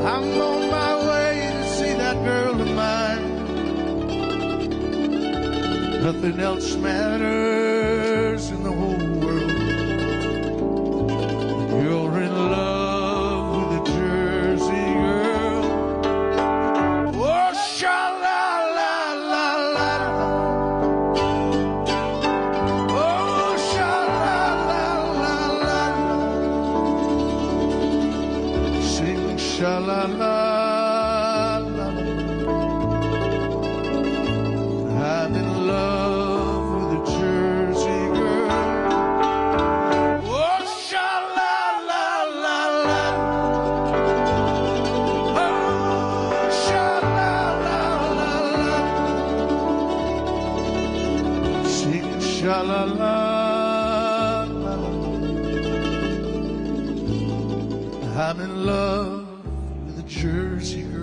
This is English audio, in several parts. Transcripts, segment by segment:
I'm on my way to see that girl of mine. Nothing else matters in the whole world. You're in love with a Jersey girl. Oh, sha-la-la-la-la. Oh, sha-la-la-la-la. Sing sha-la-la. I'm in love with a Jersey girl. Oh, sha-la-la-la-la. Oh, sha-la-la-la-la. Sing sha-la-la-la-la. I'm in love with a Jersey girl.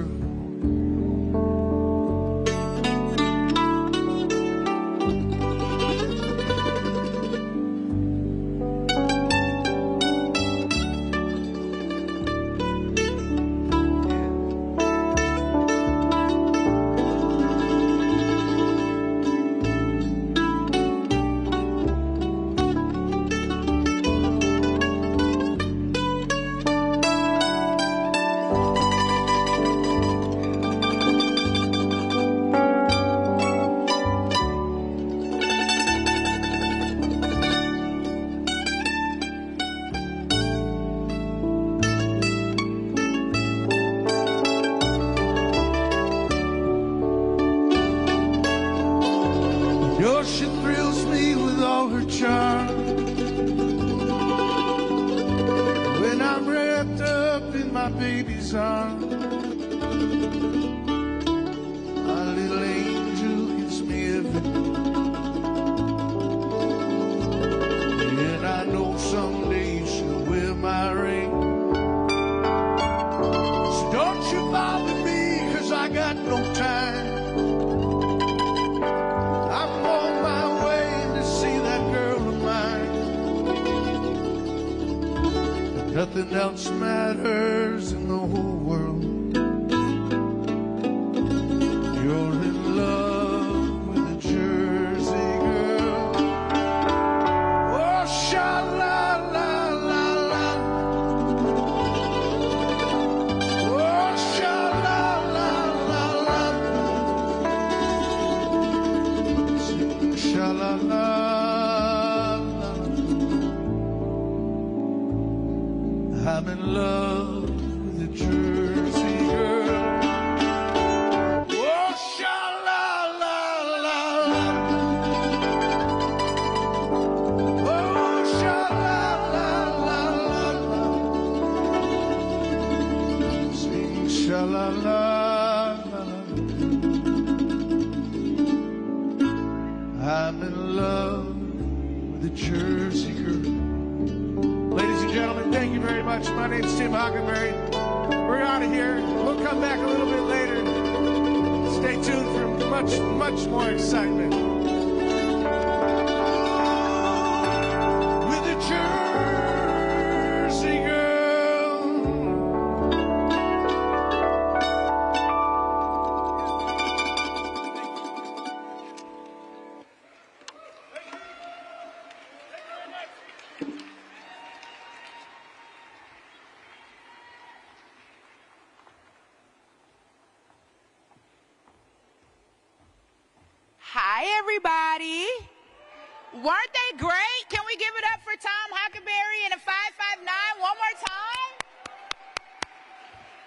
The ocean thrills me with all her charm. When I'm wrapped up in my baby's arms, my little angel gives me everything. And I know someday she'll wear my ring. So don't you bother me, 'cause I got no time. I'm on my way to see that girl of mine. Nothing else matters in the whole world. You're in love with a Jersey girl. Oh, sha-la-la-la-la. Oh, sha-la-la-la-la. Sing sha-la-la-la-la. I'm in love with a Jersey girl. Oh, sha-la-la-la-la. Oh, sha-la-la-la-la. Sing sha-la-la-la-la. I'm in love with a Jersey girl. Ladies and gentlemen, thank you very much. My name's Tim Hockenberry. We're out of here. We'll come back a little bit later. Stay tuned for much, much more excitement. With a Jersey girl. Hi, everybody. Weren't they great? Can we give it up for Tom Hockenberry and a 559 one more time?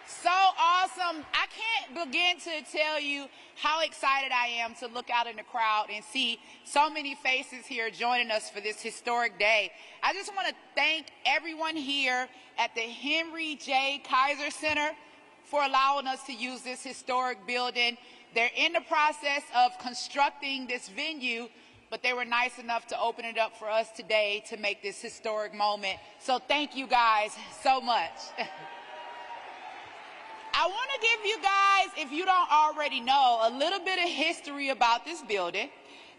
So awesome. I can't begin to tell you how excited I am to look out in the crowd and see so many faces here joining us for this historic day. I just want to thank everyone here at the Henry J. Kaiser Center for allowing us to use this historic building. They're in the process of constructing this venue, but they were nice enough to open it up for us today to make this historic moment. So thank you guys so much. I want to give you guys, if you don't already know, a little bit of history about this building.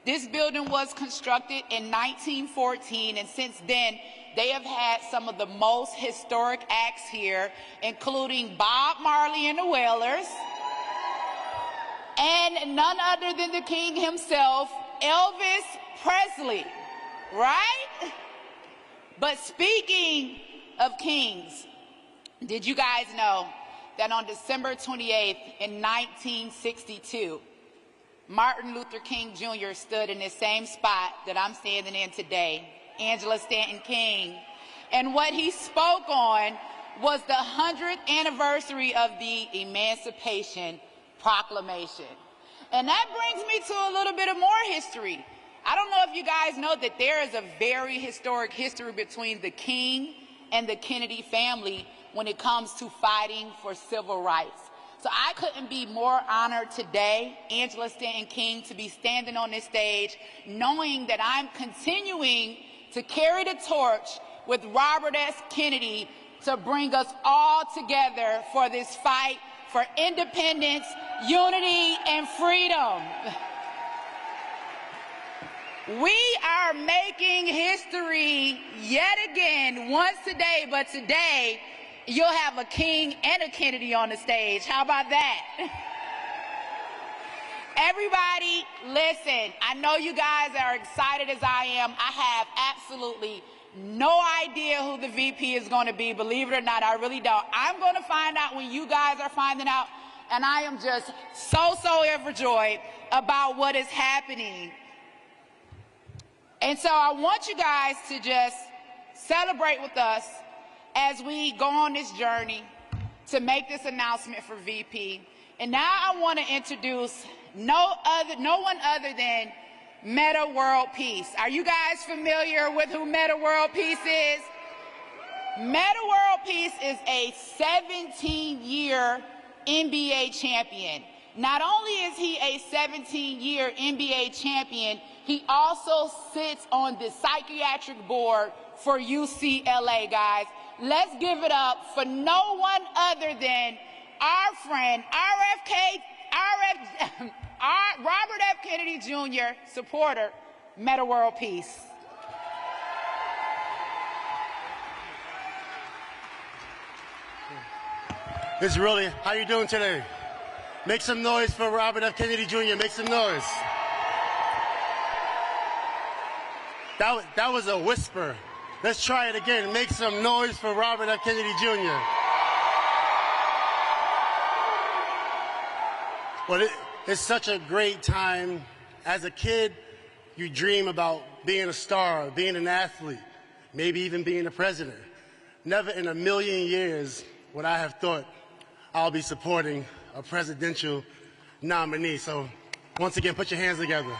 This building was constructed in 1914, and since then, they have had some of the most historic acts here, including Bob Marley and the Wailers, and none other than the king himself, Elvis Presley, right? But speaking of kings, did you guys know that on December 28th in 1962, Martin Luther King Jr. stood in the same spot that I'm standing in today, Angela Stanton King, and what he spoke on was the 100th anniversary of the Emancipation Proclamation. And that brings me to a little bit of more history. I don't know if you guys know that there is a very historic history between the King and the Kennedy family when it comes to fighting for civil rights. So I couldn't be more honored today, Angela Stanton King, to be standing on this stage, knowing that I'm continuing to carry the torch with Robert S. Kennedy to bring us all together for this fight for independence, unity, and freedom. We are making history yet again, once today, but today, you'll have a King and a Kennedy on the stage. How about that? Everybody, listen, I know you guys are excited as I am. I have absolutely no idea who the VP is going to be. Believe it or not, I really don't. I'm going to find out when you guys are finding out, and I am just so overjoyed about what is happening. And so I want you guys to just celebrate with us as we go on this journey to make this announcement for VP. And now I want to introduce no one other than Metta World Peace. Are you guys familiar with who Metta World Peace is? Metta World Peace is a 17-year NBA champion. Not only is he a 17-year NBA champion, he also sits on the psychiatric board for UCLA, guys. Let's give it up for no one other than our friend, Robert F. Kennedy Jr. supporter, Metta World Peace. It's really, how you doing today? Make some noise for Robert F. Kennedy Jr. Make some noise. That was a whisper. Let's try it again. Make some noise for Robert F. Kennedy Jr. Well, it's such a great time. As a kid, you dream about being a star, being an athlete, maybe even being a president. Never in a million years would I have thought I'll be supporting a presidential nominee. So once again, put your hands together.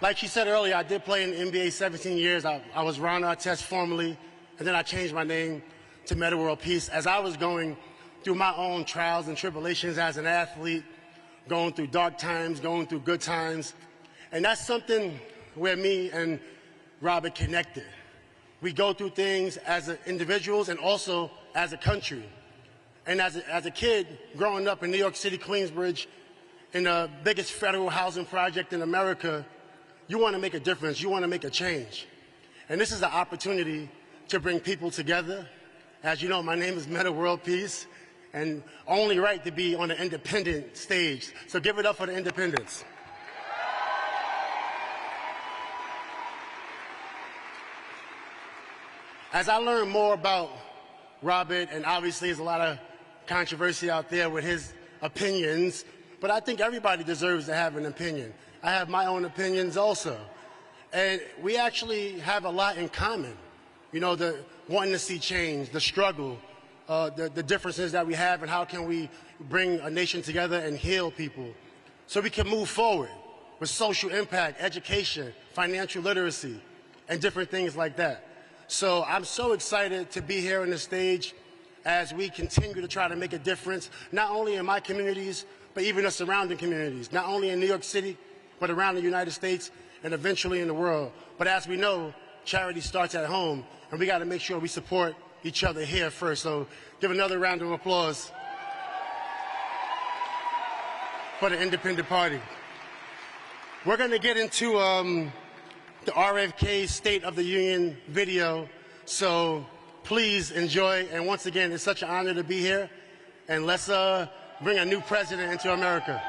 Like she said earlier, I did play in the NBA 17 years. I was Ron Artest formerly, and then I changed my name to Metta World Peace as I was going through my own trials and tribulations as an athlete, going through dark times, going through good times. And that's something where me and Robert connected. We go through things as individuals and also as a country. And as a kid growing up in New York City, Queensbridge, in the biggest federal housing project in America, you want to make a difference. You want to make a change. And this is an opportunity to bring people together. As you know, my name is Metta World Peace, and only right to be on the independent stage. So give it up for the independents. As I learned more about Robert, and obviously there's a lot of controversy out there with his opinions, but I think everybody deserves to have an opinion. I have my own opinions also. And we actually have a lot in common. You know, the wanting to see change, the struggle, the differences that we have, and how can we bring a nation together and heal people so we can move forward with social impact, education, financial literacy, and different things like that. So I'm so excited to be here on the stage as we continue to try to make a difference, not only in my communities, but even the surrounding communities, not only in New York City, but around the United States and eventually in the world. But as we know, charity starts at home, and we got to make sure we support each other here first. So give another round of applause. for the independent party. We're going to get into the RFK State of the Union video, so please enjoy. And once again, it's such an honor to be here. And let's bring a new president into America.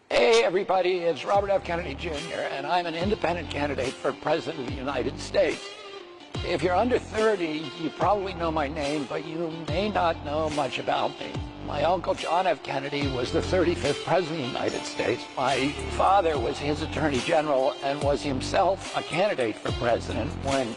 Hey everybody, it's Robert F. Kennedy Jr. and I'm an independent candidate for President of the United States. If you're under 30, you probably know my name, but you may not know much about me. My uncle John F. Kennedy was the 35th President of the United States. My father was his Attorney General and was himself a candidate for President when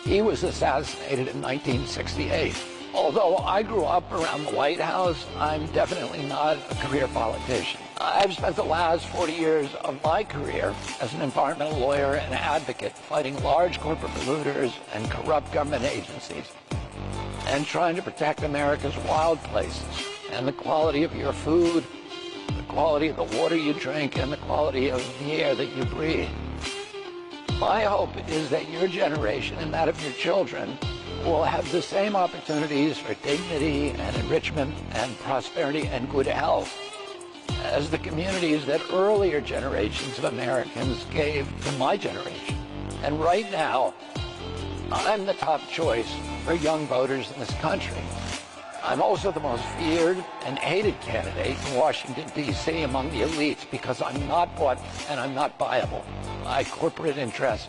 he was assassinated in 1968. Although I grew up around the White House, I'm definitely not a career politician. I've spent the last 40 years of my career as an environmental lawyer and advocate fighting large corporate polluters and corrupt government agencies and trying to protect America's wild places and the quality of your food, the quality of the water you drink, and the quality of the air that you breathe. My hope is that your generation and that of your children will have the same opportunities for dignity and enrichment and prosperity and good health as the communities that earlier generations of Americans gave to my generation. And right now, I'm the top choice for young voters in this country. I'm also the most feared and hated candidate in Washington, D.C. among the elites because I'm not bought and I'm not buyable by corporate interests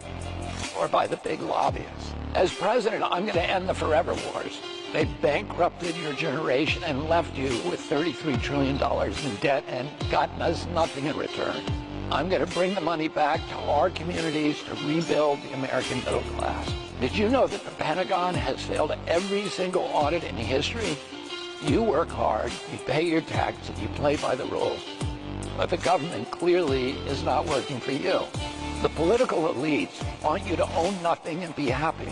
or by the big lobbyists. As president, I'm going to end the forever wars. They bankrupted your generation and left you with $33 trillion in debt and gotten us nothing in return. I'm going to bring the money back to our communities to rebuild the American middle class. Did you know that the Pentagon has failed every single audit in history? You work hard, you pay your taxes, you play by the rules. But the government clearly is not working for you. The political elites want you to own nothing and be happy.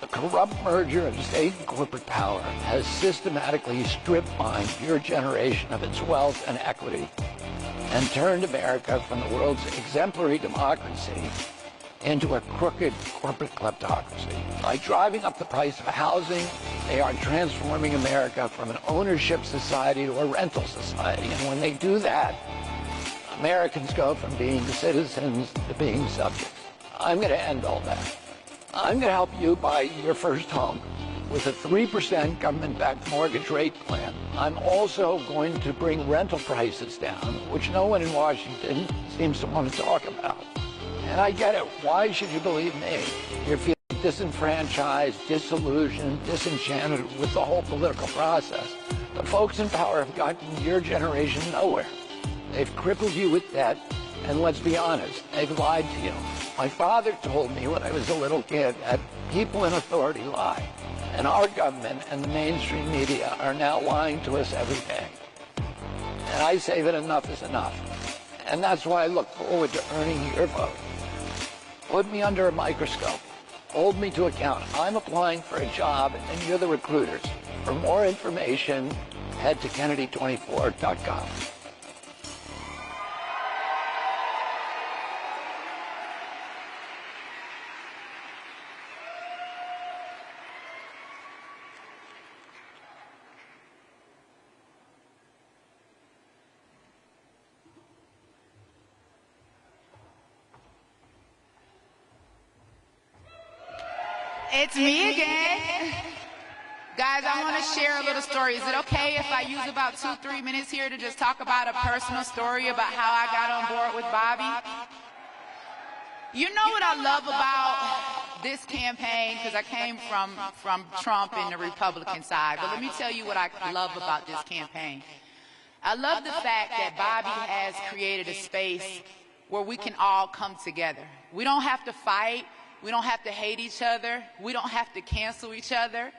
The corrupt merger of state and corporate power has systematically stripped mined your generation of its wealth and equity and turned America from the world's exemplary democracy into a crooked corporate kleptocracy. By driving up the price of housing, they are transforming America from an ownership society to a rental society. And when they do that, Americans go from being citizens to being subjects. I'm going to end all that. I'm going to help you buy your first home with a 3% government-backed mortgage rate plan. I'm also going to bring rental prices down, which no one in Washington seems to want to talk about. And I get it. Why should you believe me? You're feeling disenfranchised, disillusioned, disenchanted with the whole political process. The folks in power have gotten your generation nowhere. They've crippled you with debt, and let's be honest, they've lied to you. My father told me when I was a little kid that people in authority lie, and our government and the mainstream media are now lying to us every day. And I say that enough is enough. And that's why I look forward to earning your vote. Put me under a microscope. Hold me to account. I'm applying for a job, and you're the recruiters. For more information, head to Kennedy24.com. It's me again. Guys, I want to share a little story. Is it okay if I use about 2-3 minutes here to just talk about a personal story about how I got on board with Bobby? You know what I love about this campaign, because I came from Trump and the Republican side, but let me tell you what I love about this campaign. I love the fact that Bobby has created a space where we can all come together. We don't have to fight. We don't have to hate each other. We don't have to cancel each other.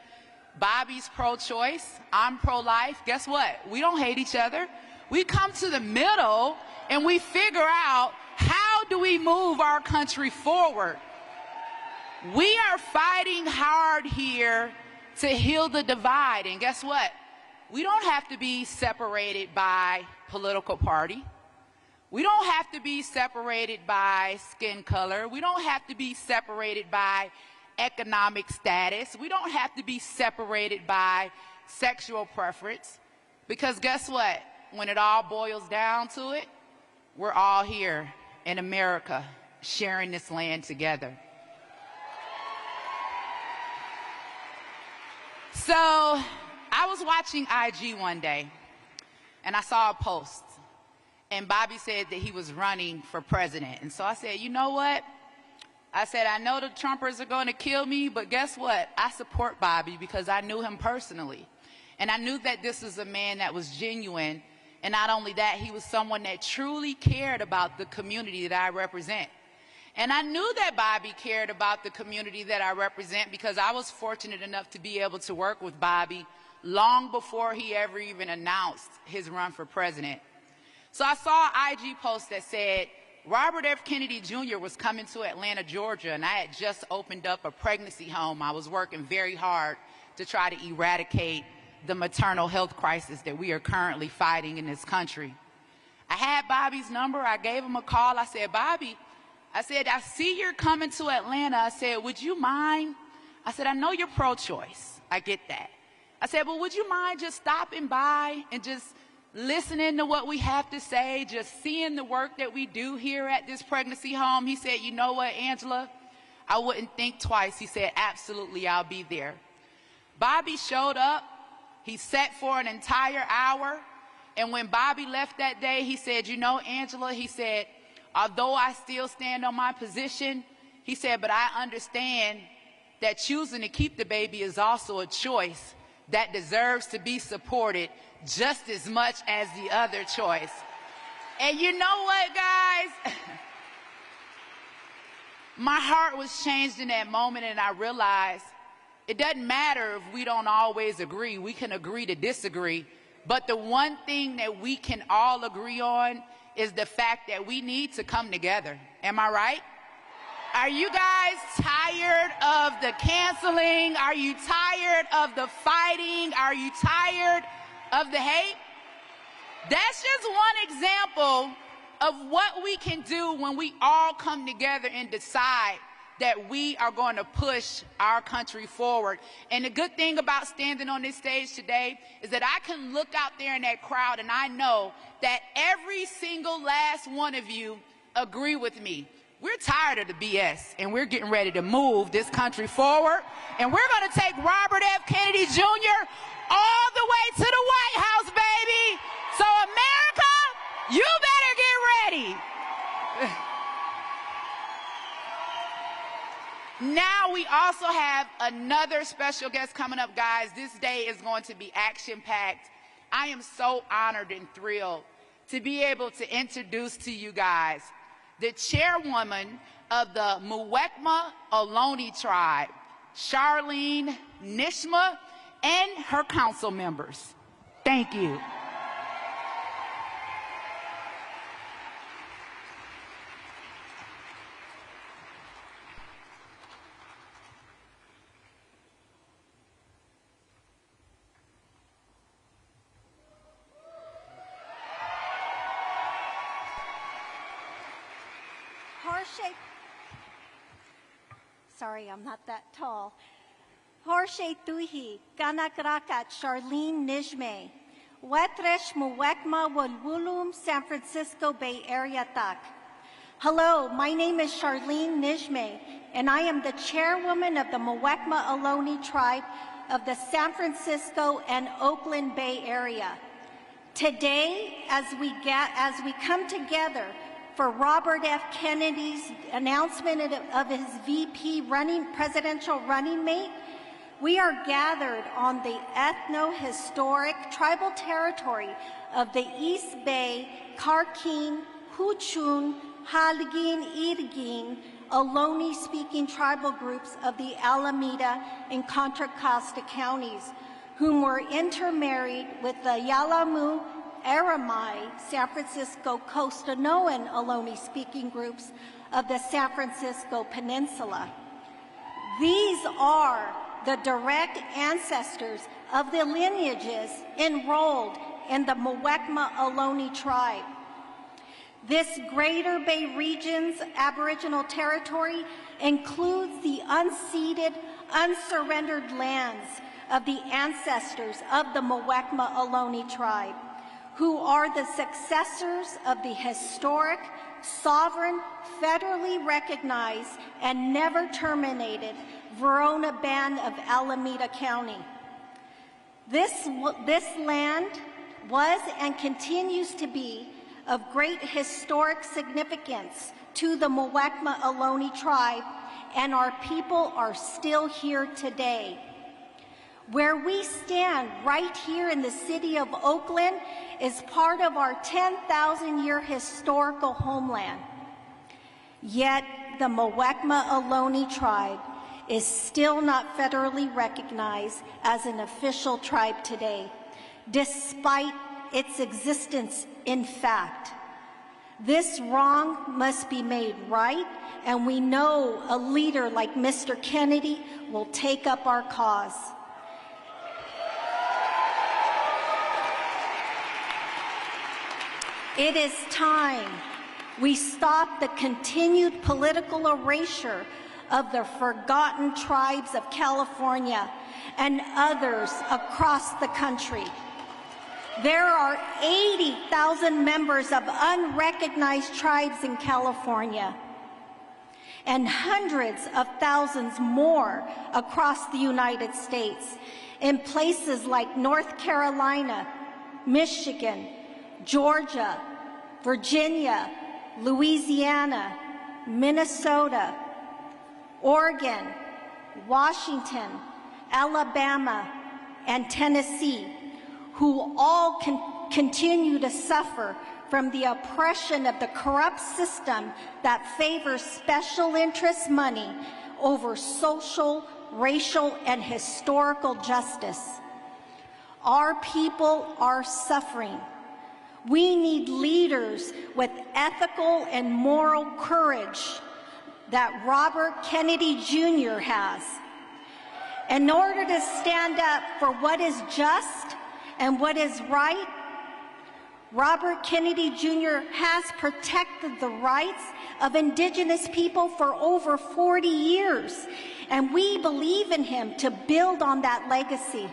Bobby's pro-choice. I'm pro-life. Guess what? We don't hate each other. We come to the middle and we figure out how do we move our country forward? We are fighting hard here to heal the divide. And guess what? We don't have to be separated by political party. We don't have to be separated by skin color. We don't have to be separated by economic status. We don't have to be separated by sexual preference. Because guess what? When it all boils down to it, we're all here in America sharing this land together. So I was watching IG one day, and I saw a post, and Bobby said that he was running for president. And so I said, you know what? I said, I know the Trumpers are going to kill me, but guess what? I support Bobby because I knew him personally. And I knew that this was a man that was genuine. And not only that, he was someone that truly cared about the community that I represent. And I knew that Bobby cared about the community that I represent because I was fortunate enough to be able to work with Bobby long before he ever even announced his run for president. So I saw an IG post that said, Robert F. Kennedy Jr. was coming to Atlanta, Georgia, and I had just opened up a pregnancy home. I was working very hard to try to eradicate the maternal health crisis that we are currently fighting in this country. I had Bobby's number. I gave him a call. I said, Bobby, I said, I see you're coming to Atlanta. I said, would you mind? I said, I know you're pro-choice. I get that. I said, but would you mind just stopping by and just listening to what we have to say, just seeing the work that we do here at this pregnancy home? He said, you know what, Angela? I wouldn't think twice. He said, absolutely, I'll be there. Bobby showed up. He sat for an entire hour. And when Bobby left that day, he said, you know, Angela, he said, although I still stand on my position, he said, but I understand that choosing to keep the baby is also a choice that deserves to be supported just as much as the other choice. And you know what, guys? My heart was changed in that moment, and I realized it doesn't matter if we don't always agree. We can agree to disagree. But the one thing that we can all agree on is the fact that we need to come together. Am I right? Are you guys tired of the canceling? Are you tired of the fighting? Are you tired of the hate? That's just one example of what we can do when we all come together and decide that we are going to push our country forward. And the good thing about standing on this stage today is that I can look out there in that crowd and I know that every single last one of you agree with me. We're tired of the BS, and we're getting ready to move this country forward. And we're going to take Robert F. Kennedy Jr. all the way to the White House, baby. So America, you better get ready. Now we also have another special guest coming up, guys. This day is going to be action-packed. I am so honored and thrilled to be able to introduce to you guys the chairwoman of the Muwekma Ohlone tribe, Charlene Nishma, and her council members. Thank you. Sorry, I'm not that tall. Horshe Tuhi, Ganakrakat, Charlene Nijme, Wetresh Muwekma Wulwulum, San Francisco Bay Area Tak. Hello, my name is Charlene Nijme, and I am the chairwoman of the Muwekma Ohlone tribe of the San Francisco and Oakland Bay Area. Today, as we come together for Robert F. Kennedy's announcement of his VP presidential running mate, we are gathered on the ethno-historic tribal territory of the East Bay, Karkin, Huchun, Halgin, Irgin, Ohlone-speaking tribal groups of the Alameda and Contra Costa counties, whom were intermarried with the Yalamu Aramai, San Francisco, Costanoan Ohlone speaking groups of the San Francisco Peninsula. These are the direct ancestors of the lineages enrolled in the Muwekma Ohlone tribe. This Greater Bay Region's Aboriginal territory includes the unceded, unsurrendered lands of the ancestors of the Muwekma Ohlone tribe, who are the successors of the historic, sovereign, federally recognized, and never terminated Verona Band of Alameda County. This land was and continues to be of great historic significance to the Muwekma Ohlone tribe, and our people are still here today. Where we stand right here in the city of Oakland is part of our 10,000-year historical homeland. Yet the Muwekma Ohlone tribe is still not federally recognized as an official tribe today, despite its existence in fact. This wrong must be made right, and we know a leader like Mr. Kennedy will take up our cause. It is time we stop the continued political erasure of the forgotten tribes of California and others across the country. There are 80,000 members of unrecognized tribes in California and hundreds of thousands more across the United States in places like North Carolina, Michigan, Georgia, Virginia, Louisiana, Minnesota, Oregon, Washington, Alabama, and Tennessee, who all continue to suffer from the oppression of the corrupt system that favors special interest money over social, racial, and historical justice. Our people are suffering. We need leaders with ethical and moral courage that Robert Kennedy Jr. has. In order to stand up for what is just and what is right, Robert Kennedy Jr. has protected the rights of Indigenous people for over 40 years, and we believe in him to build on that legacy.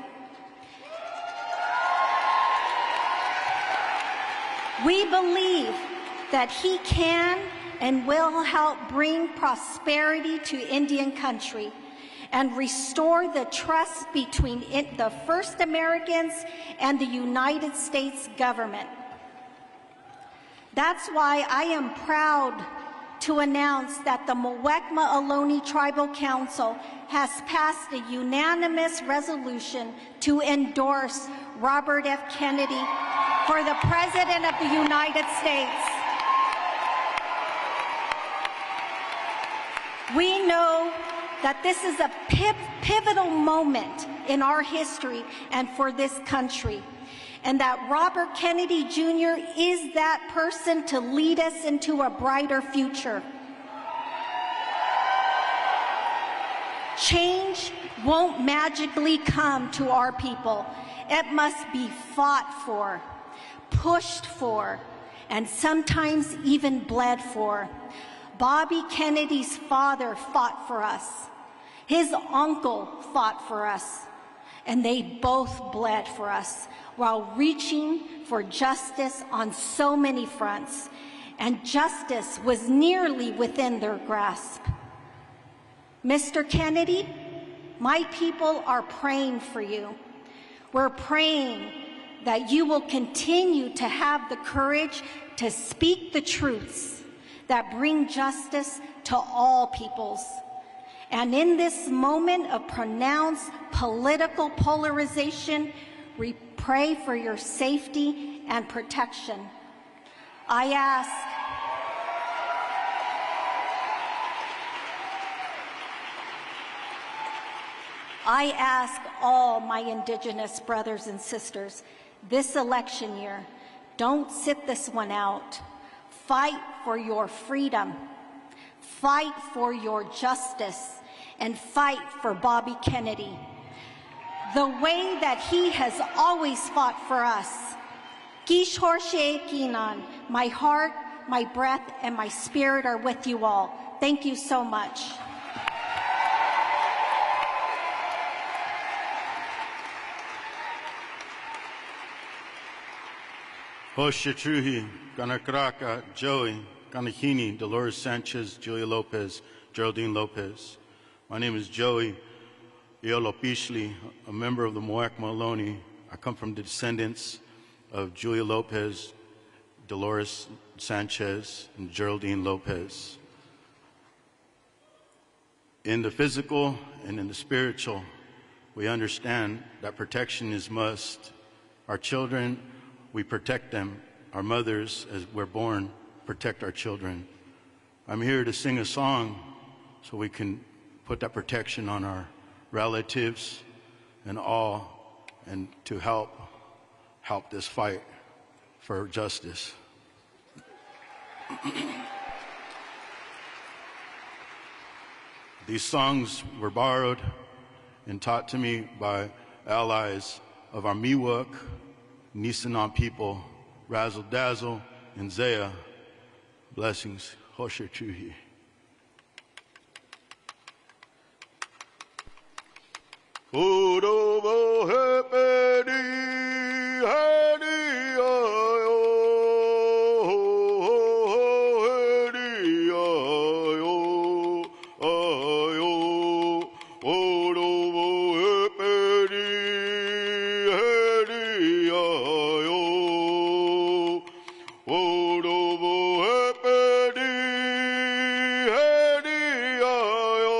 We believe that he can and will help bring prosperity to Indian country and restore the trust between the First Americans and the United States government. That's why I am proud to announce that the Muwekma Ohlone Tribal Council has passed a unanimous resolution to endorse Robert F. Kennedy for the President of the United States. We know that this is a pivotal moment in our history and for this country, and that Robert Kennedy Jr. is that person to lead us into a brighter future. Change won't magically come to our people. It must be fought for, pushed for, and sometimes even bled for. Bobby Kennedy's father fought for us. His uncle fought for us. And they both bled for us while reaching for justice on so many fronts. And justice was nearly within their grasp. Mr. Kennedy, my people are praying for you. We're praying that you will continue to have the courage to speak the truths that bring justice to all peoples. And in this moment of pronounced political polarization, we pray for your safety and protection. I ask all my Indigenous brothers and sisters this election year Don't sit this one out. Fight for your freedom. Fight for your justice. And fight for Bobby Kennedy the way that he has always fought for us. Gish Horshe Kinan, my heart, my breath, and my spirit are with you all. Thank you so much. Hoshitruhi, Ganakraka, Joey, Ganahini, Dolores Sanchez, Julia Lopez, Geraldine Lopez. My name is Joey Iolopishli, a member of the Muwekma Ohlone. I come from the descendants of Julia Lopez, Dolores Sanchez, and Geraldine Lopez. In the physical and in the spiritual, we understand that protection is must. Our children, we protect them. Our mothers, as we're born, protect our children. I'm here to sing a song so we can put that protection on our relatives and all, and to help this fight for justice. These songs were borrowed and taught to me by allies of our Miwok, Nisenan people, Razzle Dazzle, and Zaya. Blessings. Hosher Chuhi. Udobo hepedi hedi ayo hedi ayo ayo Udobo hepedi hedi ayo Udobo hepedi hedi ayo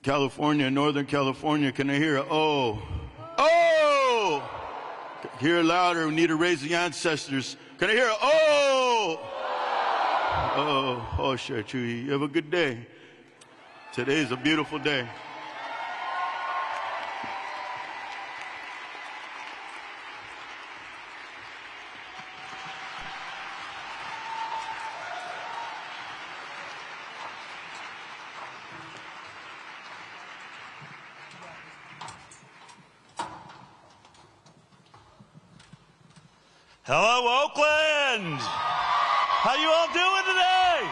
California, Northern California, can I hear a oh? Oh! Hear it louder, we need to raise the ancestors. Can I hear a oh? Oh, sure, Chewy. You have a good day. Today is a beautiful day. Hello, Oakland! How you all doing today?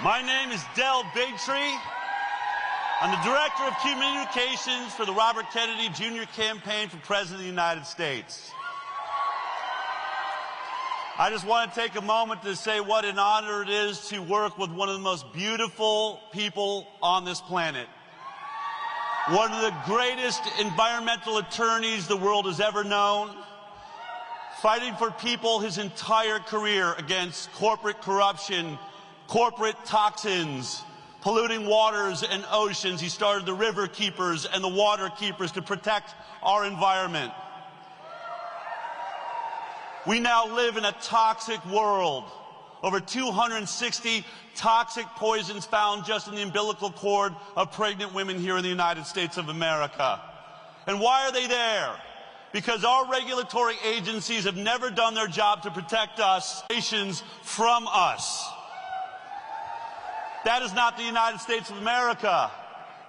My name is Del Bigtree. I'm the Director of Communications for the Robert Kennedy Jr. campaign for President of the United States. I just want to take a moment to say what an honor it is to work with one of the most beautiful people on this planet. One of the greatest environmental attorneys the world has ever known, fighting for people his entire career against corporate corruption, corporate toxins, polluting waters and oceans. He started the River Keepers and the Water Keepers to protect our environment. We now live in a toxic world. Over 260 toxic poisons found just in the umbilical cord of pregnant women here in the United States of America. And why are they there? Because our regulatory agencies have never done their job to protect us, nations from us. That is not the United States of America.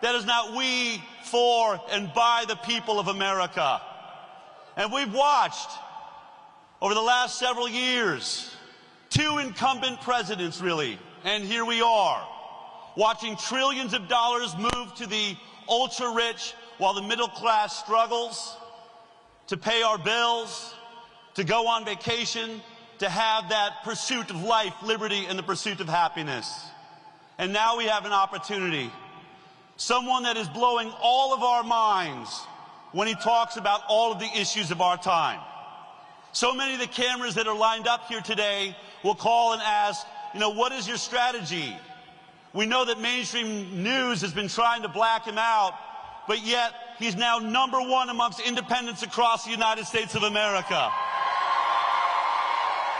That is not we, for, and by the people of America. And we've watched, over the last several years, two incumbent presidents, really, and here we are, watching trillions of dollars move to the ultra-rich while the middle class struggles to pay our bills, to go on vacation, to have that pursuit of life, liberty, and the pursuit of happiness. And now we have an opportunity. Someone that is blowing all of our minds when he talks about all of the issues of our time. So many of the cameras that are lined up here today will call and ask, what is your strategy? We know that mainstream news has been trying to black him out, but yet he's now #1 amongst independents across the United States of America,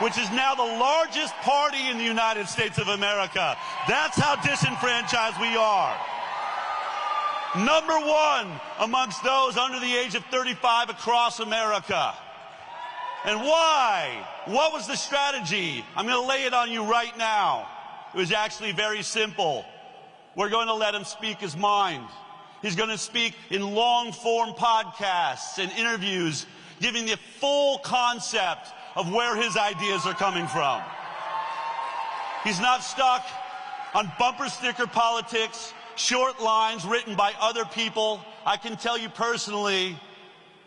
which is now the largest party in the United States of America. That's how disenfranchised we are. #1 amongst those under the age of 35 across America. And why? What was the strategy? I'm going to lay it on you right now. It was actually very simple. We're going to let him speak his mind. He's going to speak in long-form podcasts and interviews, giving the full concept of where his ideas are coming from. He's not stuck on bumper sticker politics, short lines written by other people. I can tell you personally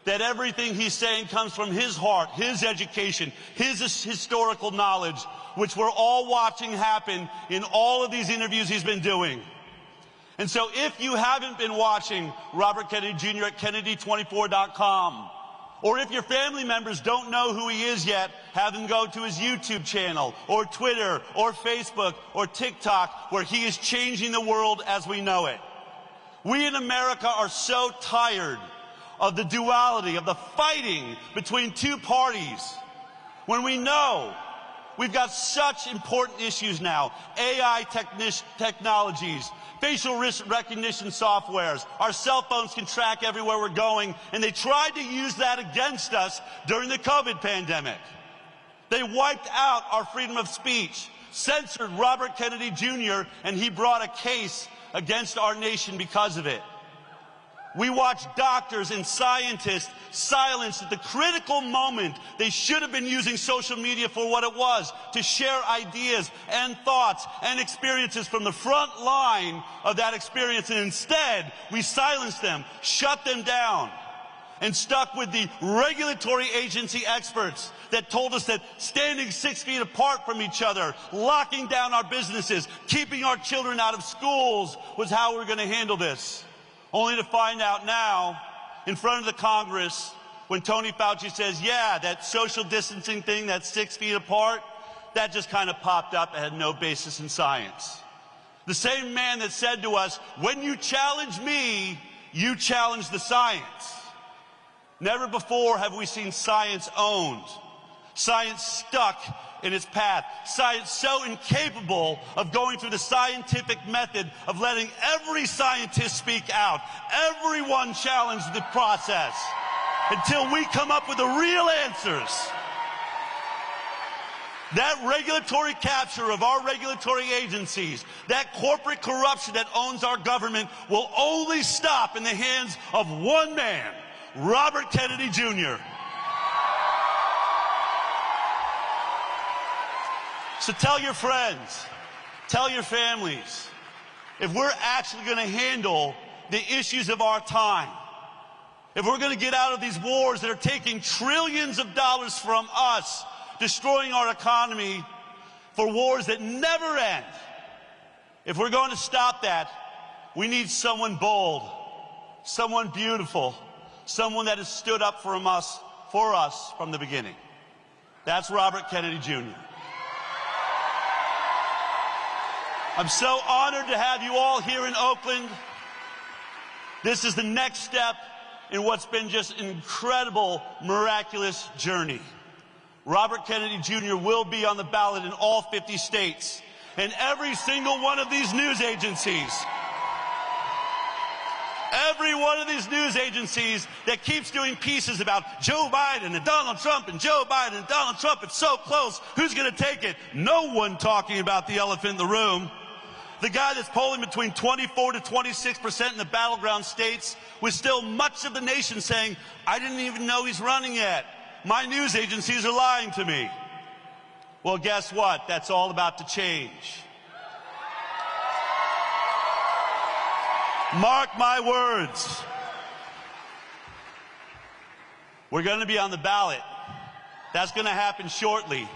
that everything he's saying comes from his heart, his education, his historical knowledge, which we're all watching happen in all of these interviews he's been doing. And so if you haven't been watching Robert Kennedy Jr. at Kennedy24.com, or if your family members don't know who he is yet, have them go to his YouTube channel, or Twitter, or Facebook, or TikTok, where he is changing the world as we know it. We in America are so tired of the duality, of the fighting between two parties, when we know we've got such important issues now: AI technologies, facial recognition softwares. Our cell phones can track everywhere we're going, and they tried to use that against us during the COVID pandemic. They wiped out our freedom of speech, censored Robert Kennedy Jr., and he brought a case against our nation because of it. We watched doctors and scientists silenced at the critical moment. They should have been using social media for what it was, to share ideas and thoughts and experiences from the front line of that experience. And instead, we silenced them, shut them down, and stuck with the regulatory agency experts that told us that standing 6 feet apart from each other, locking down our businesses, keeping our children out of schools was how we were going to handle this. Only to find out now, in front of the Congress, when Tony Fauci says, yeah, that social distancing thing, that's 6 feet apart, that just kind of popped up. It had no basis in science. The same man that said to us, when you challenge me, you challenge the science. Never before have we seen science owned, science stuck in its path, science so incapable of going through the scientific method of letting every scientist speak out, everyone challenge the process until we come up with the real answers. That regulatory capture of our regulatory agencies, that corporate corruption that owns our government, will only stop in the hands of one man, Robert Kennedy Jr. So tell your friends, tell your families, if we're actually going to handle the issues of our time, if we're going to get out of these wars that are taking trillions of dollars from us, destroying our economy for wars that never end, if we're going to stop that, we need someone bold, someone beautiful, someone that has stood up for us from the beginning. That's Robert Kennedy Jr. I'm so honored to have you all here in Oakland. This is the next step in what's been just an incredible, miraculous journey. Robert Kennedy Jr. will be on the ballot in all 50 states, and every single one of these news agencies, every one of these news agencies that keeps doing pieces about Joe Biden and Donald Trump and Joe Biden and Donald Trump, it's so close, who's going to take it? No one talking about the elephant in the room. The guy that's polling between 24 to 26% in the battleground states, with still much of the nation saying, I didn't even know he's running yet. My news agencies are lying to me. Well, guess what? That's all about to change. Mark my words. We're going to be on the ballot. That's going to happen shortly.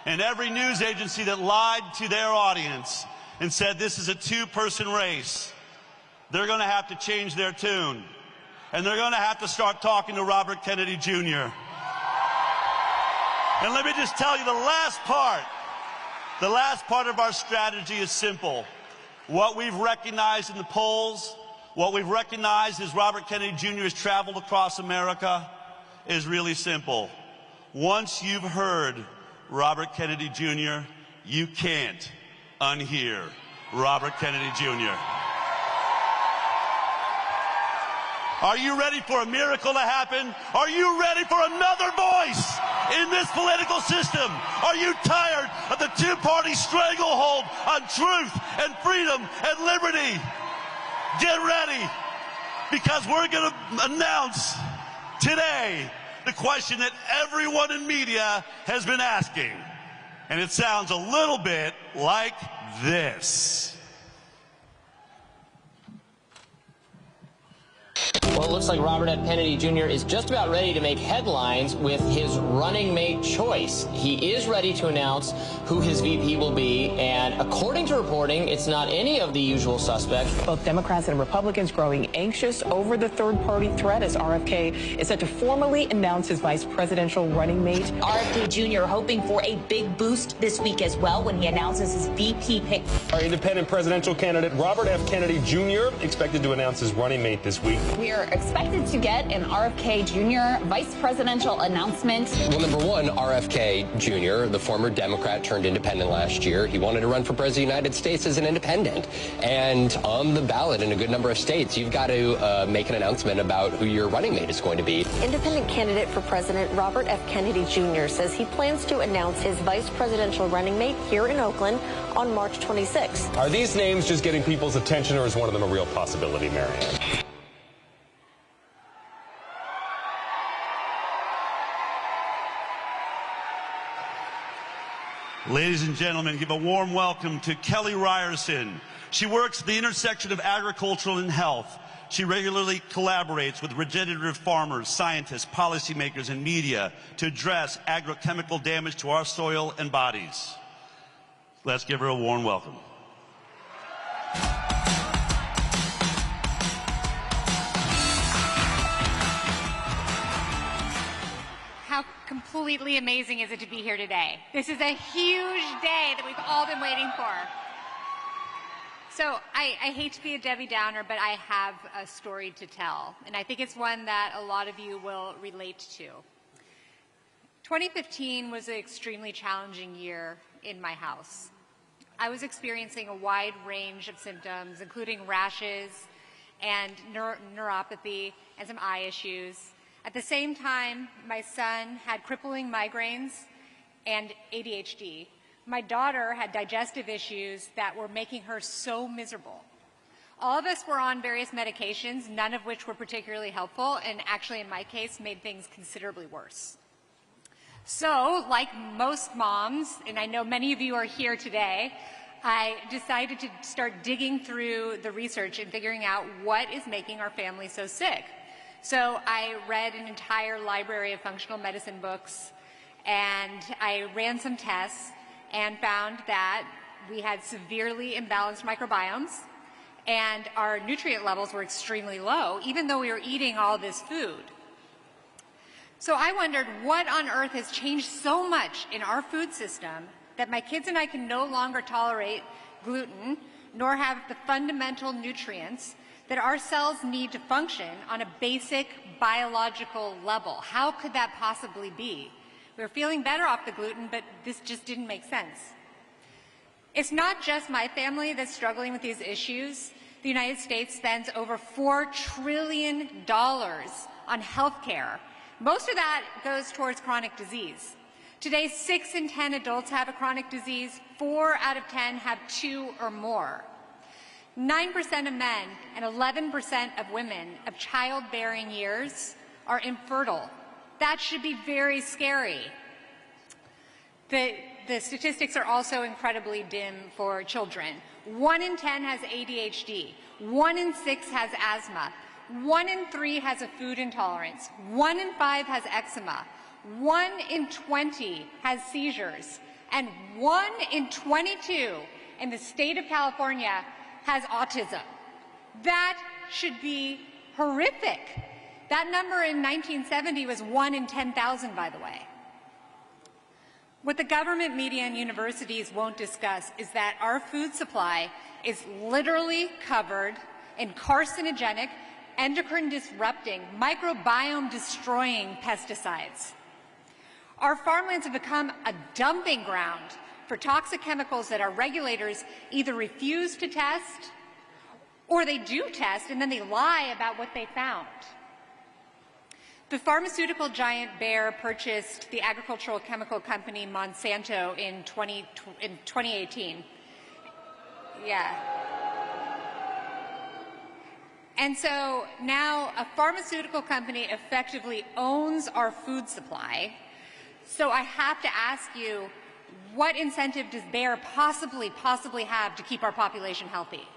And every news agency that lied to their audience and said this is a two-person race, they're going to have to change their tune. And they're going to have to start talking to Robert Kennedy Jr. And let me just tell you, the last part of our strategy is simple. What we've recognized in the polls, what we've recognized as Robert Kennedy Jr. has traveled across America, is really simple. Once you've heard Robert Kennedy Jr., you can't unhear Robert Kennedy Jr. Are you ready for a miracle to happen? Are you ready for another voice in this political system? Are you tired of the two-party stranglehold on truth and freedom and liberty? Get ready, because we're going to announce today the question that everyone in media has been asking. And it sounds a little bit like this. Well, it looks like Robert F. Kennedy Jr. is just about ready to make headlines with his running mate choice. He is ready to announce who his VP will be, and according to reporting, it's not any of the usual suspects. Both Democrats and Republicans growing anxious over the third-party threat as RFK is set to formally announce his vice presidential running mate. RFK Jr. hoping for a big boost this week as well when he announces his VP pick. Our independent presidential candidate, Robert F. Kennedy Jr., expected to announce his running mate this week. We are expected to get an RFK Jr. vice presidential announcement. Well, number one, RFK Jr., the former Democrat turned independent last year. He wanted to run for president of the United States as an independent. And on the ballot in a good number of states, you've got to make an announcement about who your running mate is going to be. Independent candidate for president Robert F. Kennedy Jr. says he plans to announce his vice presidential running mate here in Oakland on March 26th. Are these names just getting people's attention, or is one of them a real possibility, Marianne? Ladies and gentlemen, give a warm welcome to Kelly Ryerson. She works at the intersection of agriculture and health. She regularly collaborates with regenerative farmers, scientists, policymakers, and media to address agrochemical damage to our soil and bodies. Let's give her a warm welcome. How completely amazing is it to be here today? This is a huge day that we've all been waiting for. So I hate to be a Debbie Downer, but I have a story to tell, and I think it's one that a lot of you will relate to. 2015 was an extremely challenging year in my house. I was experiencing a wide range of symptoms, including rashes and neuropathy and some eye issues. At the same time, my son had crippling migraines and ADHD. My daughter had digestive issues that were making her so miserable. All of us were on various medications, none of which were particularly helpful, and actually in my case made things considerably worse. So, like most moms, and I know many of you are here today, I decided to start digging through the research and figuring out what is making our family so sick. So I read an entire library of functional medicine books, and I ran some tests and found that we had severely imbalanced microbiomes, and our nutrient levels were extremely low, even though we were eating all this food. So I wondered, what on earth has changed so much in our food system that my kids and I can no longer tolerate gluten, nor have the fundamental nutrients that our cells need to function on a basic biological level? How could that possibly be? We were feeling better off the gluten, but this just didn't make sense. It's not just my family that's struggling with these issues. The United States spends over $4 trillion on health care. Most of that goes towards chronic disease. Today, 6 in 10 adults have a chronic disease. 4 out of 10 have 2 or more. 9% of men and 11% of women of childbearing years are infertile. That should be very scary. The statistics are also incredibly dim for children. 1 in 10 has ADHD. 1 in 6 has asthma. 1 in 3 has a food intolerance. 1 in 5 has eczema. 1 in 20 has seizures. And 1 in 22 in the state of California has autism. That should be horrific. That number in 1970 was 1 in 10,000, by the way. What the government, media, and universities won't discuss is that our food supply is literally covered in carcinogenic, endocrine-disrupting, microbiome-destroying pesticides. Our farmlands have become a dumping ground for toxic chemicals that our regulators either refuse to test or they do test and then they lie about what they found. The pharmaceutical giant Bayer purchased the agricultural chemical company Monsanto in 2018. Yeah. And so now a pharmaceutical company effectively owns our food supply. So I have to ask you, what incentive does Bayer possibly have to keep our population healthy?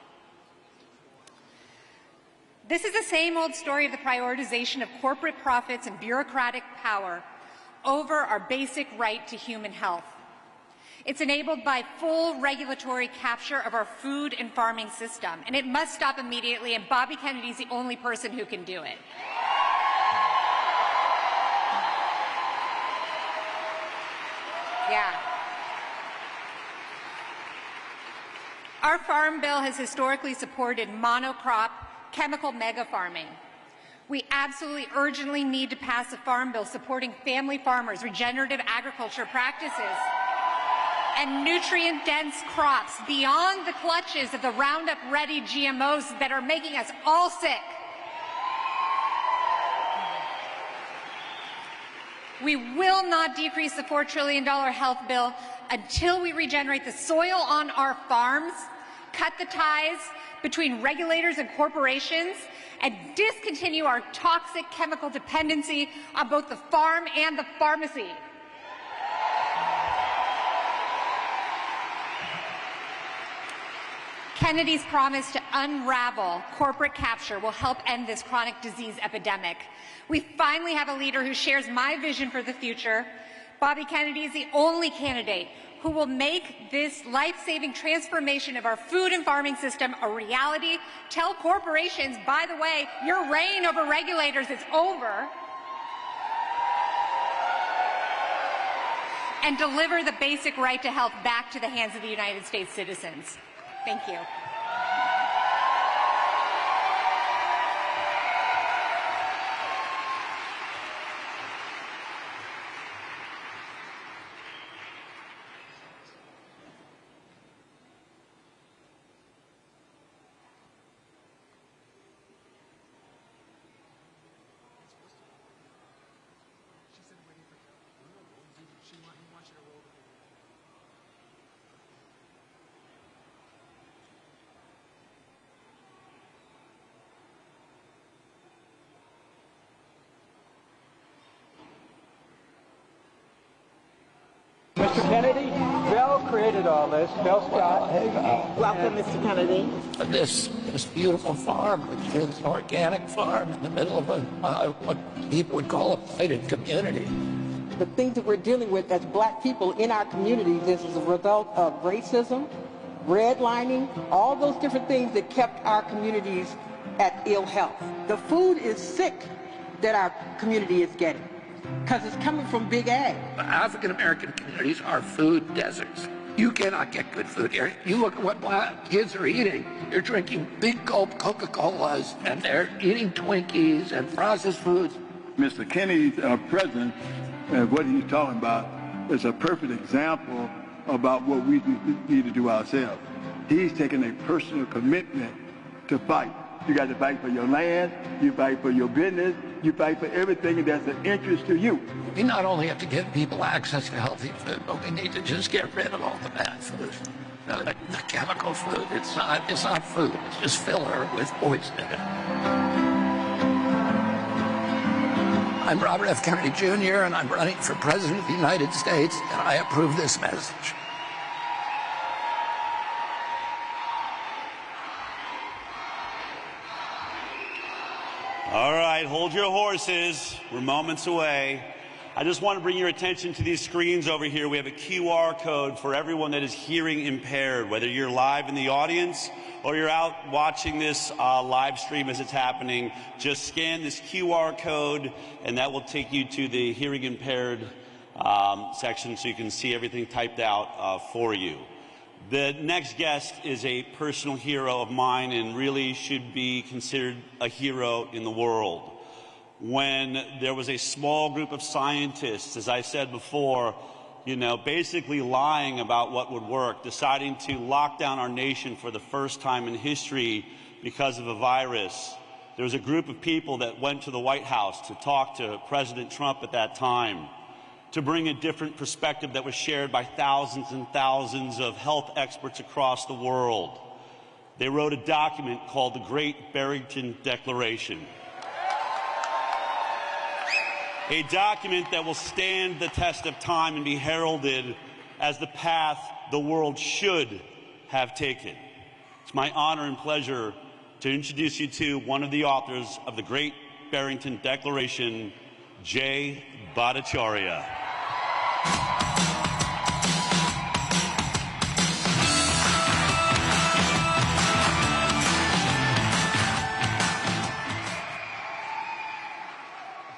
This is the same old story of the prioritization of corporate profits and bureaucratic power over our basic right to human health. It's enabled by full regulatory capture of our food and farming system, and it must stop immediately, and Bobby Kennedy's the only person who can do it. Yeah. Our Farm Bill has historically supported monocrop chemical mega farming. We absolutely urgently need to pass a farm bill supporting family farmers, regenerative agriculture practices, and nutrient-dense crops beyond the clutches of the Roundup-ready GMOs that are making us all sick. We will not decrease the $4 trillion health bill until we regenerate the soil on our farms, cut the ties between regulators and corporations, and discontinue our toxic chemical dependency on both the farm and the pharmacy. Kennedy's promise to unravel corporate capture will help end this chronic disease epidemic. We finally have a leader who shares my vision for the future. Bobby Kennedy is the only candidate who will make this life-saving transformation of our food and farming system a reality. Tell corporations, by the way, your reign over regulators is over. And deliver the basic right to health back to the hands of the United States citizens. Thank you. Mr. Kennedy, Bill created all this. Bill Scott. Welcome, Mr. Kennedy. This beautiful farm, which is an organic farm in the middle of what people would call a blighted community. The things that we're dealing with as black people in our communities is a result of racism, redlining, all those different things that kept our communities at ill health. The food is sick that our community is getting, because it's coming from big ag. African-American communities are food deserts. You cannot get good food here. You look at what black kids are eating. They're drinking big gulp Coca-Colas, and they're eating Twinkies and processed foods. Mr. Kennedy's president, what he's talking about is a perfect example about what we need to do ourselves. He's taken a personal commitment to fight. You got to fight for your land, you fight for your business, you fight for everything that's of interest to you. We not only have to give people access to healthy food, but we need to just get rid of all the bad food. The chemical food, it's not food, it's just filler with poison in it. I'm Robert F. Kennedy Jr., and I'm running for President of the United States, and I approve this message. All right, hold your horses. We're moments away. I just want to bring your attention to these screens over here. We have a QR code for everyone that is hearing impaired, whether you're live in the audience or you're out watching this live stream as it's happening. Just scan this QR code, and that will take you to the hearing impaired section so you can see everything typed out for you. The next guest is a personal hero of mine and really should be considered a hero in the world. When there was a small group of scientists, as I said before, basically lying about what would work, deciding to lock down our nation for the first time in history because of a virus, there was a group of people that went to the White House to talk to President Trump at that time, to bring a different perspective that was shared by thousands and thousands of health experts across the world. They wrote a document called the Great Barrington Declaration. A document that will stand the test of time and be heralded as the path the world should have taken. It's my honor and pleasure to introduce you to one of the authors of the Great Barrington Declaration, J. Bhattacharya.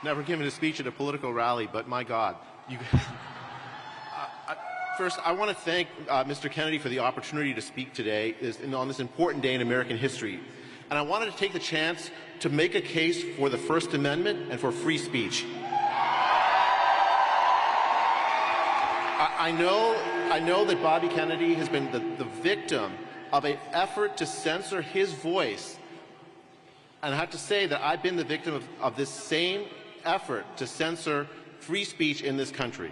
Never given a speech at a political rally, but my God. First, I want to thank Mr. Kennedy for the opportunity to speak today on this important day in American history. And I wanted to take the chance to make a case for the First Amendment and for free speech. I know that Bobby Kennedy has been the victim of an effort to censor his voice. And I have to say that I've been the victim of this same effort to censor free speech in this country.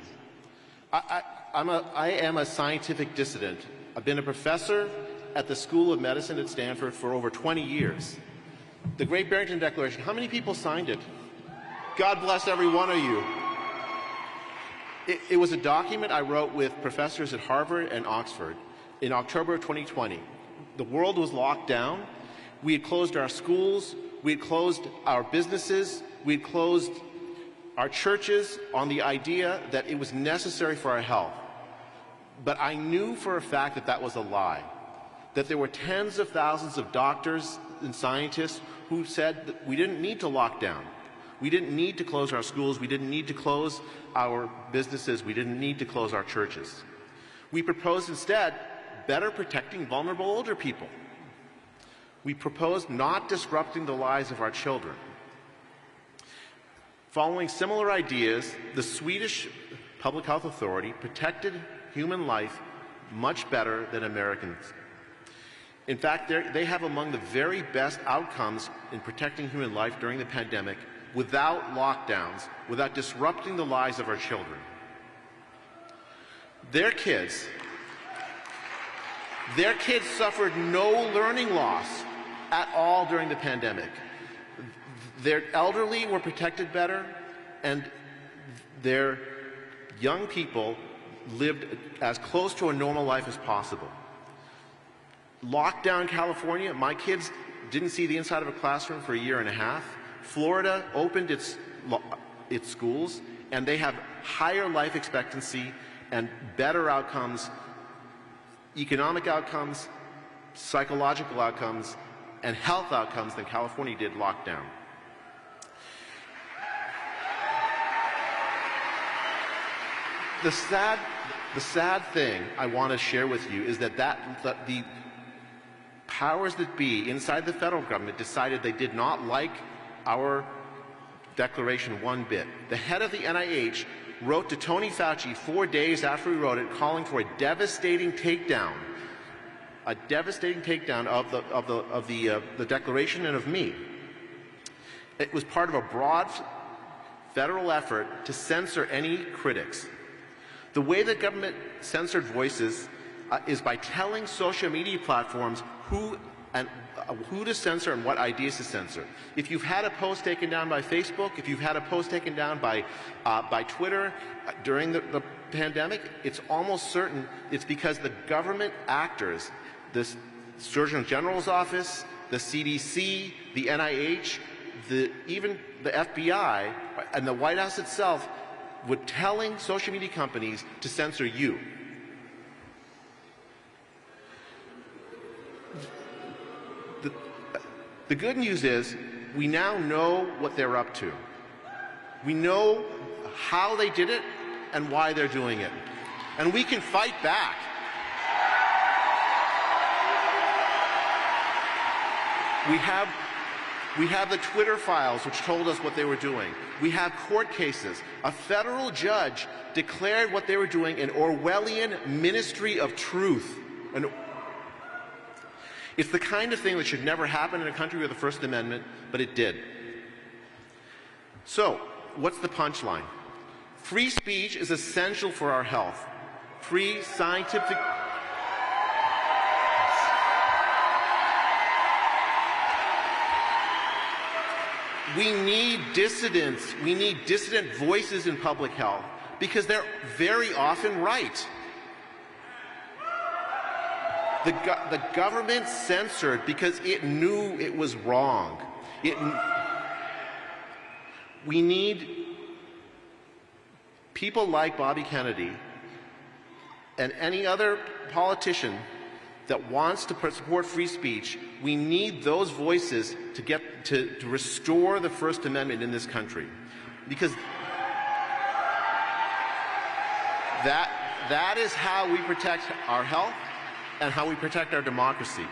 I am a scientific dissident. I've been a professor at the School of Medicine at Stanford for over 20 years. The Great Barrington Declaration, how many people signed it? God bless every one of you. It was a document I wrote with professors at Harvard and Oxford in October of 2020. The world was locked down. We had closed our schools. We had closed our businesses. We had closed our churches on the idea that it was necessary for our health. But I knew for a fact that that was a lie, that there were tens of thousands of doctors and scientists who said that we didn't need to lock down. We didn't need to close our schools. We didn't need to close our businesses. We didn't need to close our churches. We proposed instead better protecting vulnerable older people. We proposed not disrupting the lives of our children. Following similar ideas, the Swedish Public Health Authority protected human life much better than Americans. In fact, they have among the very best outcomes in protecting human life during the pandemic without lockdowns, without disrupting the lives of our children. Their kids suffered no learning loss at all during the pandemic. Their elderly were protected better, and their young people lived as close to a normal life as possible. Lockdown California, my kids didn't see the inside of a classroom for a year and a half. Florida opened its schools, and they have higher life expectancy and better outcomes, economic outcomes, psychological outcomes, and health outcomes than California did locked down. The sad thing I want to share with you is that the powers that be inside the federal government decided they did not like our declaration one bit. The head of the NIH wrote to Tony Fauci 4 days after he wrote it, calling for a devastating takedown a devastating takedown of the Declaration and of me. It was part of a broad federal effort to censor any critics. The way that government censored voices is by telling social media platforms who to censor and what ideas to censor. If you've had a post taken down by Facebook, if you've had a post taken down by Twitter during the pandemic, it's almost certain it's because the government actors, the Surgeon General's office, the CDC, the NIH, even the FBI, and the White House itself were telling social media companies to censor you. The good news is we now know what they're up to. We know how they did it and why they're doing it. And we can fight back. We have the Twitter files which told us what they were doing. We have court cases. A federal judge declared what they were doing an Orwellian ministry of truth. It's the kind of thing that should never happen in a country with the First Amendment, but it did. So, what's the punchline? Free speech is essential for our health. Free scientific... We need dissidents. We need dissident voices in public health because they're very often right. The government censored because it knew it was wrong. We need people like Bobby Kennedy and any other politician that wants to support free speech. We need those voices to restore the First Amendment in this country, because that is how we protect our health and how we protect our democracy.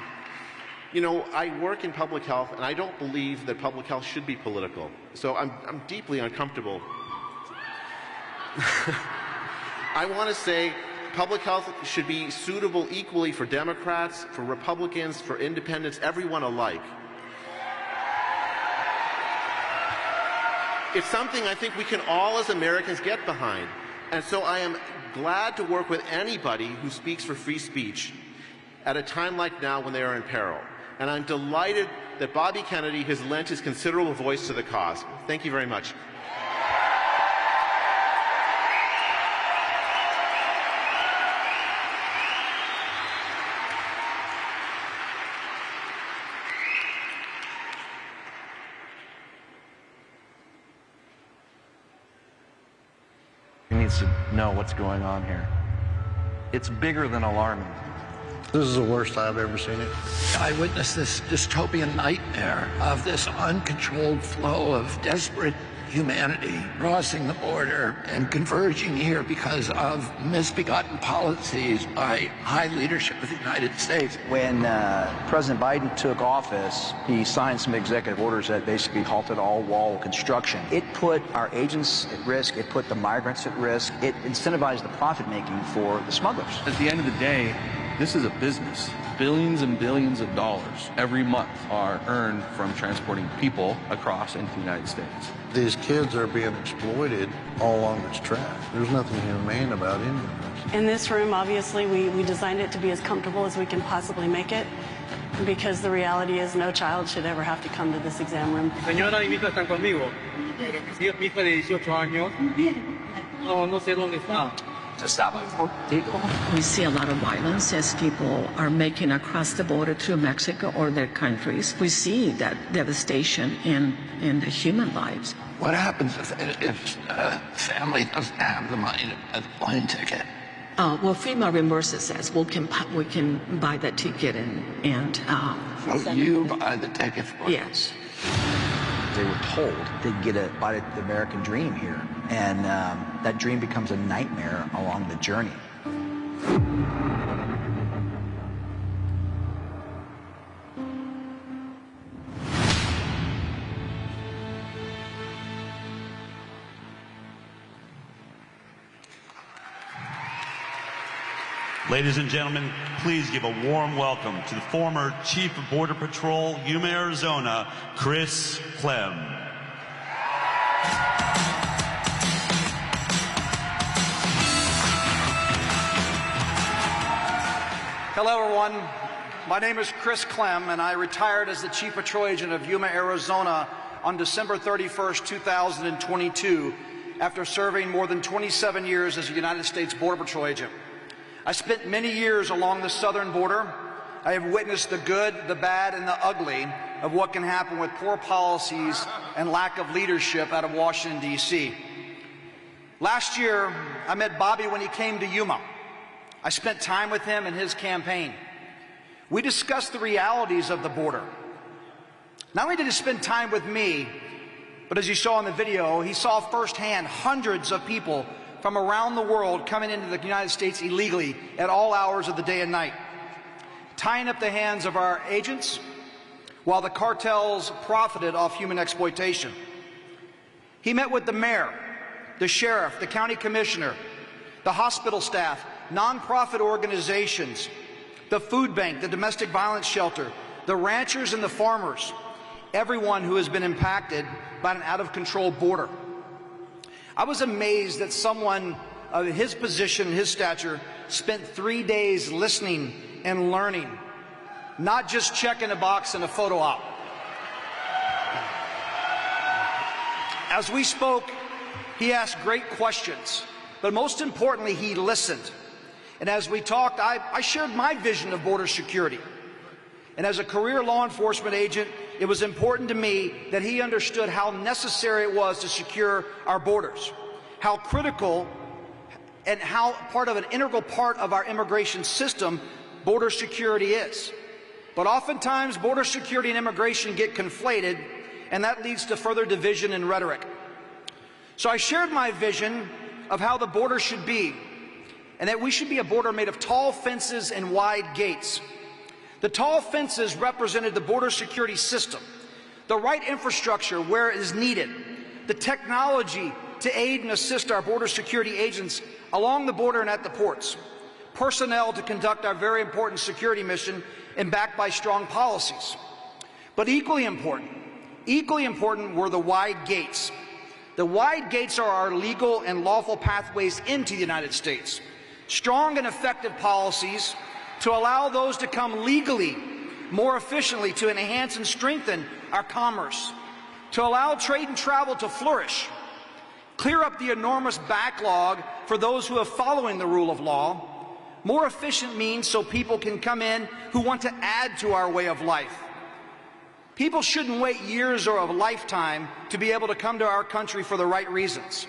You know, I work in public health, and I don't believe that public health should be political. So I'm deeply uncomfortable. I want to say public health should be suitable equally for Democrats, for Republicans, for independents, everyone alike. It's something I think we can all as Americans get behind. And so I am glad to work with anybody who speaks for free speech at a time like now when they are in peril. And I'm delighted that Bobby Kennedy has lent his considerable voice to the cause. Thank you very much. He needs to know what's going on here. It's bigger than alarming. This is the worst I've ever seen it. I witnessed this dystopian nightmare of this uncontrolled flow of desperate humanity crossing the border and converging here because of misbegotten policies by high leadership of the United States. When President Biden took office, he signed some executive orders that basically halted all wall construction. It put our agents at risk. It put the migrants at risk. It incentivized the profit-making for the smugglers. At the end of the day, this is a business. Billions and billions of dollars every month are earned from transporting people across into the United States. These kids are being exploited all along this track. There's nothing humane about any of this. In this room, obviously, we designed it to be as comfortable as we can possibly make it, because the reality is no child should ever have to come to this exam room. Señora y mi hija están conmigo. Mi hija de 18 años. No sé dónde está. We see a lot of violence as people are making across the border to Mexico or their countries. We see that devastation in the human lives. What happens if a family doesn't have the money to buy the plane ticket? Well, FEMA reimburses us. We can buy that ticket and so you buy the ticket for yes. They were told they'd get a bite at the American dream here, and that dream becomes a nightmare along the journey. Ladies and gentlemen, please give a warm welcome to the former Chief of Border Patrol, Yuma, Arizona, Chris Clem. Hello, everyone. My name is Chris Clem, and I retired as the Chief Patrol Agent of Yuma, Arizona on December 31st, 2022, after serving more than 27 years as a United States Border Patrol agent. I spent many years along the southern border. I have witnessed the good, the bad, and the ugly of what can happen with poor policies and lack of leadership out of Washington, D.C. Last year, I met Bobby when he came to Yuma. I spent time with him in his campaign. We discussed the realities of the border. Not only did he spend time with me, but as you saw in the video, he saw firsthand hundreds of people from around the world coming into the United States illegally at all hours of the day and night, tying up the hands of our agents while the cartels profited off human exploitation. He met with the mayor, the sheriff, the county commissioner, the hospital staff, nonprofit organizations, the food bank, the domestic violence shelter, the ranchers and the farmers, everyone who has been impacted by an out-of-control border. I was amazed that someone of his position, his stature, spent 3 days listening and learning, not just checking a box in a photo op. As we spoke, he asked great questions, but most importantly, he listened. And as we talked, I shared my vision of border security. And as a career law enforcement agent, it was important to me that he understood how necessary it was to secure our borders, how critical and how part of an integral part of our immigration system border security is. But oftentimes, border security and immigration get conflated, and that leads to further division and rhetoric. So I shared my vision of how the border should be, and that we should be a border made of tall fences and wide gates. The tall fences represented the border security system, the right infrastructure where it is needed, the technology to aid and assist our border security agents along the border and at the ports, personnel to conduct our very important security mission, and backed by strong policies. But equally important were the wide gates. The wide gates are our legal and lawful pathways into the United States. Strong and effective policies to allow those to come legally more efficiently to enhance and strengthen our commerce, to allow trade and travel to flourish, clear up the enormous backlog for those who are following the rule of law, more efficient means so people can come in who want to add to our way of life. People shouldn't wait years or a lifetime to be able to come to our country for the right reasons.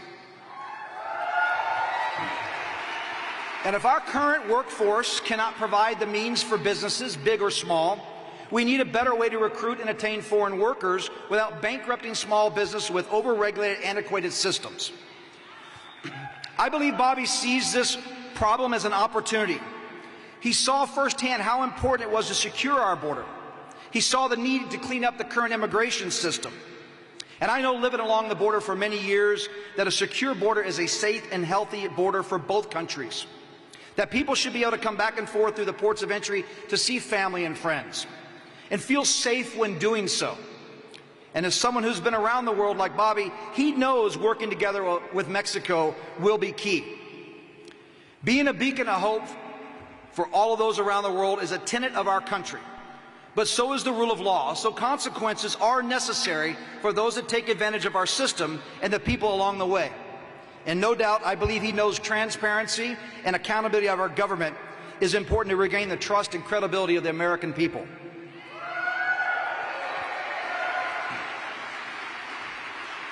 And if our current workforce cannot provide the means for businesses, big or small, we need a better way to recruit and attain foreign workers without bankrupting small business with over-regulated, antiquated systems. I believe Bobby sees this problem as an opportunity. He saw firsthand how important it was to secure our border. He saw the need to clean up the current immigration system. And I know, living along the border for many years, that a secure border is a safe and healthy border for both countries. That people should be able to come back and forth through the ports of entry to see family and friends, and feel safe when doing so. And as someone who's been around the world like Bobby, he knows working together with Mexico will be key. Being a beacon of hope for all of those around the world is a tenet of our country. But so is the rule of law, so consequences are necessary for those that take advantage of our system and the people along the way. And no doubt, I believe he knows transparency and accountability of our government is important to regain the trust and credibility of the American people.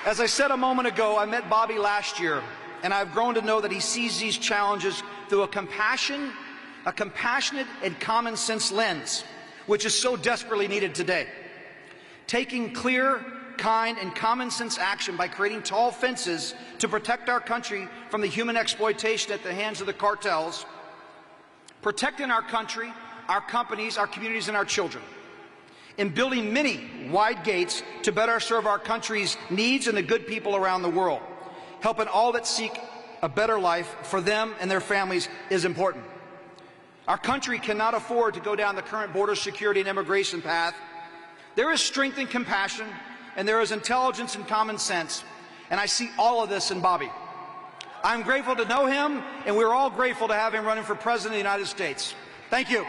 As I said a moment ago, I met Bobby last year, and I've grown to know that he sees these challenges through a compassionate and common sense lens, which is so desperately needed today. Taking clear, kind, and common sense action by creating tall fences to protect our country from the human exploitation at the hands of the cartels, protecting our country, our companies, our communities, and our children, and building many wide gates to better serve our country's needs and the good people around the world. Helping all that seek a better life for them and their families is important. Our country cannot afford to go down the current border security and immigration path. There is strength and compassion, and there is intelligence and common sense, and I see all of this in Bobby. I'm grateful to know him, and we're all grateful to have him running for President of the United States. Thank you.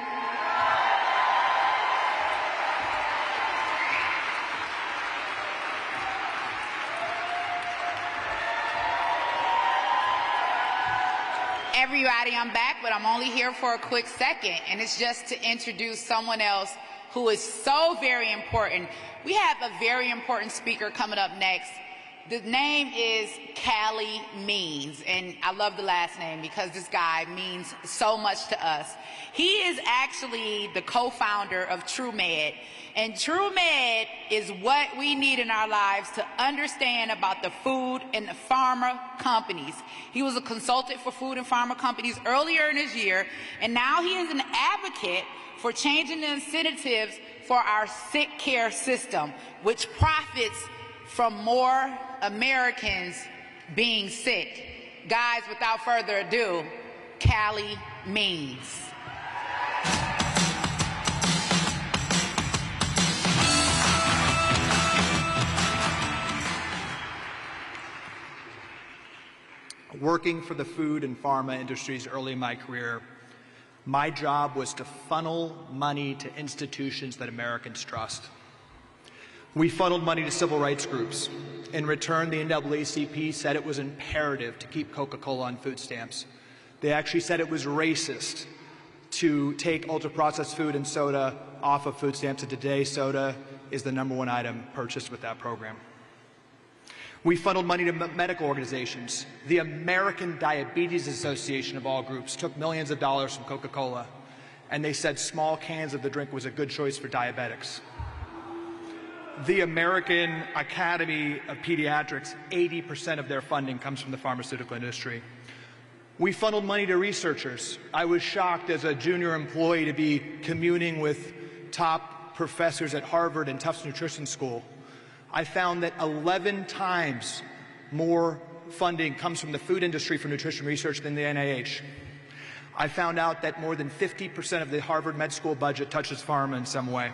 Everybody, I'm back, but I'm only here for a quick second, and it's just to introduce someone else who is so very important. We have a very important speaker coming up next. The name is Cie Means, and I love the last name because this guy means so much to us. He is actually the co-founder of TrueMed, and TrueMed is what we need in our lives to understand about the food and the pharma companies. He was a consultant for food and pharma companies earlier in his year, and now he is an advocate for changing the incentives for our sick care system, which profits from more Americans being sick. Guys, without further ado, Cie Means. Working for the food and pharma industries early in my career, my job was to funnel money to institutions that Americans trust. We funneled money to civil rights groups. In return, the NAACP said it was imperative to keep Coca-Cola on food stamps. They actually said it was racist to take ultra-processed food and soda off of food stamps, and today soda is the #1 item purchased with that program. We funneled money to medical organizations. The American Diabetes Association, of all groups, took millions of dollars from Coca-Cola, and they said small cans of the drink was a good choice for diabetics. The American Academy of Pediatrics, 80% of their funding comes from the pharmaceutical industry. We funneled money to researchers. I was shocked as a junior employee to be communing with top professors at Harvard and Tufts Nutrition School. I found that 11 times more funding comes from the food industry for nutrition research than the NIH. I found out that more than 50% of the Harvard Med School budget touches pharma in some way.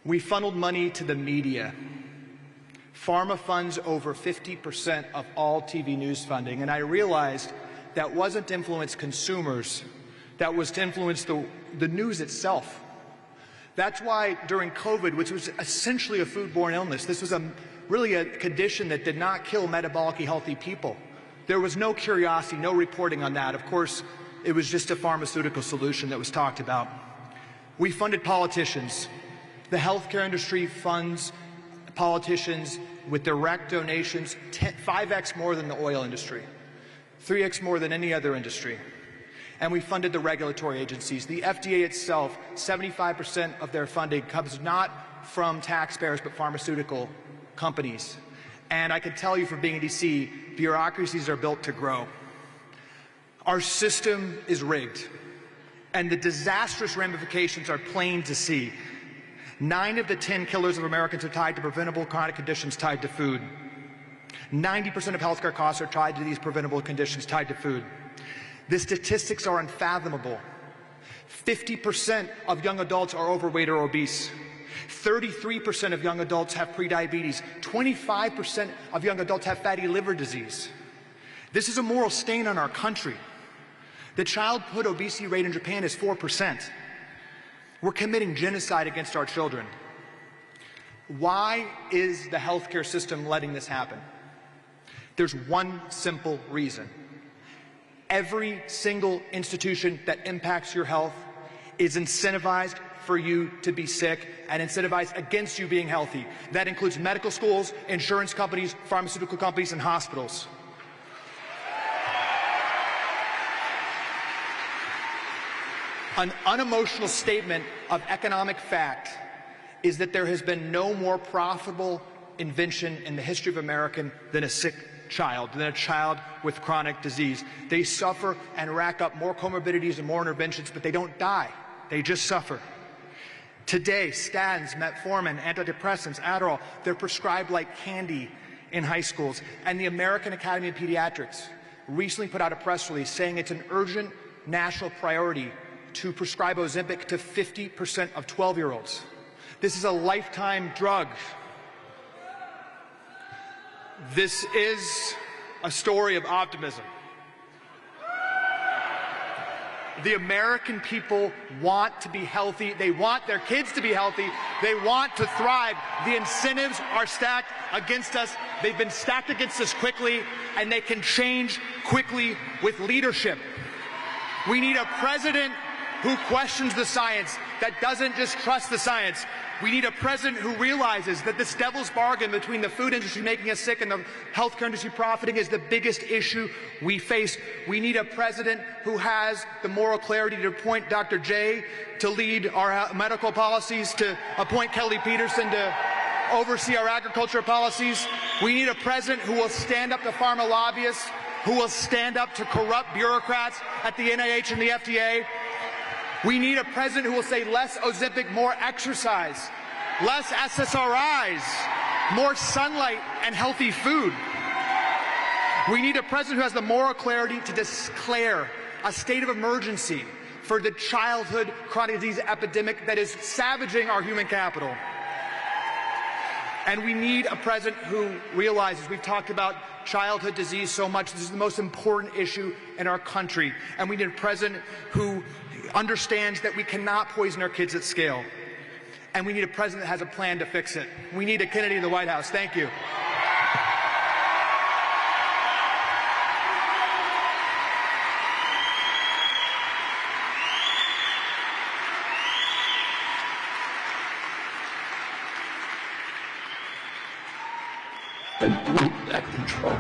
We funneled money to the media. Pharma funds over 50% of all TV news funding, and I realized that wasn't to influence consumers, that was to influence the news itself. That's why during COVID, which was essentially a foodborne illness, this was really a condition that did not kill metabolically healthy people. There was no curiosity, no reporting on that. Of course, it was just a pharmaceutical solution that was talked about. We funded politicians. The healthcare industry funds politicians with direct donations 5x more than the oil industry, 3x more than any other industry. And we funded the regulatory agencies. The FDA itself, 75% of their funding comes not from taxpayers but pharmaceutical companies. And I can tell you from being in DC, bureaucracies are built to grow. Our system is rigged, and the disastrous ramifications are plain to see. 9 of the 10 killers of Americans are tied to preventable chronic conditions tied to food. 90% of healthcare costs are tied to these preventable conditions tied to food. The statistics are unfathomable. 50% of young adults are overweight or obese. 33% of young adults have prediabetes. 25% of young adults have fatty liver disease. This is a moral stain on our country. The childhood obesity rate in Japan is 4%. We're committing genocide against our children. Why is the healthcare system letting this happen? There's one simple reason. Every single institution that impacts your health is incentivized for you to be sick and incentivized against you being healthy. That includes medical schools, insurance companies, pharmaceutical companies, and hospitals. An unemotional statement of economic fact is that there has been no more profitable invention in the history of America than a sick child, than a child with chronic disease. They suffer and rack up more comorbidities and more interventions, but they don't die. They just suffer. Today, statins, metformin, antidepressants, Adderall, they're prescribed like candy in high schools. And the American Academy of Pediatrics recently put out a press release saying it's an urgent national priority to prescribe Ozempic to 50% of 12-year-olds. This is a lifetime drug. This is a story of optimism. The American people want to be healthy. They want their kids to be healthy. They want to thrive. The incentives are stacked against us. They've been stacked against us quickly, and they can change quickly with leadership. We need a president who questions the science, that doesn't just trust the science. We need a president who realizes that this devil's bargain between the food industry making us sick and the healthcare industry profiting is the biggest issue we face. We need a president who has the moral clarity to appoint Dr. J to lead our medical policies, to appoint Kelly Peterson to oversee our agriculture policies. We need a president who will stand up to pharma lobbyists, who will stand up to corrupt bureaucrats at the NIH and the FDA. We need a president who will say less Ozempic, more exercise, less SSRIs, more sunlight and healthy food. We need a president who has the moral clarity to declare a state of emergency for the childhood chronic disease epidemic that is savaging our human capital. And we need a president who realizes, we've talked about childhood disease so much, this is the most important issue in our country. And we need a president who understands that we cannot poison our kids at scale. And we need a president that has a plan to fix it. We need a Kennedy in the White House. Thank you. That control.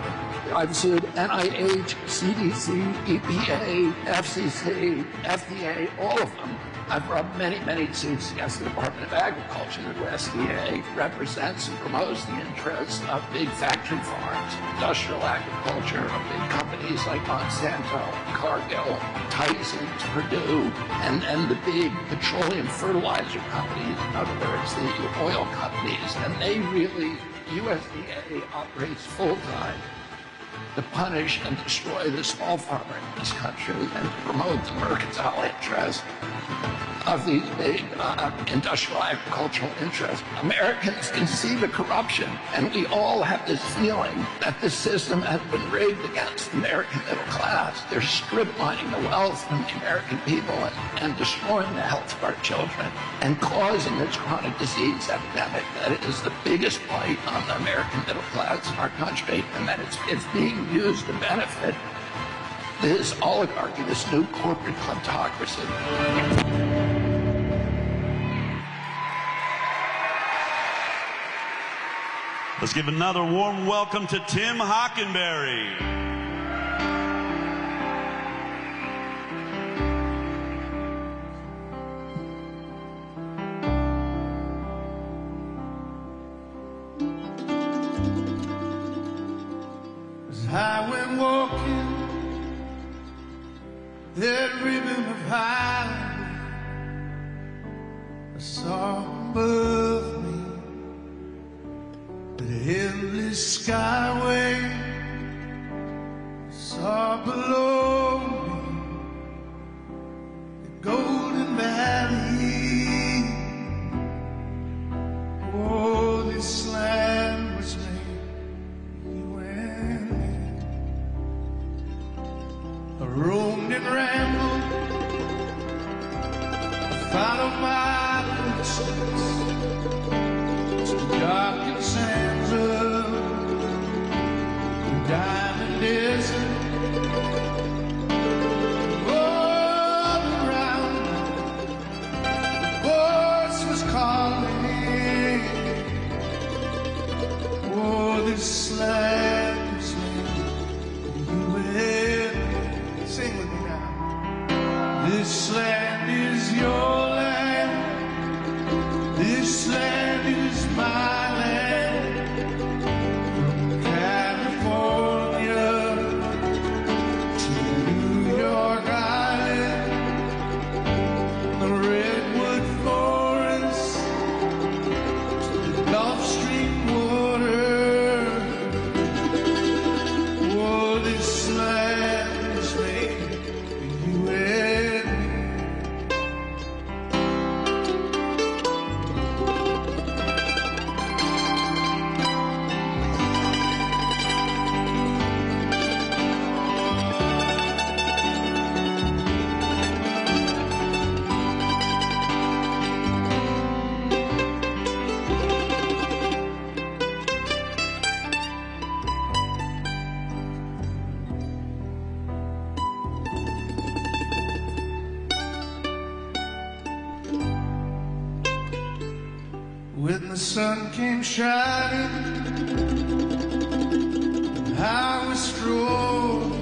I've sued NIH, CDC, EPA, FCC, FDA, all of them. I've brought many suits against the Department of Agriculture, who SDA represents and promotes the interests of big factory farms, industrial agriculture, of big companies like Monsanto, Cargill, Tyson, Purdue, and the big petroleum fertilizer companies, in other words, the oil companies, and they really, USDA operates full-time to punish and destroy the small farmer in this country and to promote the mercantile interest of these big industrial agricultural interests. Americans can see the corruption, and we all have this feeling that the system has been rigged against the American middle class. They're strip-mining the wealth from the American people and destroying the health of our children and causing this chronic disease epidemic that is the biggest blight on the American middle class in our country, and that it's being used to benefit this oligarchy, this new corporate kleptocracy. Let's give another warm welcome to Tim Hockenberry. As I went walking that ribbon of highway, I saw above me the endless skyway. I saw below me the golden valley. Oh, this land was made. I roamed and rambled, followed my footsteps to the darkened sands of the diamond desert. All around me, the voice was calling. Oh, this land is made for you and me. Sing with me now. This land is your land. This land is my land. From California to New York Island, the redwood forest to the Gulf Stream water. the sun came shining, I was strolling,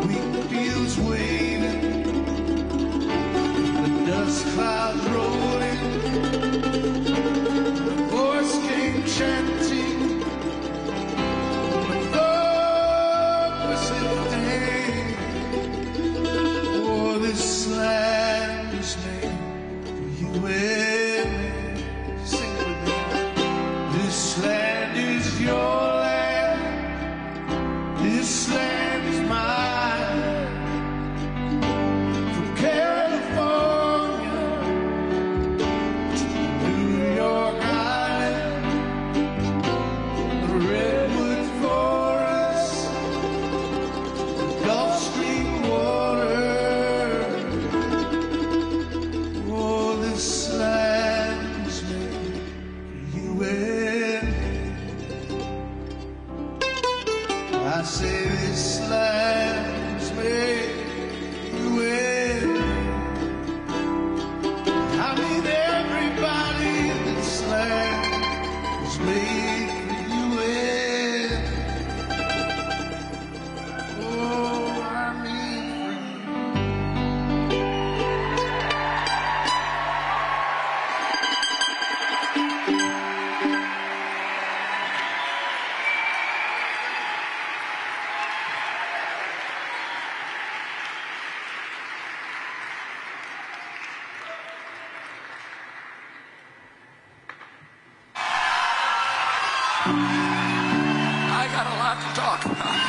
wheat fields waving, the dust clouds rolling, the voice came chanting, the fog was lifting. Oh, this land is made for you and me. Sing it with me. This land is your land. This land is mine. From California to New York Island, the redwood forest, the Gulf Stream water. Oh, this land is made for you and me. I say this land is made for you and me. I mean everybody in this land is made for you and me. Oh, I mean for you. I got a lot to talk about.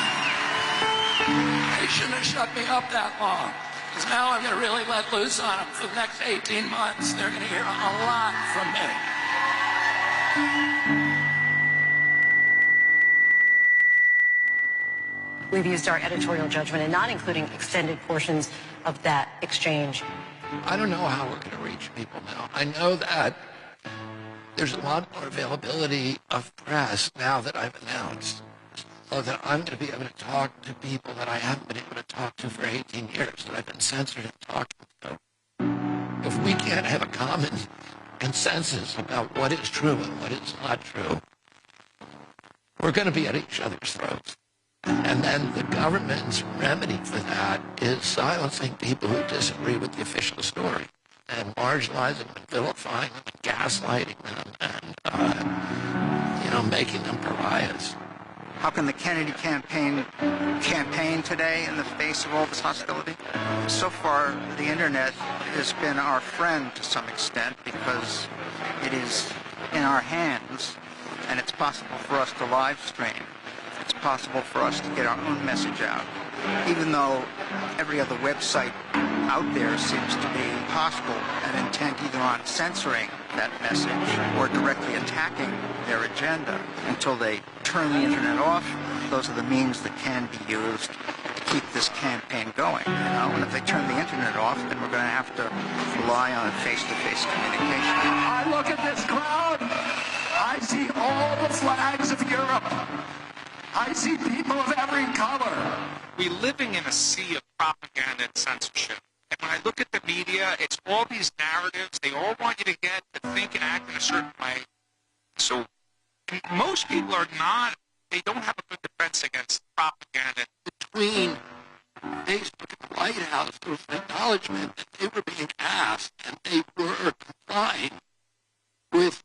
They shouldn't have shut me up that long, because now I'm going to really let loose on them for the next 18 months. They're going to hear a lot from me. We've used our editorial judgment in not including extended portions of that exchange. I don't know how we're going to reach people now. I know that there's a lot more availability of press now that I've announced, so that I'm going to be able to talk to people that I haven't been able to talk to for 18 years, that I've been censored in talking to. If we can't have a common consensus about what is true and what is not true, we're going to be at each other's throats. And then the government's remedy for that is silencing people who disagree with the official story, and marginalizing them, and vilifying them, and gaslighting them, and making them pariahs. How can the Kennedy campaign today in the face of all this hostility? So far, the internet has been our friend to some extent, because it is in our hands, and it's possible for us to live stream. It's possible for us to get our own message out. Even though every other website out there seems to be hostile and intent either on censoring that message or directly attacking their agenda. Until they turn the internet off, those are the means that can be used to keep this campaign going. And if they turn the internet off, then we're going to have to rely on face-to-face communication. I look at this crowd, I see all the flags of Europe. I see people of every color. We're living in a sea of propaganda and censorship. And when I look at the media, it's all these narratives. They all want you to get to think and act in a certain way. So most people they don't have a good defense against propaganda. Between Facebook and the White House, there was an acknowledgement that they were being asked, and they were complying with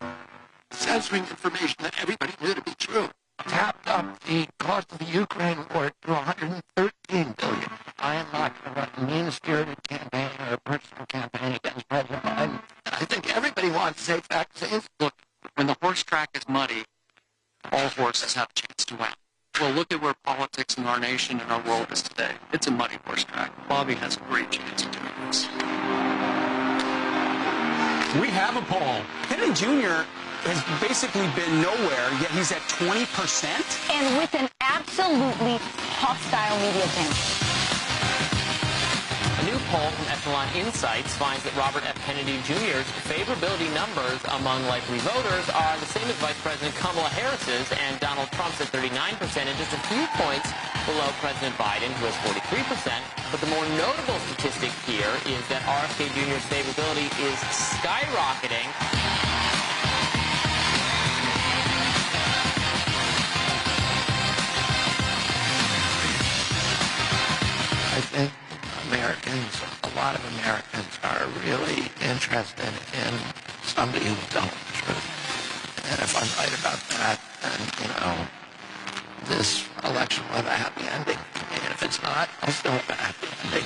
censoring information that everybody knew to be true. Tapped up the cost of the Ukraine war to $113 billion. I am not going to run a mean-spirited campaign or a personal campaign against President Biden. I think everybody wants safe vaccines. Look, when the horse track is muddy, all horses have a chance to win. Well, look at where politics in our nation and our world is today. It's a muddy horse track. Bobby has a great chance of doing this. We have a poll. Kennedy Jr. has basically been nowhere, yet he's at 20%. And with an absolutely hostile media campaign. A new poll from Echelon Insights finds that Robert F. Kennedy Jr.'s favorability numbers among likely voters are the same as Vice President Kamala Harris's, and Donald Trump's at 39%, and just a few points below President Biden, who has 43%. But the more notable statistic here is that RFK Jr.'s favorability is skyrocketing. I think Americans, a lot of Americans, are really interested in somebody who's telling the truth. And if I'm right about that, then, this election will have a happy ending. And if it's not, I'll still have a happy ending.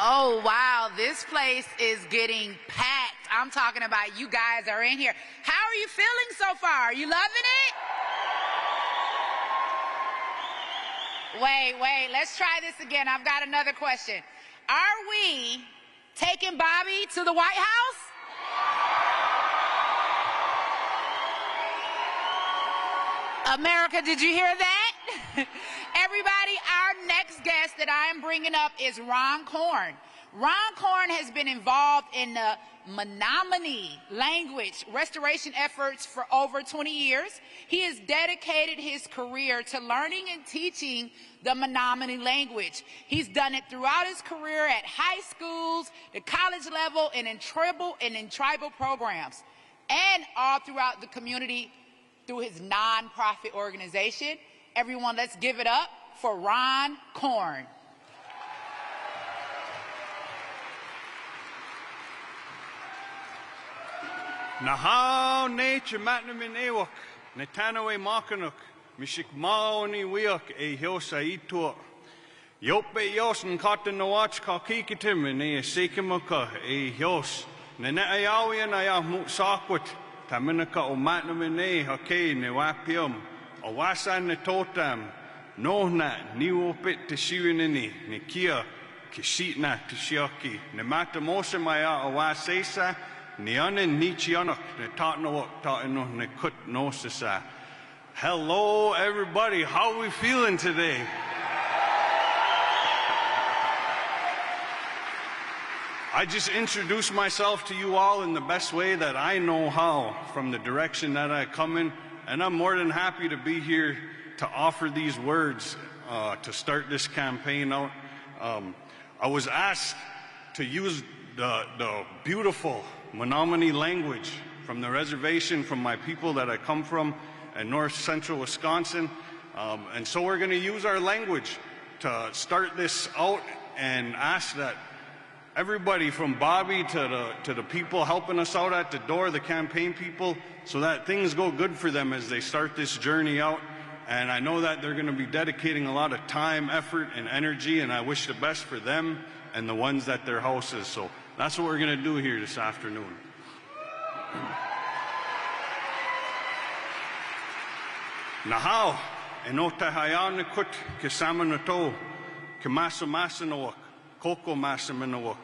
Oh, wow, this place is getting packed. I'm talking about you guys are in here. How are you feeling so far? Are you loving it? Wait, let's try this again. I've got another question. Are we taking Bobby to the White House? America, did you hear that? Everybody, our next guest that I am bringing up is Ron Korn. Ron Korn has been involved in the Menominee language restoration efforts for over 20 years. He has dedicated his career to learning and teaching the Menominee language. He's done it throughout his career at high schools, the college level, and in tribal programs, and all throughout the community through his nonprofit organization. Everyone, let's give it up for Ron Korn. Nahau nature matnamin ewok, netanawe makanuk, mishik maoni wiok e hiosa itua. Yope yosen cotton no watch kakikitim and e sekimuka e hios. Nene ayawi and ayah mut sakwat, taminaka o matnamin e hake ne wapium. Awasan ne totam, no na niwopit te shiwinini, ne kia, kishitna te shiaki, ne matamosa maya awasesa, ne anen ni chianok, ne tatno tatno ne kut nosasa. Hello, everybody. How are we feeling today? I just introduced myself to you all in the best way that I know how, from the direction that I come in. And I'm more than happy to be here to offer these words to start this campaign out. I was asked to use the beautiful Menominee language from the reservation, from my people that I come from in north central Wisconsin. And so we're going to use our language to start this out and ask that everybody from Bobby to the people helping us out at the door, the campaign people, so that things go good for them as they start this journey out. And I know that they're going to be dedicating a lot of time, effort, and energy, and I wish the best for them and the ones that their houses. So that's what we're going to do here this afternoon. Nahau, enota hayana kut kesamanato, kemasamasanoak. Koko masaminawak.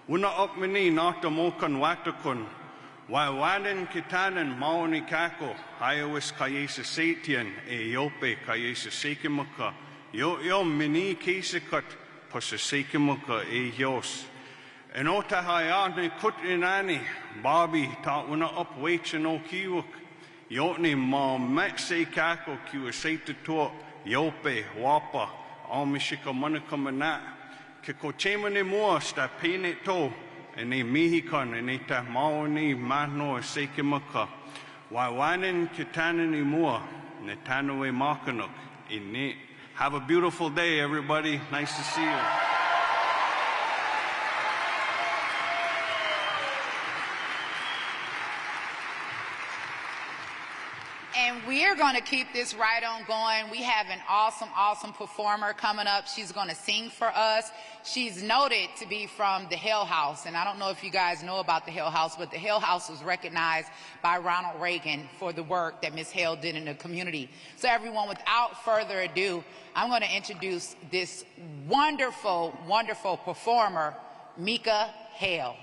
Una opmini nata mokan watakun. Waiwanen kitanen maoni kako. Iowis kayesa satian e yope kayesa sekimaka. Yo mini kesekut pasa sekimaka e yos. Enota hayane kut inani. Bobby ta una up waichano kiwuk. Yotni ma mekse kako kiwa satato. Yope wapa. Almishika manakamanat. Ke ko chemane mua sta pene to ene mihikan ene ta maoni mahno sekimaka waiwanen kitanani mua ne tanoe makanuk ine. Have a beautiful day, everybody. Nice to see you. And we're going to keep this right on going. We have an awesome performer coming up. She's going to sing for us. She's noted to be from the Hill House. And I don't know if you guys know about the Hill House, but the Hill House was recognized by Ronald Reagan for the work that Ms. Hale did in the community. So everyone, without further ado, I'm going to introduce this wonderful performer, Mika Hale.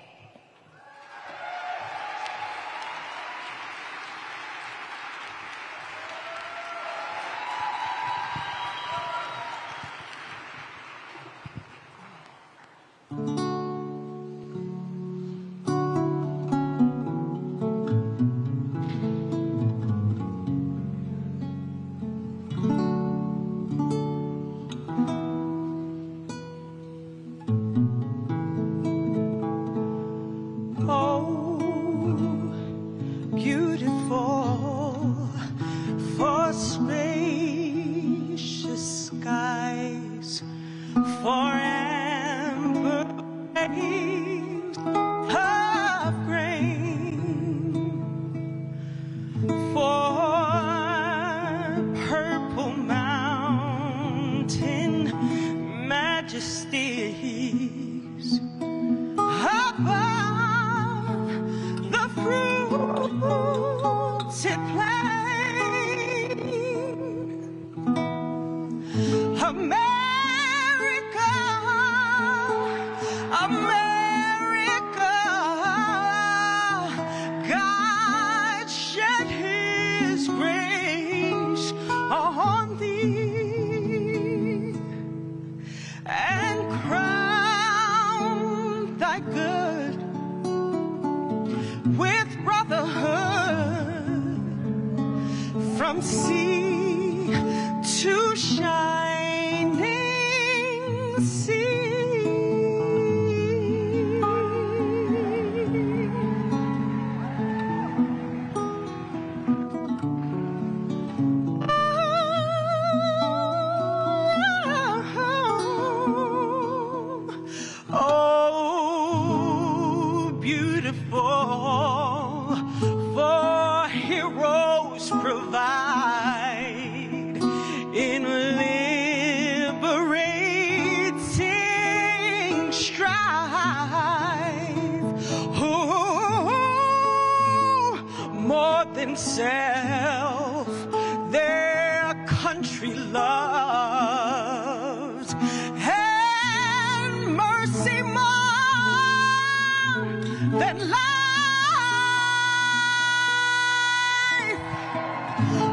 for amber waves of grain, for purple mountain majesties above the fruited plain. America, America, God shed his grace on thee and crown thy good with brotherhood from sea to shining sea. Oh, beautiful, for heroes provide in liberating strife. Oh, more than self, their country loves, and mercy more than life.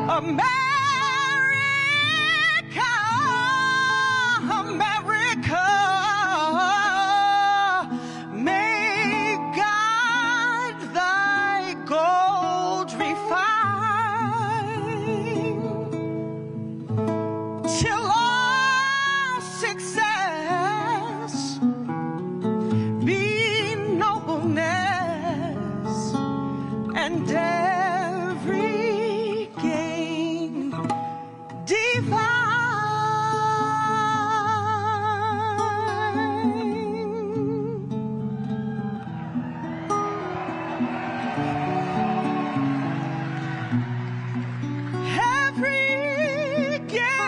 America, America, may God thy gold refine till all success be nobleness and every gain divine. Every gain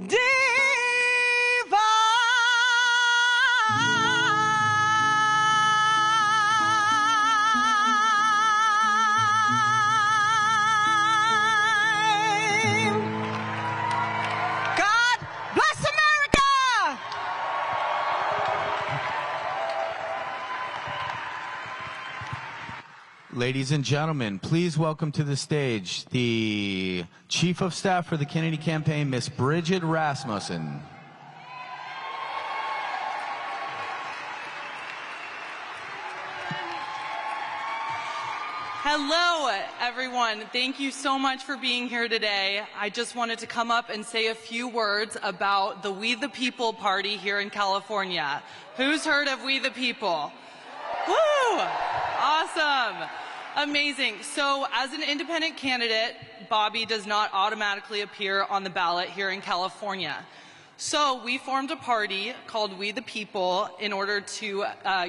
divine. God bless America! Ladies and gentlemen, please welcome to the stage the Chief of Staff for the Kennedy campaign, Miss Bridget Rasmussen. Hello, everyone. Thank you so much for being here today. I just wanted to come up and say a few words about the We the People party here in California. Who's heard of We the People? Woo! Awesome. Amazing. So as an independent candidate, Bobby does not automatically appear on the ballot here in California. So we formed a party called We the People in order to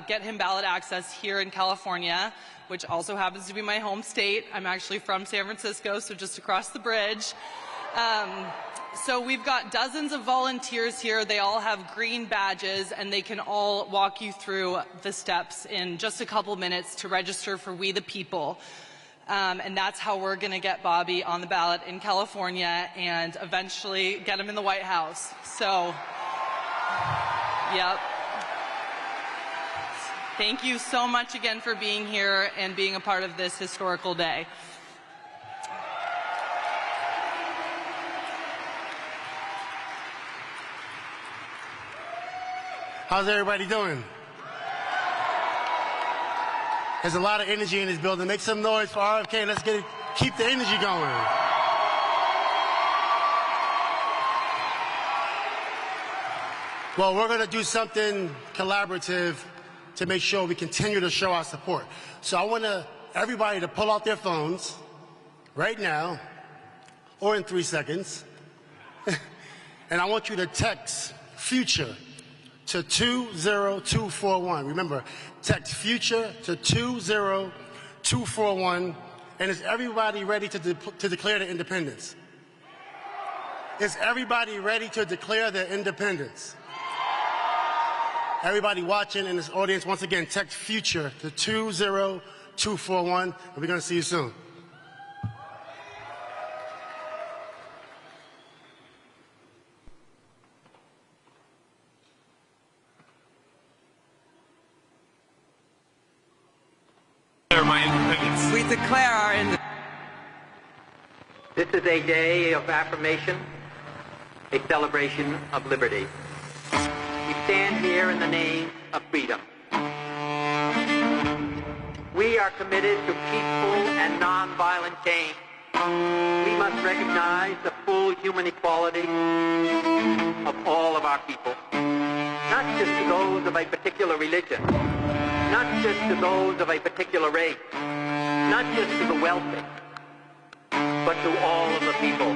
get him ballot access here in California, which also happens to be my home state. I'm actually from San Francisco, so just across the bridge. So we've got dozens of volunteers here. They all have green badges, and they can all walk you through the steps in just a couple minutes to register for We the People. And that's how we're going to get Bobby on the ballot in California and eventually get him in the White House. So, yep. Thank you so much again for being here and being a part of this historical day. How's everybody doing? There's a lot of energy in this building. Make some noise for RFK. Let's keep the energy going. Well, we're going to do something collaborative to make sure we continue to show our support. So I want everybody to pull out their phones, right now, or in 3 seconds, and I want you to text FUTURE to 20241. Remember, text FUTURE to 20241. And is everybody ready to declare their independence? Is everybody ready to declare their independence? Everybody watching in this audience, once again, text FUTURE to 20241, and we're going to see you soon. We declare our independence. This is a day of affirmation, a celebration of liberty. We stand here in the name of freedom. We are committed to peaceful and nonviolent change. We must recognize the full human equality of all of our people, not just to those of a particular religion, not just to those of a particular race, not just to the wealthy, but to all of the people.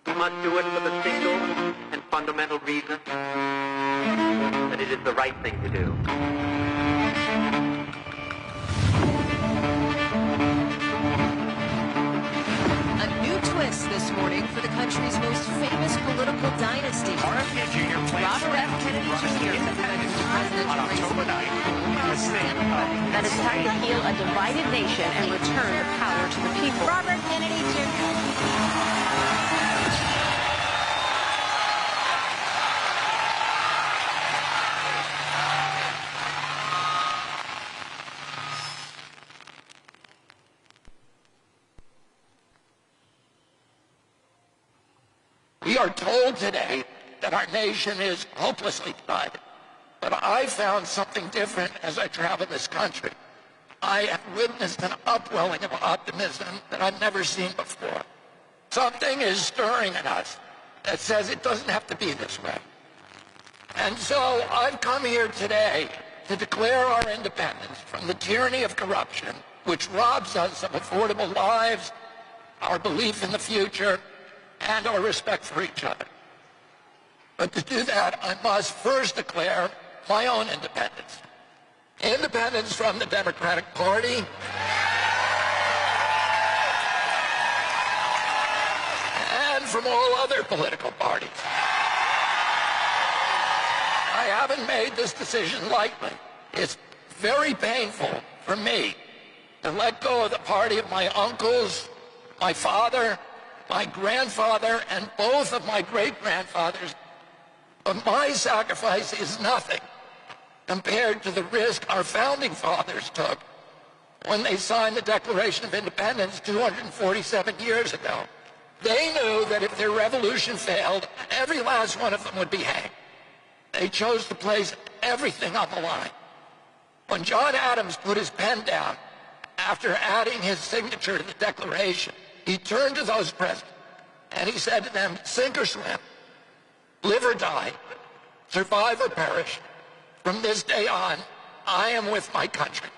We must do it for the single and fundamental reason that it is the right thing to do. A new twist this morning for the country's most famous political dynasty. RFK Jr. Robert F. Kennedy Jr. on October 9th. That is time to heal a divided nation and return the power to the people. Robert Kennedy Jr. We are told today that our nation is hopelessly divided. But I found something different as I travel this country. I have witnessed an upwelling of optimism that I've never seen before. Something is stirring in us that says it doesn't have to be this way. And so I've come here today to declare our independence from the tyranny of corruption, which robs us of affordable lives, our belief in the future, and our respect for each other. But to do that, I must first declare my own independence. Independence from the Democratic Party and from all other political parties. I haven't made this decision lightly. It's very painful for me to let go of the party of my uncles, my father, my grandfather, and both of my great-grandfathers. But my sacrifice is nothing compared to the risk our founding fathers took when they signed the Declaration of Independence 247 years ago. They knew that if their revolution failed, every last one of them would be hanged. They chose to place everything on the line. When John Adams put his pen down after adding his signature to the Declaration, he turned to those present and he said to them, sink or swim, live or die, survive or perish. From this day on, I am with my country.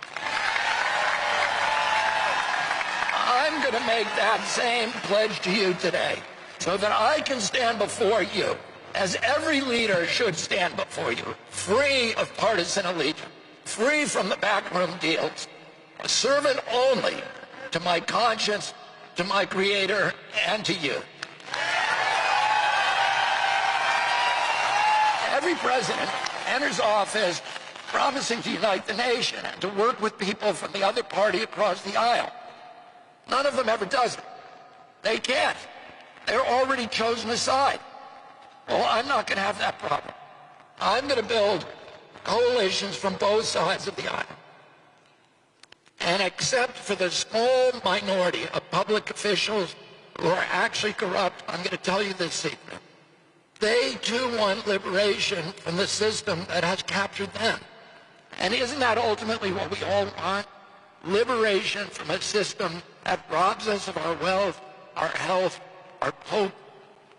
I'm going to make that same pledge to you today so that I can stand before you, as every leader should stand before you, free of partisan allegiance, free from the backroom deals, a servant only to my conscience, to my Creator, and to you. Every president enters office promising to unite the nation and to work with people from the other party across the aisle. None of them ever does it. They can't. They're already chosen a side. Well, I'm not going to have that problem. I'm going to build coalitions from both sides of the aisle. And except for the small minority of public officials who are actually corrupt, I'm going to tell you this secret. They too want liberation from the system that has captured them. And isn't that ultimately what we all want? Liberation from a system that robs us of our wealth, our health, our hope,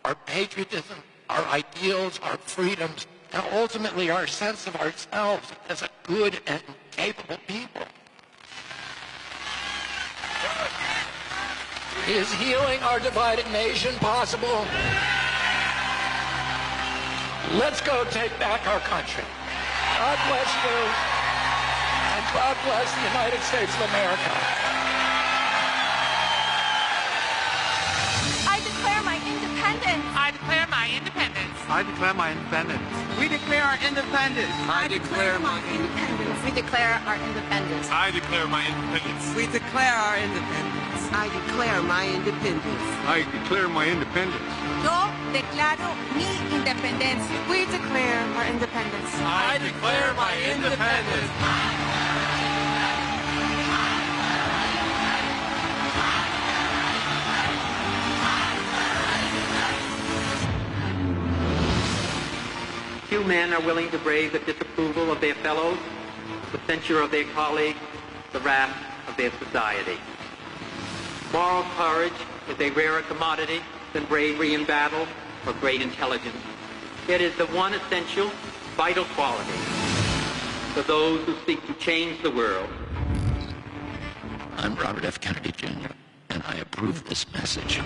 our patriotism, our ideals, our freedoms, and ultimately our sense of ourselves as a good and capable people. Is healing our divided nation possible? Let's go take back our country. God bless you, and God bless the United States of America. I declare my independence. I declare my independence. I declare my independence. We declare our independence. I declare my independence. We declare our independence. I declare my independence. We declare our independence. I declare my independence. I declare my independence. Yo declaro mi independencia. We declare our independence. I declare my independence. Few men are willing to brave the disapproval of their fellows, the censure of their colleagues, the wrath of their society. Moral courage is a rarer commodity than bravery in battle or great intelligence. It is the one essential, vital quality for those who seek to change the world. I'm Robert F. Kennedy Jr., and I approve this message.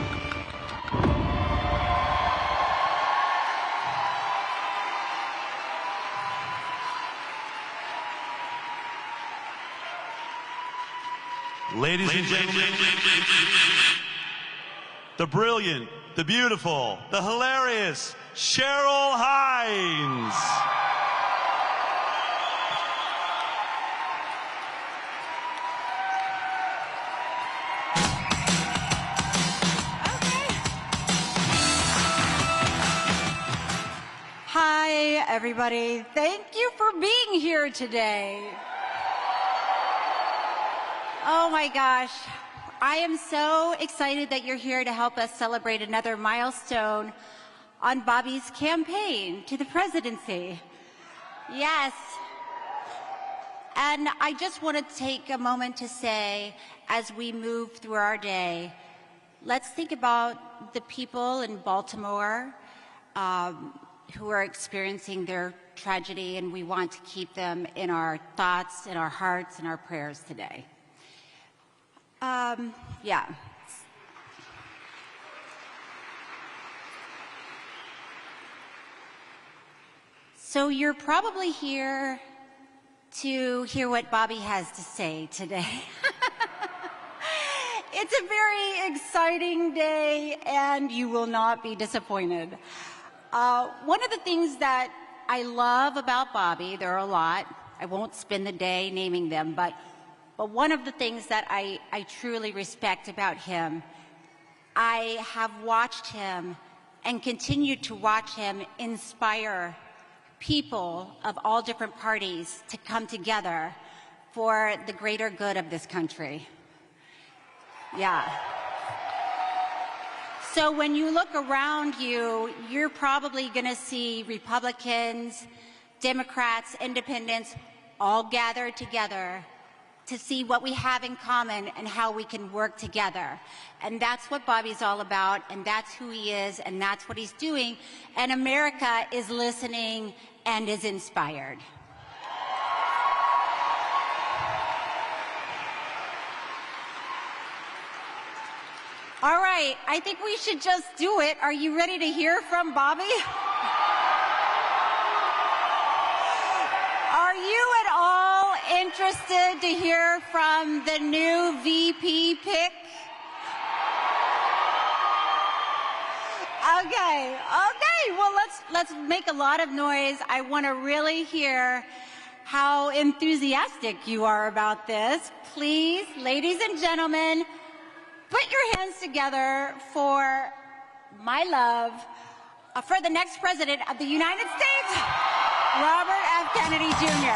Ladies and gentlemen, the brilliant, the beautiful, the hilarious Cheryl Hines. Hi, everybody. Thank you for being here today. Oh my gosh. I am so excited that you're here to help us celebrate another milestone on Bobby's campaign to the presidency. Yes. And I just want to take a moment to say, as we move through our day, let's think about the people in Baltimore who are experiencing their tragedy, and we want to keep them in our thoughts, in our hearts, and our prayers today. Yeah. So you're probably here to hear what Bobby has to say today. It's a very exciting day, and you will not be disappointed. One of the things that I love about Bobby, there are a lot, I won't spend the day naming them, but one of the things that I truly respect about him, I have watched him and continue to watch him inspire people of all different parties to come together for the greater good of this country. Yeah. So when you look around you, you're probably going to see Republicans, Democrats, Independents, all gathered together to see what we have in common and how we can work together. And that's what Bobby's all about, and that's who he is, and that's what he's doing. And America is listening and is inspired. All right, I think we should just do it. Are you ready to hear from Bobby? Are you at all interested to hear from the new VP pick? Okay, well, let's make a lot of noise. I want to really hear how enthusiastic you are about this. Please, ladies and gentlemen, put your hands together for my love for the next president of the United States, Robert F. Kennedy Jr.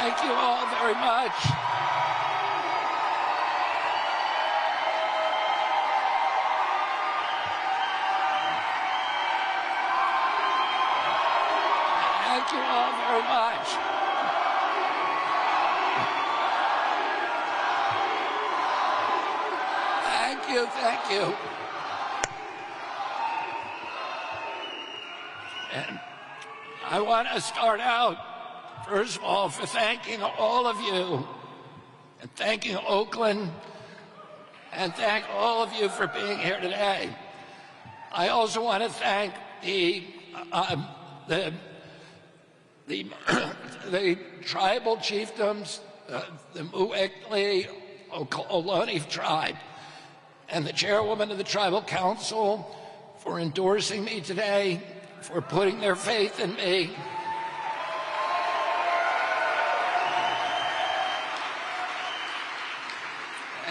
Thank you all very much. Thank you all very much. Thank you. And I want to start out, first of all, for thanking all of you, and thanking Oakland, and thank all of you for being here today. I also want to thank the tribal chiefdoms, the Mu'ekli Ohlone tribe, and the chairwoman of the Tribal Council for endorsing me today, for putting their faith in me.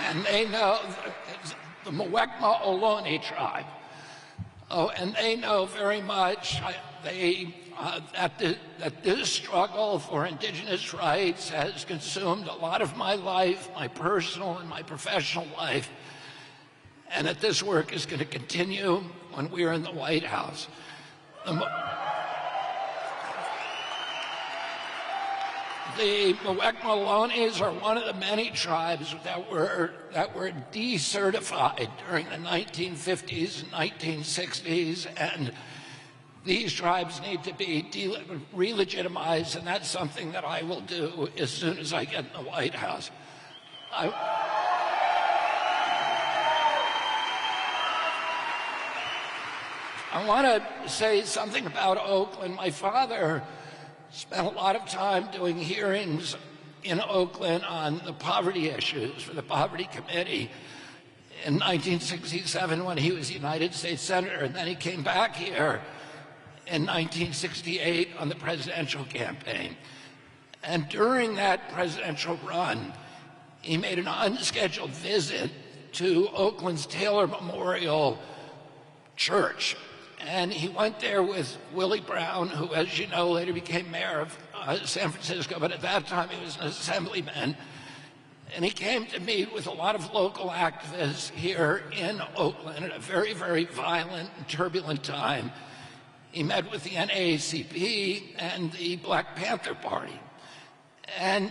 And they know, the Mu'ekma Ohlone tribe. Oh, and they know very much that this struggle for indigenous rights has consumed a lot of my life, my personal and my professional life, and that this work is going to continue when we're in the White House. The Mu'ekma Ohlones are one of the many tribes that were decertified during the 1950s and 1960s, and these tribes need to be re-legitimized, and that's something that I will do as soon as I get in the White House. I want to say something about Oakland. My father spent a lot of time doing hearings in Oakland on the poverty issues for the Poverty Committee in 1967 when he was United States Senator, and then he came back here in 1968 on the presidential campaign. And during that presidential run, he made an unscheduled visit to Oakland's Taylor Memorial Church. And he went there with Willie Brown, who, as you know, later became mayor of San Francisco, but at that time he was an assemblyman. And he came to meet with a lot of local activists here in Oakland at a very, very violent and turbulent time. He met with the NAACP and the Black Panther Party. And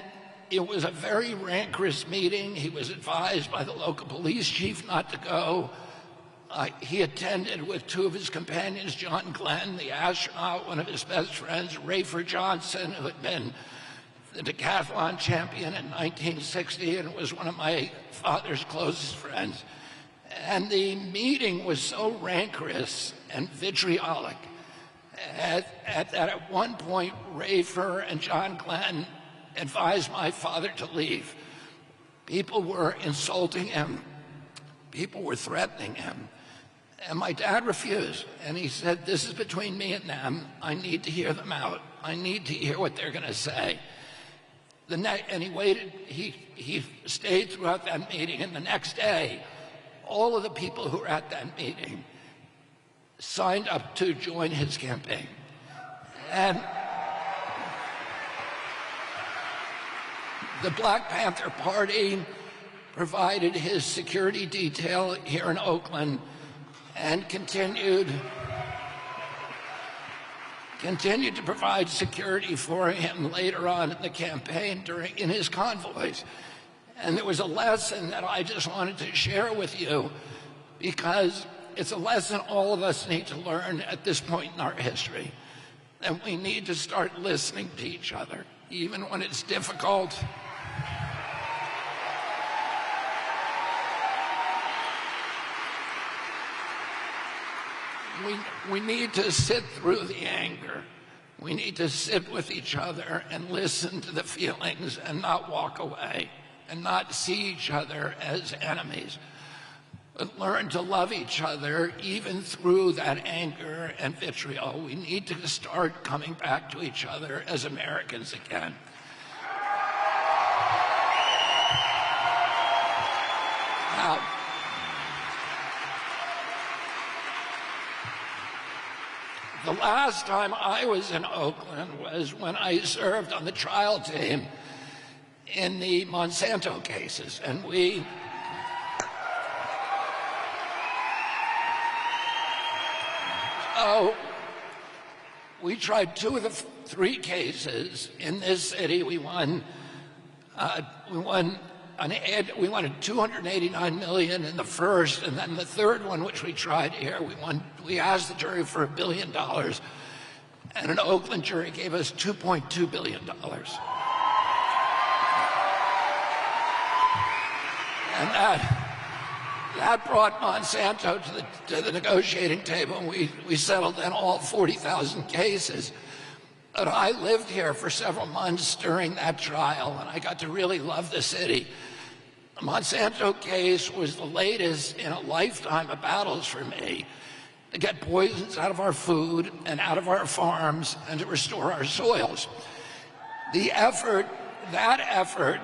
it was a very rancorous meeting. He was advised by the local police chief not to go. He attended with two of his companions, John Glenn, the astronaut, one of his best friends, Rayford Johnson, who had been the decathlon champion in 1960 and was one of my father's closest friends. And the meeting was so rancorous and vitriolic that at one point, Rayford and John Glenn advised my father to leave. People were insulting him. People were threatening him. And my dad refused, and he said, this is between me and them. I need to hear them out. I need to hear what they're going to say. And he waited. He stayed throughout that meeting, and the next day, all of the people who were at that meeting signed up to join his campaign. And the Black Panther Party provided his security detail here in Oakland and continued to provide security for him later on in the campaign in his convoys. And there was a lesson that I just wanted to share with you because it's a lesson all of us need to learn at this point in our history. And we need to start listening to each other, even when it's difficult. We need to sit through the anger. We need to sit with each other and listen to the feelings and not walk away and not see each other as enemies, but learn to love each other even through that anger and vitriol. We need to start coming back to each other as Americans again. Now, the last time I was in Oakland was when I served on the trial team in the Monsanto cases, and we we tried 2 of the 3 cases in this city. We won $289 million in the first, and then the third one, which we tried here, we asked the jury for $1 billion, and an Oakland jury gave us $2.2 billion. And that brought Monsanto to the negotiating table, and we settled then all 40,000 cases. But I lived here for several months during that trial, and I got to really love the city. The Monsanto case was the latest in a lifetime of battles for me to get poisons out of our food and out of our farms and to restore our soils. That effort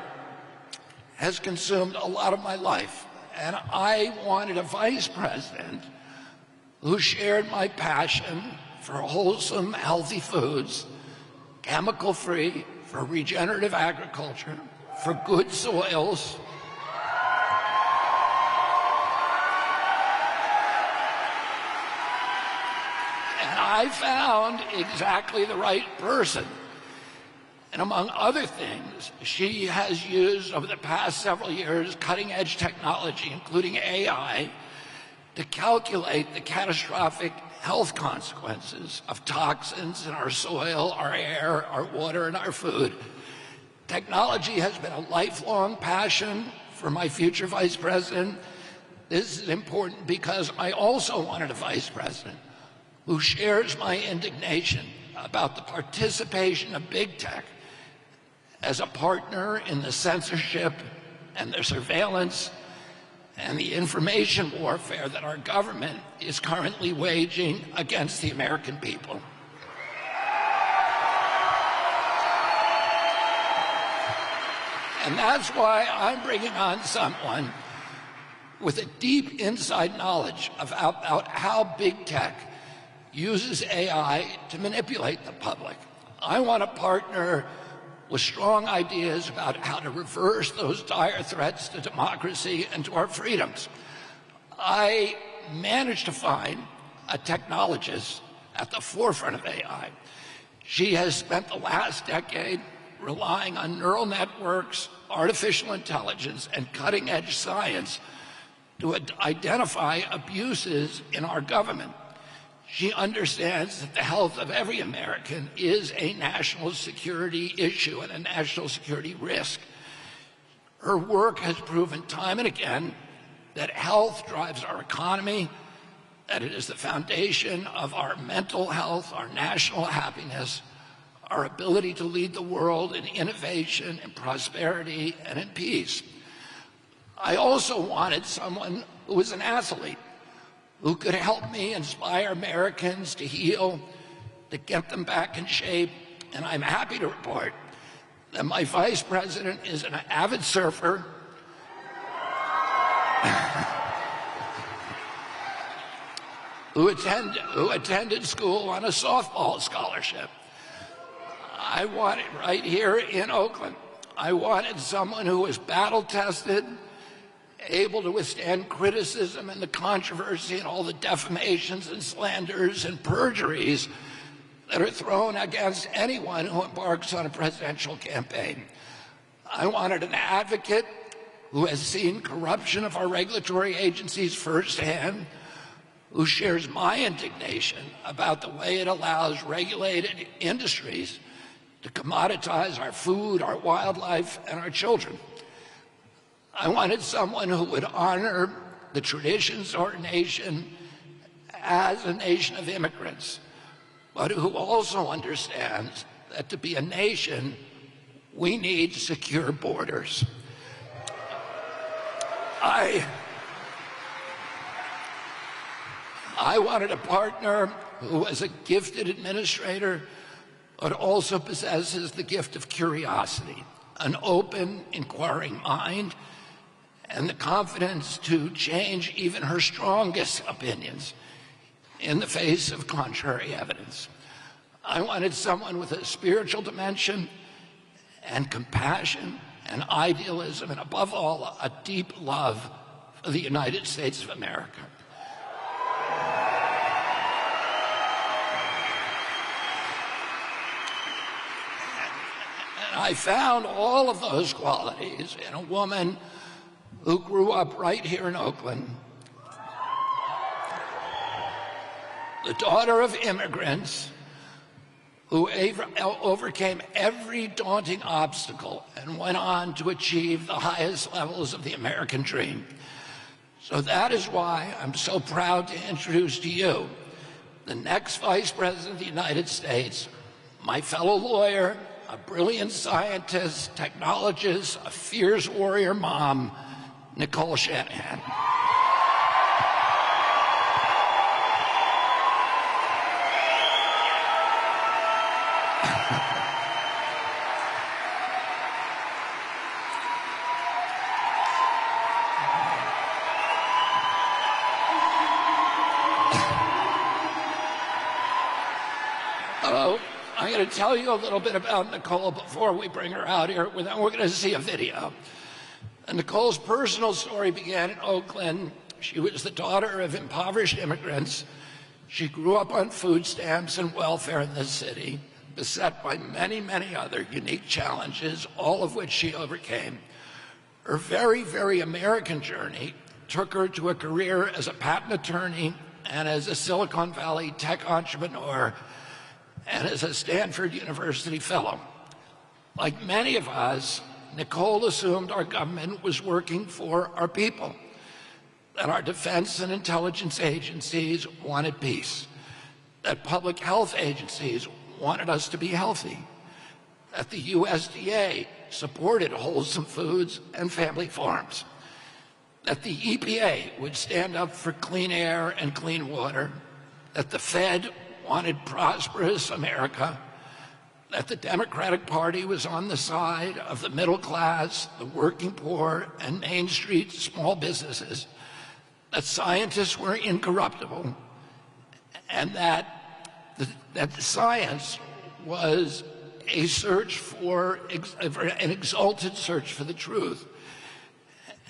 has consumed a lot of my life, and I wanted a vice president who shared my passion for wholesome, healthy foods, chemical-free, for regenerative agriculture, for good soils, and I found exactly the right person. And among other things, she has used over the past several years cutting-edge technology, including AI, to calculate the catastrophic health consequences of toxins in our soil, our air, our water, and our food. Technology has been a lifelong passion for my future vice president. This is important because I also wanted a vice president who shares my indignation about the participation of big tech as a partner in the censorship and the surveillance and the information warfare that our government is currently waging against the American people. And that's why I'm bringing on someone with a deep inside knowledge about how big tech uses AI to manipulate the public. I want a partner with strong ideas about how to reverse those dire threats to democracy and to our freedoms. I managed to find a technologist at the forefront of AI. She has spent the last decade relying on neural networks, artificial intelligence, and cutting-edge science to identify abuses in our government. She understands that the health of every American is a national security issue and a national security risk. Her work has proven time and again that health drives our economy, that it is the foundation of our mental health, our national happiness, our ability to lead the world in innovation, in prosperity, and in peace. I also wanted someone who was an athlete, who could help me inspire Americans to heal, to get them back in shape. And I'm happy to report that my vice president is an avid surfer, who attended school on a softball scholarship. I wanted right here in Oakland. I wanted someone who was battle-tested, able to withstand criticism and the controversy and all the defamations and slanders and perjuries that are thrown against anyone who embarks on a presidential campaign. I wanted an advocate who has seen corruption of our regulatory agencies firsthand, who shares my indignation about the way it allows regulated industries to commoditize our food, our wildlife, and our children. I wanted someone who would honor the traditions of our nation as a nation of immigrants, but who also understands that to be a nation, we need secure borders. I wanted a partner who was a gifted administrator, but also possesses the gift of curiosity, an open, inquiring mind, and the confidence to change even her strongest opinions in the face of contrary evidence. I wanted someone with a spiritual dimension and compassion and idealism, and above all, a deep love for the United States of America. I found all of those qualities in a woman who grew up right here in Oakland, the daughter of immigrants who overcame every daunting obstacle and went on to achieve the highest levels of the American dream. So that is why I'm so proud to introduce to you the next Vice President of the United States, my fellow lawyer, a brilliant scientist, technologist, a fierce warrior mom, Nicole Shanahan. I'm going to tell you a little bit about Nicole before we bring her out here. Then we're going to see a video. And Nicole's personal story began in Oakland. She was the daughter of impoverished immigrants. She grew up on food stamps and welfare in this city, beset by many, many other unique challenges, all of which she overcame. Her very, very American journey took her to a career as a patent attorney and as a Silicon Valley tech entrepreneur and as a Stanford University fellow. Like many of us, Nicole assumed our government was working for our people, that our defense and intelligence agencies wanted peace, that public health agencies wanted us to be healthy, that the USDA supported wholesome foods and family farms, that the EPA would stand up for clean air and clean water, that the Fed wanted prosperous America, that the Democratic Party was on the side of the middle class, the working poor, and Main Street small businesses, that scientists were incorruptible, and that the science was a search for, an exalted search for the truth,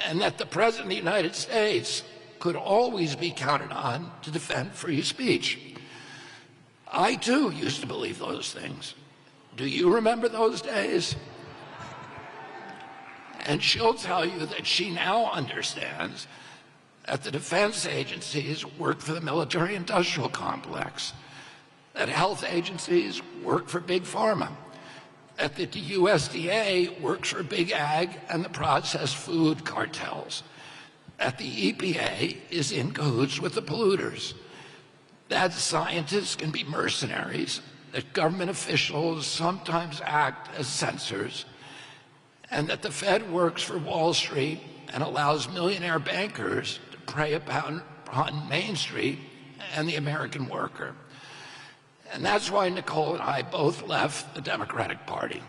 and that the President of the United States could always be counted on to defend free speech. I, too, used to believe those things. Do you remember those days? And she'll tell you that she now understands that the defense agencies work for the military-industrial complex, that health agencies work for big pharma, that the USDA works for big ag and the processed food cartels, that the EPA is in cahoots with the polluters, that scientists can be mercenaries, that government officials sometimes act as censors, and that the Fed works for Wall Street and allows millionaire bankers to prey upon Main Street and the American worker. And that's why Nicole and I both left the Democratic Party.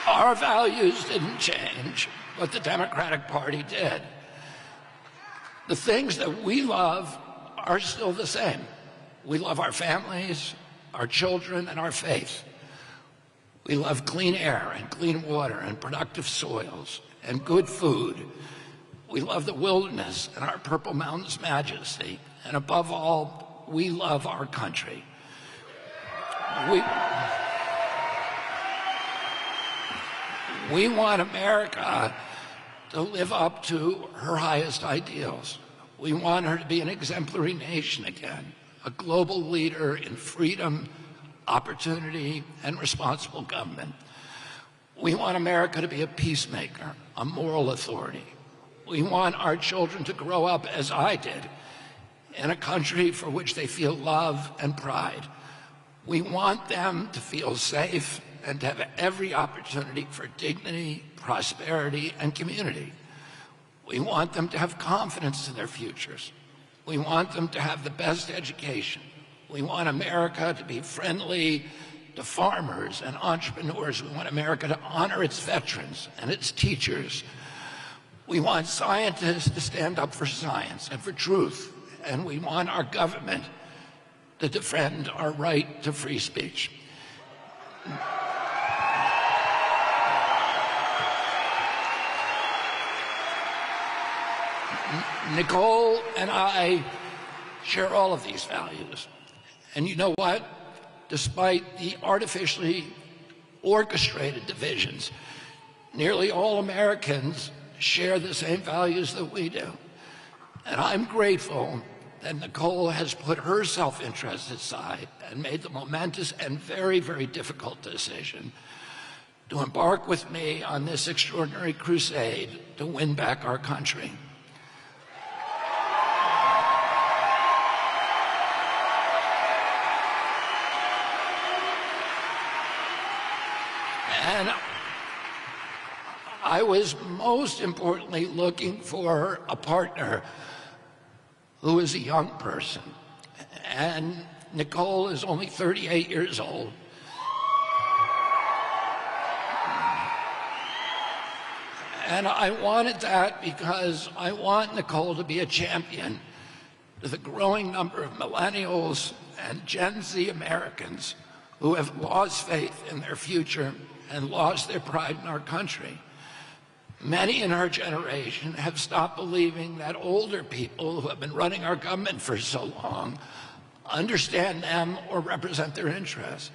Our values didn't change, but the Democratic Party did. The things that we love are still the same. We love our families, our children, and our faith. We love clean air and clean water and productive soils and good food. We love the wilderness and our Purple Mountains majesty. And above all, we love our country. We want America to live up to her highest ideals. We want her to be an exemplary nation again, a global leader in freedom, opportunity, and responsible government. We want America to be a peacemaker, a moral authority. We want our children to grow up, as I did, in a country for which they feel love and pride. We want them to feel safe and to have every opportunity for dignity, prosperity, and community. We want them to have confidence in their futures. We want them to have the best education. We want America to be friendly to farmers and entrepreneurs. We want America to honor its veterans and its teachers. We want scientists to stand up for science and for truth. And we want our government to defend our right to free speech. Nicole and I share all of these values. And you know what? Despite the artificially orchestrated divisions, nearly all Americans share the same values that we do. And I'm grateful that Nicole has put her self-interest aside and made the momentous and very, very difficult decision to embark with me on this extraordinary crusade to win back our country. And I was most importantly looking for a partner who is a young person. And Nicole is only 38 years old. And I wanted that because I want Nicole to be a champion to the growing number of millennials and Gen Z Americans who have lost faith in their future and lost their pride in our country. Many in her generation have stopped believing that older people who have been running our government for so long understand them or represent their interests.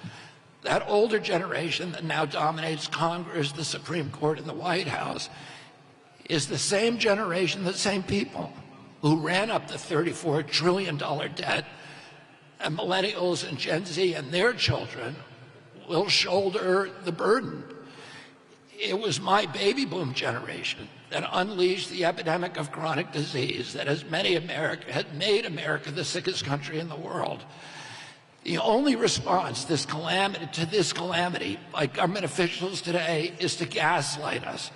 That older generation that now dominates Congress, the Supreme Court, and the White House is the same generation, the same people who ran up the $34 trillion debt, and millennials and Gen Z and their children will shoulder the burden. It was my baby boom generation that unleashed the epidemic of chronic disease that has made America the sickest country in the world. The only response to this calamity by government officials today is to gaslight us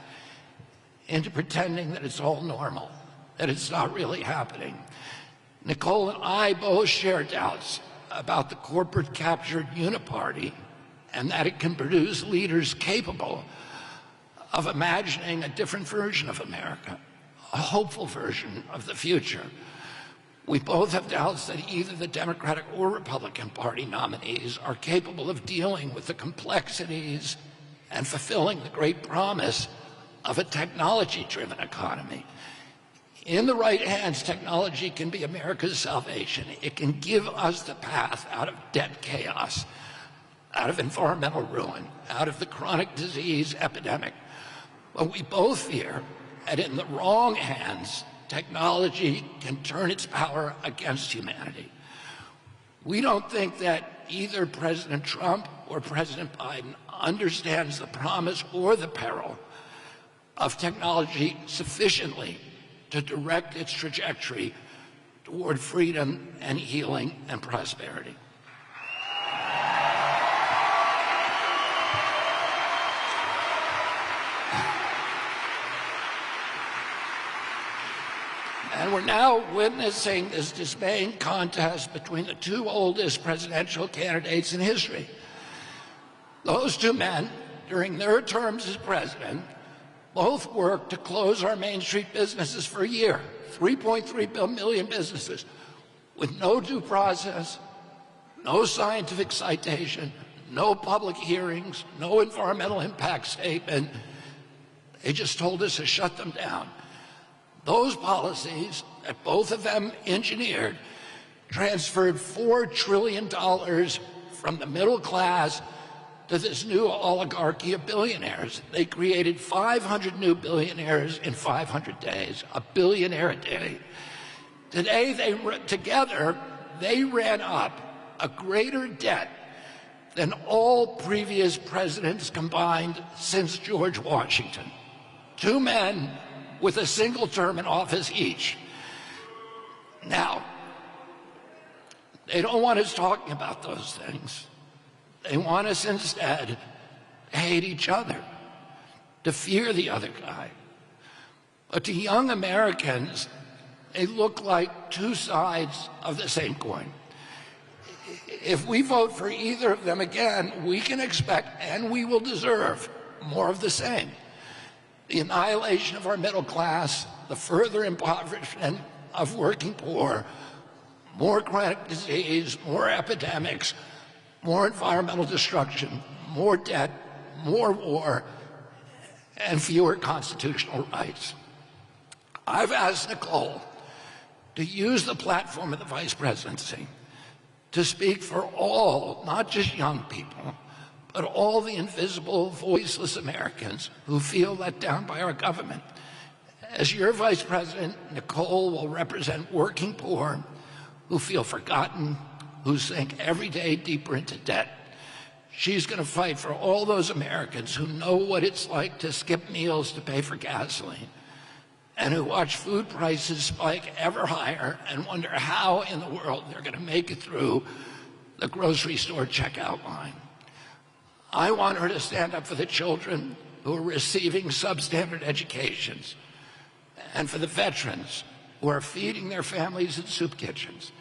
into pretending that it's all normal, that it's not really happening. Nicole and I both share doubts about the corporate captured uniparty and that it can produce leaders capable of imagining a different version of America, a hopeful version of the future. We both have doubts that either the Democratic or Republican Party nominees are capable of dealing with the complexities and fulfilling the great promise of a technology-driven economy. In the right hands, technology can be America's salvation. It can give us the path out of debt chaos, out of environmental ruin, out of the chronic disease epidemic. But we both fear that in the wrong hands, technology can turn its power against humanity. We don't think that either President Trump or President Biden understands the promise or the peril of technology sufficiently to direct its trajectory toward freedom and healing and prosperity. And we're now witnessing this dismaying contest between the two oldest presidential candidates in history. Those two men, during their terms as president, both worked to close our Main Street businesses for a year, 3.3 million businesses, with no due process, no scientific citation, no public hearings, no environmental impact statement. They just told us to shut them down. Those policies that both of them engineered transferred $4 trillion from the middle class to this new oligarchy of billionaires. They created 500 new billionaires in 500 days, a billionaire a day. Today, together, they ran up a greater debt than all previous presidents combined since George Washington. Two men with a single term in office each. Now, they don't want us talking about those things. They want us instead to hate each other, to fear the other guy. But to young Americans, they look like two sides of the same coin. If we vote for either of them again, we can expect, and we will deserve, more of the same. The annihilation of our middle class, the further impoverishment of working poor, more chronic disease, more epidemics, more environmental destruction, more debt, more war, and fewer constitutional rights. I've asked Nicole to use the platform of the vice presidency to speak for all, not just young people, but all the invisible, voiceless Americans who feel let down by our government. As your vice president, Nicole will represent working poor who feel forgotten, who sink every day deeper into debt. She's going to fight for all those Americans who know what it's like to skip meals to pay for gasoline, and who watch food prices spike ever higher and wonder how in the world they're going to make it through the grocery store checkout line. I want her to stand up for the children who are receiving substandard educations, and for the veterans who are feeding their families in soup kitchens,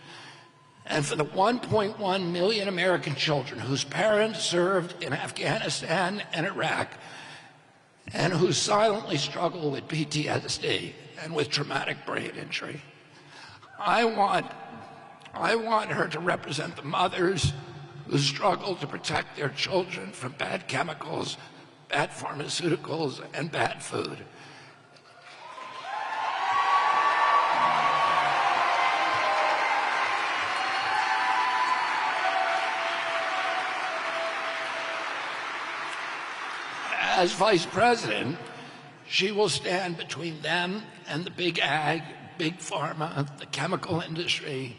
and for the 1.1 million American children whose parents served in Afghanistan and Iraq, and who silently struggle with PTSD and with traumatic brain injury. I want her to represent the mothers who struggle to protect their children from bad chemicals, bad pharmaceuticals, and bad food. As vice president, she will stand between them and the big ag, big pharma, the chemical industry,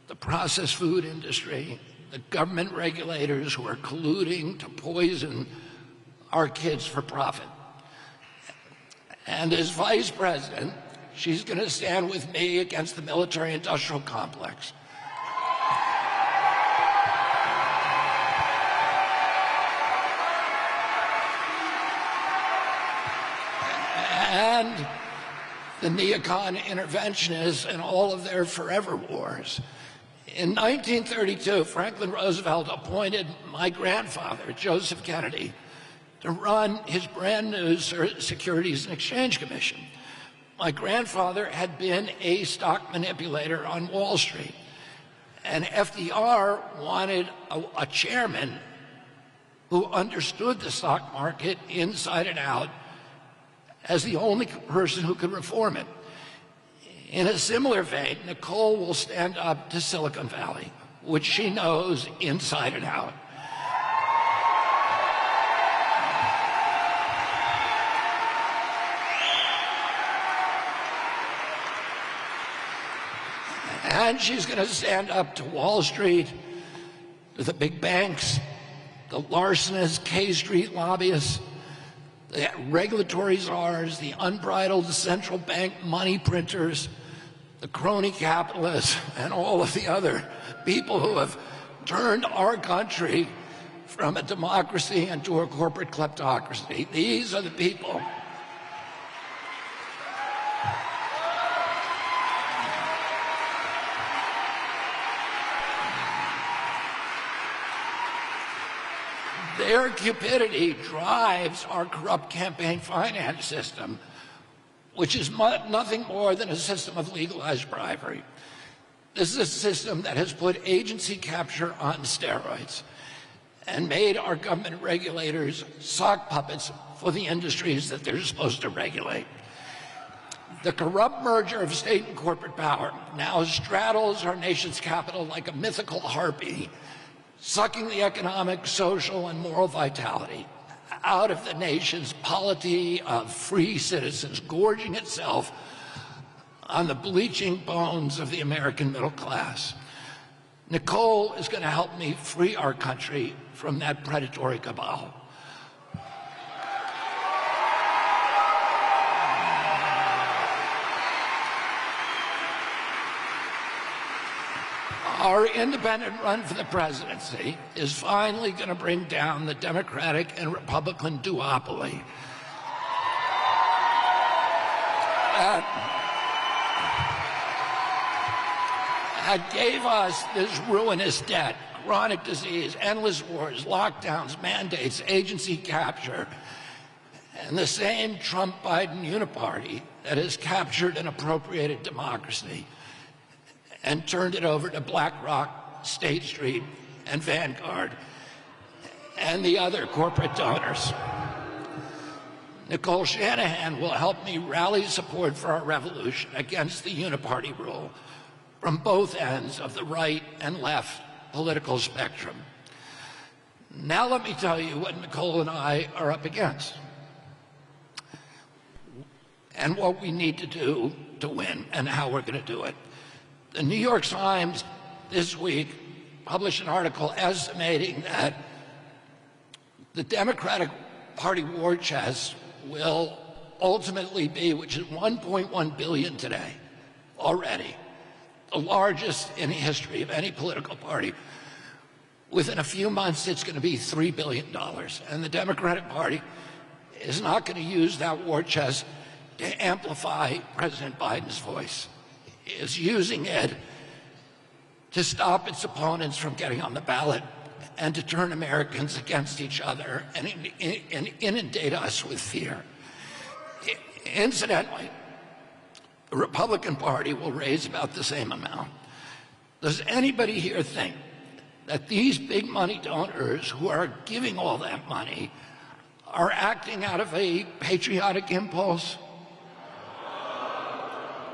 the processed food industry, the government regulators who are colluding to poison our kids for profit. And as vice president, she's going to stand with me against the military-industrial complex. And the neocon interventionists and all of their forever wars. In 1932, Franklin Roosevelt appointed my grandfather, Joseph Kennedy, to run his brand new Securities and Exchange Commission. My grandfather had been a stock manipulator on Wall Street, and FDR wanted a chairman who understood the stock market inside and out as the only person who could reform it. In a similar vein, Nicole will stand up to Silicon Valley, which she knows inside and out. And she's going to stand up to Wall Street, to the big banks, the larcenists, K Street lobbyists, the regulatory czars, the unbridled central bank money printers, the crony capitalists, and all of the other people who have turned our country from a democracy into a corporate kleptocracy. These are the people. Their cupidity drives our corrupt campaign finance system, which is nothing more than a system of legalized bribery. This is a system that has put agency capture on steroids and made our government regulators sock puppets for the industries that they're supposed to regulate. The corrupt merger of state and corporate power now straddles our nation's capital like a mythical harpy, sucking the economic, social, and moral vitality out of the nation's polity of free citizens, gorging itself on the bleaching bones of the American middle class. Nicole is going to help me free our country from that predatory cabal. Our independent run for the presidency is finally going to bring down the Democratic and Republican duopoly. That gave us this ruinous debt, chronic disease, endless wars, lockdowns, mandates, agency capture, and the same Trump-Biden uniparty that has captured and appropriated democracy and turned it over to BlackRock, State Street, and Vanguard, and the other corporate donors. Nicole Shanahan will help me rally support for our revolution against the uniparty rule from both ends of the right and left political spectrum. Now let me tell you what Nicole and I are up against and what we need to do to win and how we're going to do it. The New York Times this week published an article estimating that the Democratic Party war chest will ultimately be, which is $1.1 billion today already, the largest in the history of any political party. Within a few months, it's going to be $3 billion. And the Democratic Party is not going to use that war chest to amplify President Biden's voice. It's using it to stop its opponents from getting on the ballot and to turn Americans against each other and inundate us with fear. Incidentally, the Republican Party will raise about the same amount. Does anybody here think that these big money donors who are giving all that money are acting out of a patriotic impulse?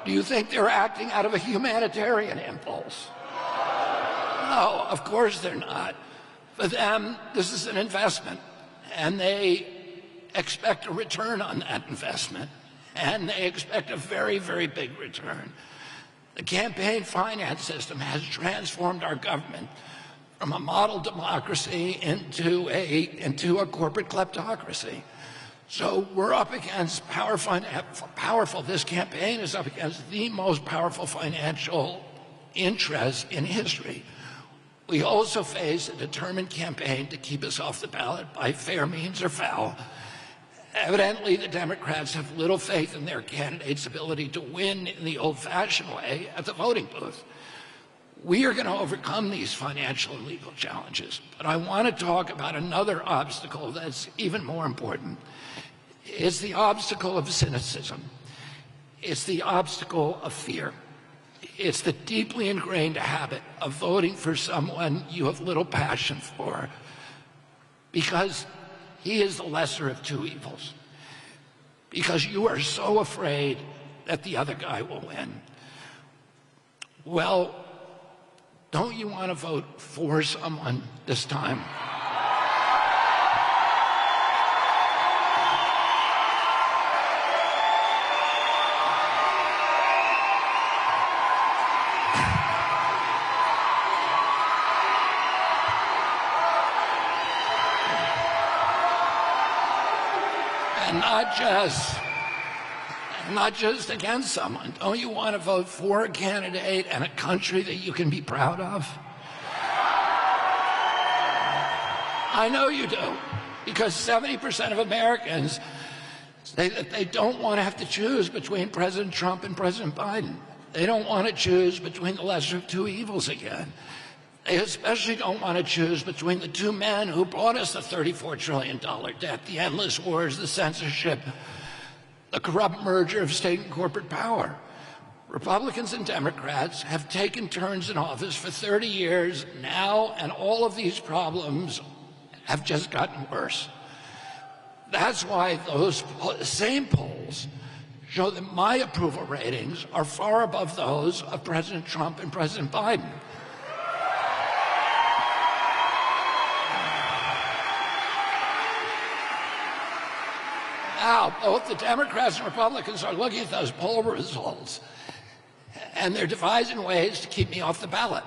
Do you think they're acting out of a humanitarian impulse? No, of course they're not. For them, this is an investment, and they expect a return on that investment, and they expect a very, very big return. The campaign finance system has transformed our government from a model democracy into a corporate kleptocracy. So we're up against this campaign is up against the most powerful financial interest in history. We also face a determined campaign to keep us off the ballot by fair means or foul. Evidently, the Democrats have little faith in their candidate's ability to win in the old-fashioned way at the voting booth. We are going to overcome these financial and legal challenges, but I want to talk about another obstacle that's even more important. It's the obstacle of cynicism. It's the obstacle of fear. It's the deeply ingrained habit of voting for someone you have little passion for because he is the lesser of two evils, because you are so afraid that the other guy will win. Well, don't you want to vote for someone this time? Not just against someone. Don't you want to vote for a candidate and a country that you can be proud of? I know you do, because 70% of Americans say that they don't want to have to choose between President Trump and President Biden. They don't want to choose between the lesser of two evils again. They especially don't want to choose between the two men who brought us the $34 trillion debt, the endless wars, the censorship, the corrupt merger of state and corporate power. Republicans and Democrats have taken turns in office for 30 years now, and all of these problems have just gotten worse. That's why those same polls show that my approval ratings are far above those of President Trump and President Biden. Now, both the Democrats and Republicans are looking at those poll results, and they're devising ways to keep me off the ballot.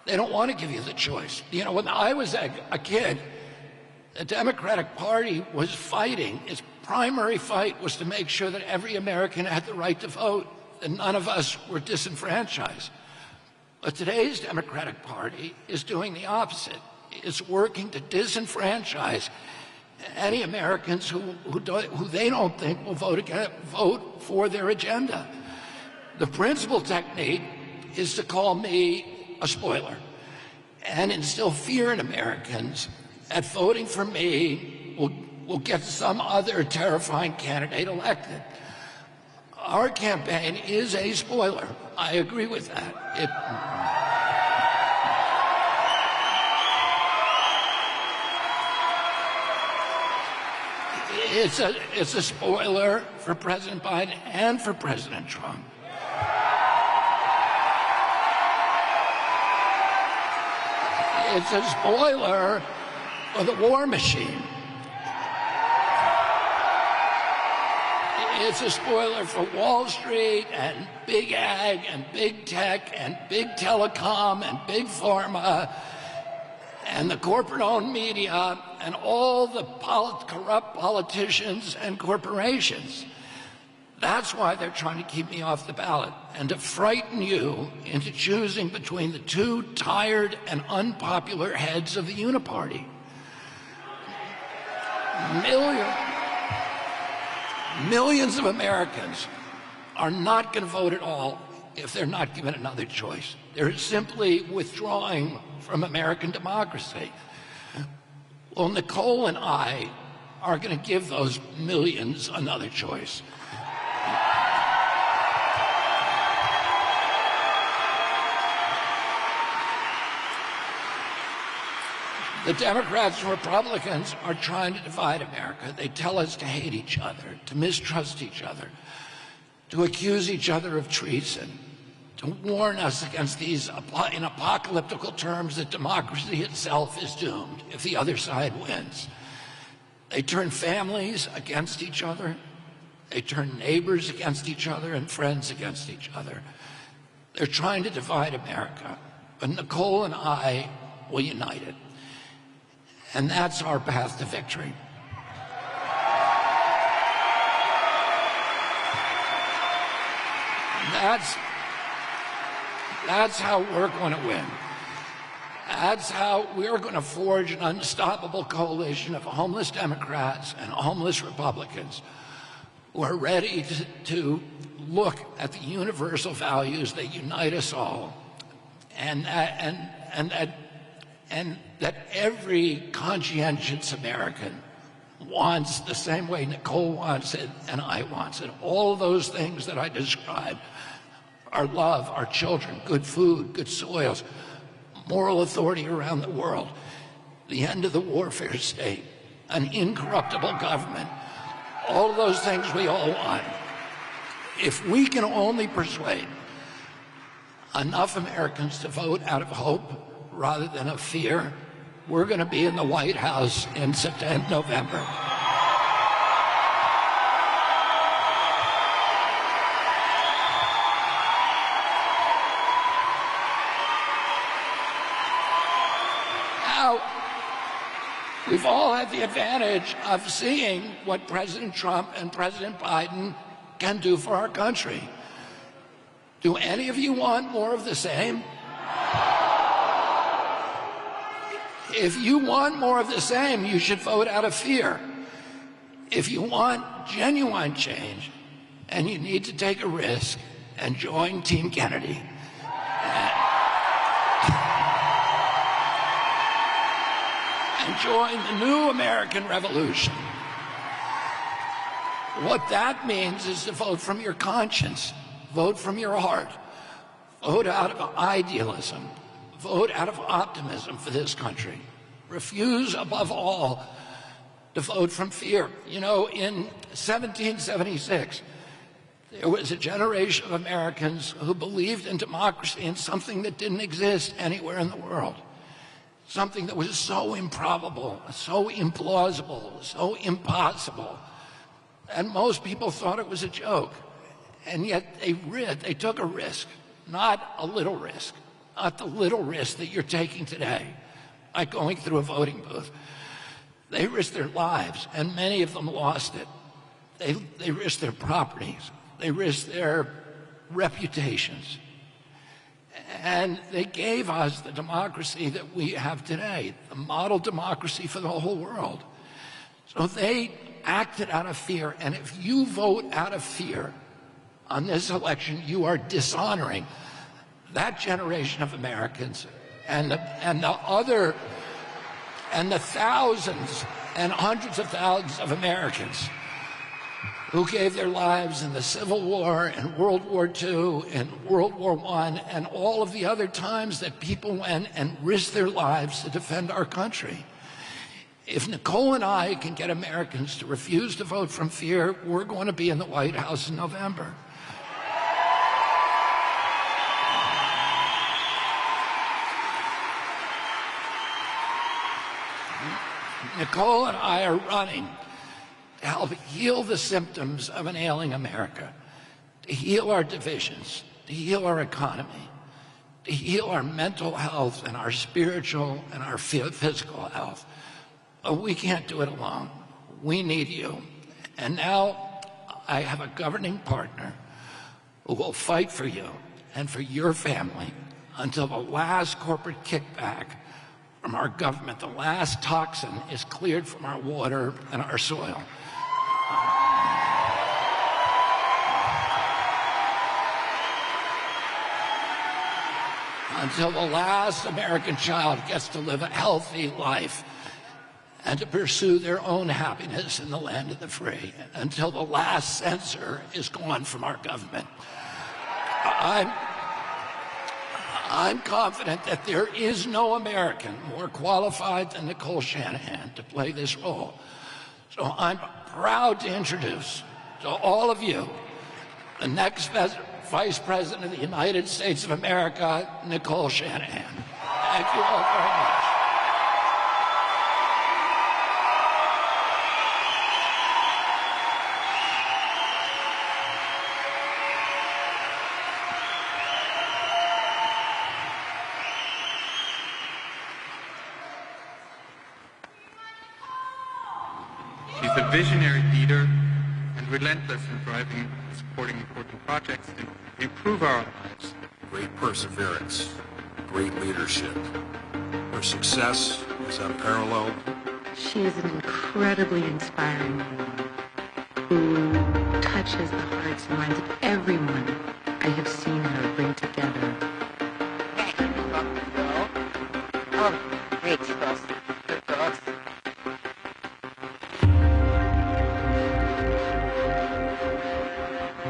They don't want to give you the choice. You know, when I was a kid, the Democratic Party was fighting. Its primary fight was to make sure that every American had the right to vote, and none of us were disenfranchised. But today's Democratic Party is doing the opposite. It's working to disenfranchise any Americans who they don't think will vote for their agenda. The principal technique is to call me a spoiler and instill fear in Americans that voting for me will get some other terrifying candidate elected. Our campaign is a spoiler. I agree with that. It's a spoiler for President Biden and for President Trump. It's a spoiler for the war machine. It's a spoiler for Wall Street and big ag and big tech and big telecom and big pharma and the corporate-owned media and all the corrupt politicians and corporations. That's why they're trying to keep me off the ballot and to frighten you into choosing between the two tired and unpopular heads of the uniparty. Millions of Americans are not going to vote at all if they're not given another choice. They're simply withdrawing from American democracy. Well, Nicole and I are going to give those millions another choice. The Democrats and Republicans are trying to divide America. They tell us to hate each other, to mistrust each other, to accuse each other of treason, to warn us against these, in apocalyptical terms, that democracy itself is doomed if the other side wins. They turn families against each other. They turn neighbors against each other and friends against each other. They're trying to divide America, but Nicole and I will unite it. And that's our path to victory. That's how we're going to win. That's how we're going to forge an unstoppable coalition of homeless Democrats and homeless Republicans who are ready to look at the universal values that unite us all, and that every conscientious American wants the same way Nicole wants it and I wants it. All those things that I described, our love, our children, good food, good soils, moral authority around the world, the end of the warfare state, an incorruptible government, all of those things we all want. If we can only persuade enough Americans to vote out of hope rather than of fear, we're going to be in the White House in November. Now, we've all had the advantage of seeing what President Trump and President Biden can do for our country. Do any of you want more of the same? If you want more of the same, you should vote out of fear. If you want genuine change, and you need to take a risk and join Team Kennedy. And join the new American Revolution. What that means is to vote from your conscience, vote from your heart, vote out of idealism, vote out of optimism for this country. Refuse, above all, to vote from fear. You know, in 1776, there was a generation of Americans who believed in democracy and something that didn't exist anywhere in the world. Something that was so improbable, so implausible, so impossible. And most people thought it was a joke. And yet they took a risk, not a little risk. Not the little risk that you're taking today, like going through a voting booth. They risked their lives, and many of them lost it. They risked their properties. They risked their reputations. And they gave us the democracy that we have today, the model democracy for the whole world. So they acted out of fear, and if you vote out of fear on this election, you are dishonoring that generation of Americans and the thousands and hundreds of thousands of Americans who gave their lives in the Civil War and World War II and World War I and all of the other times that people went and risked their lives to defend our country. If Nicole and I can get Americans to refuse to vote from fear, we're going to be in the White House in November. Nicole and I are running to help heal the symptoms of an ailing America, to heal our divisions, to heal our economy, to heal our mental health and our spiritual and our physical health. We can't do it alone. We need you. And now I have a governing partner who will fight for you and for your family until the last corporate kickback from our government, the last toxin is cleared from our water and our soil. Until the last American child gets to live a healthy life and to pursue their own happiness in the land of the free. Until the last censor is gone from our government. I'm confident that there is no American more qualified than Nicole Shanahan to play this role. So I'm proud to introduce to all of you the next Vice President of the United States of America, Nicole Shanahan. Thank you all very much. She's a visionary leader and relentless in driving and supporting important projects to improve our lives. Great perseverance, great leadership. Her success is unparalleled. She is an incredibly inspiring woman who touches the hearts and minds of everyone I have seen her bring together. Oh, great girls. Good girls.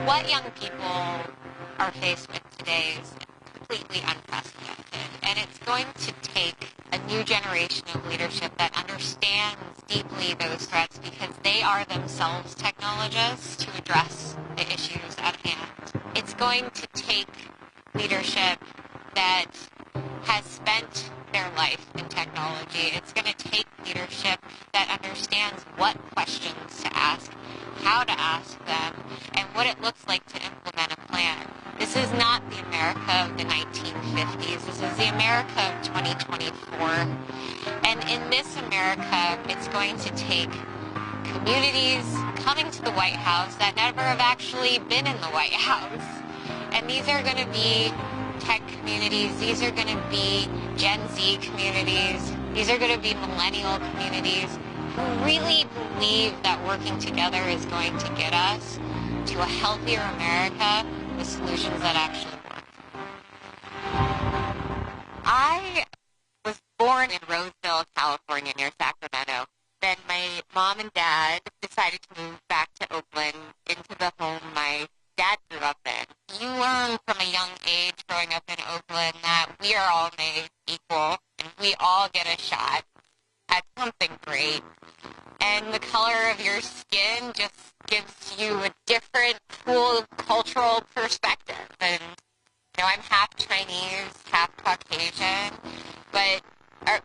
What young people are faced with today is completely unprecedented, and it's going to take a new generation of leadership that understands deeply those threats because they are themselves technologists to address the issues at hand. It's going to take leadership that has spent their life in technology. It's going to take leadership that understands what questions to ask, how to ask them, and what it looks like to implement a plan. This is not the America of the 1950s. This is the America of 2024. And in this America, it's going to take communities coming to the White House that never have actually been in the White House. And these are going to be tech communities. These are going to be Gen Z communities. These are going to be millennial communities who really believe that working together is going to get us to a healthier America with solutions that actually work. I was born in Roseville, California, near Sacramento. Then my mom and dad decided to move back to Oakland into the home my dad grew up in. You learn from a young age growing up in Oakland that we are all made equal and we all get a shot at something great. And the color of your skin just gives you a different, cool cultural perspective. And, you know, I'm half Chinese, half Caucasian, but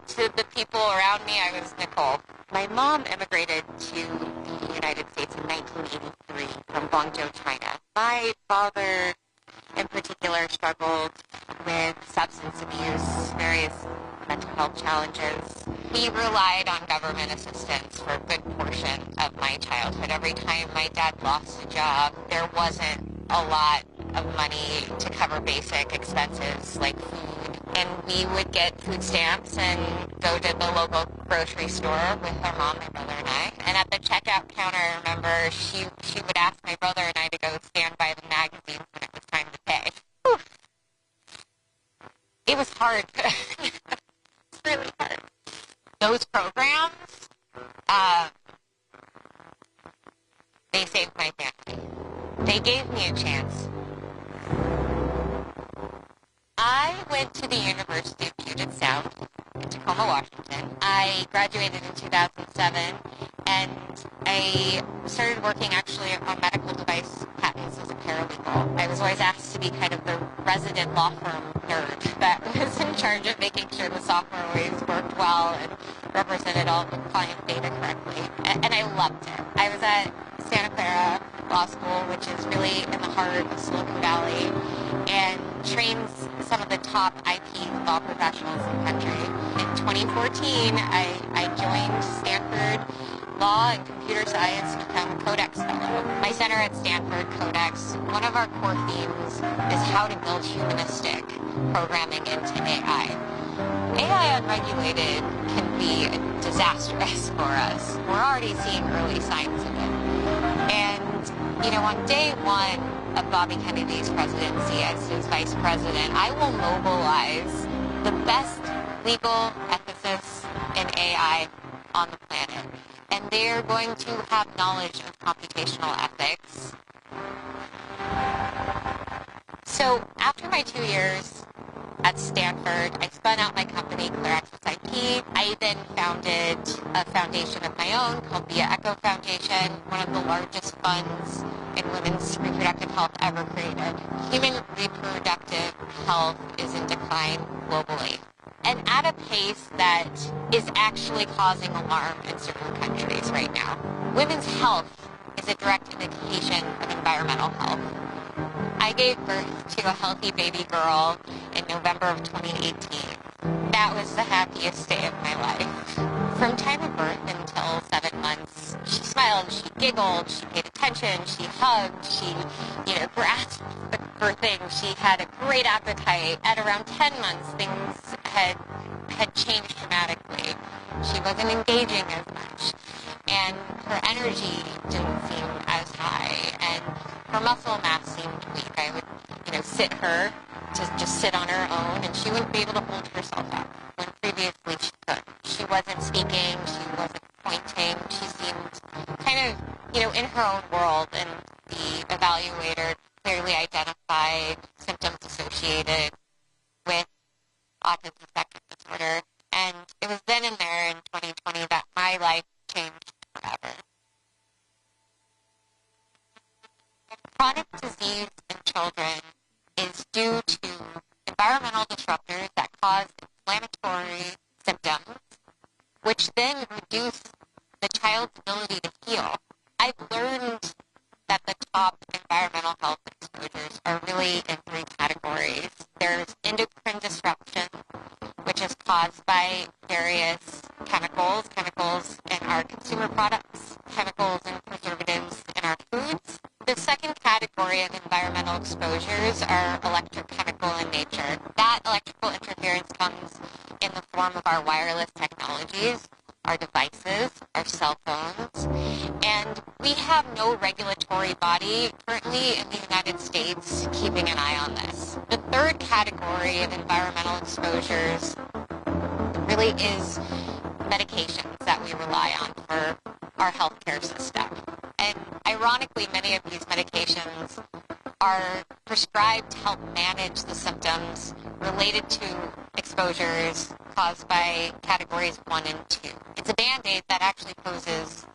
to the people around me, I was Nicole. My mom immigrated to the United States in 1983 from Guangzhou, China. My father, in particular, struggled with substance abuse, various mental health challenges. We relied on government assistance for a good portion of my childhood. Every time my dad lost a job, there wasn't a lot of money to cover basic expenses like food. And we would get food stamps and go to the local grocery store with our mom, my brother, and I. And at the checkout counter, I remember she would ask my brother and I to go stand by the magazines when it was time to pay. Whew. It was hard. It's really hard. Those programs, they saved my family. They gave me a chance. I went to the University of Puget Sound in Tacoma, Washington. I graduated in 2007, and I started working actually on medical device patents as a paralegal. I was always asked to be kind of the resident law firm nerd that was in charge of making sure the software always worked well and represented all the client data correctly. And I loved it. I was at Santa Clara Law School, which is really in the heart of Silicon Valley, and trains some of the top IP law professionals in the country. In 2014, I joined Stanford Law and Computer Science to become a Codex Fellow. My center at Stanford, Codex, one of our core themes is how to build humanistic programming into AI. AI unregulated can be disastrous for us. We're already seeing early signs of it. And, you know, on day one of Bobby Kennedy's presidency as his vice president, I will mobilize the best legal ethicists in AI on the planet. And they're going to have knowledge of computational ethics. So after my 2 years at Stanford, I spun out my company, ClearAccess IP. I then founded a foundation of my own called the Echo Foundation, one of the largest funds in women's reproductive health ever created. Human reproductive health is in decline globally, and at a pace that is actually causing alarm in certain countries right now. Women's health is a direct indication of environmental health. I gave birth to a healthy baby girl in November of 2018. That was the happiest day of my life. From time of birth until 7 months, she smiled, she giggled, she paid attention, she hugged, she, grasped for things. She had a great appetite. At around 10 months, things had changed dramatically. She wasn't engaging as much, and her energy didn't seem as high, and her muscle mass seemed weak. I would, sit her to just sit on her own, and she wouldn't be able to hold herself up when previously she could. She wasn't speaking, she wasn't pointing, she seemed kind of, in her own world, and the evaluator clearly identified symptoms associated with autism spectrum disorder. And it was then and there in 2020 that my life changed forever. Chronic disease in children is due to environmental disruptors that cause inflammatory symptoms, which then reduce the child's ability to heal. I've learned that the top environmental health exposures are really in 3 categories. There's endocrine disruption, which is caused by various chemicals in our consumer products, chemicals and preservatives in our foods. The second category of environmental exposures are electrochemical in nature. That electrical interference comes in the form of our wireless technologies, our devices, our cell phones, and we have no regulatory body currently in the United States keeping an eye on this. The third category of environmental exposures really is medications that we rely on for our healthcare system. And ironically, many of these medications are prescribed to help manage the symptoms related to exposures caused by categories 1 and 2. It's a Band-Aid that actually poses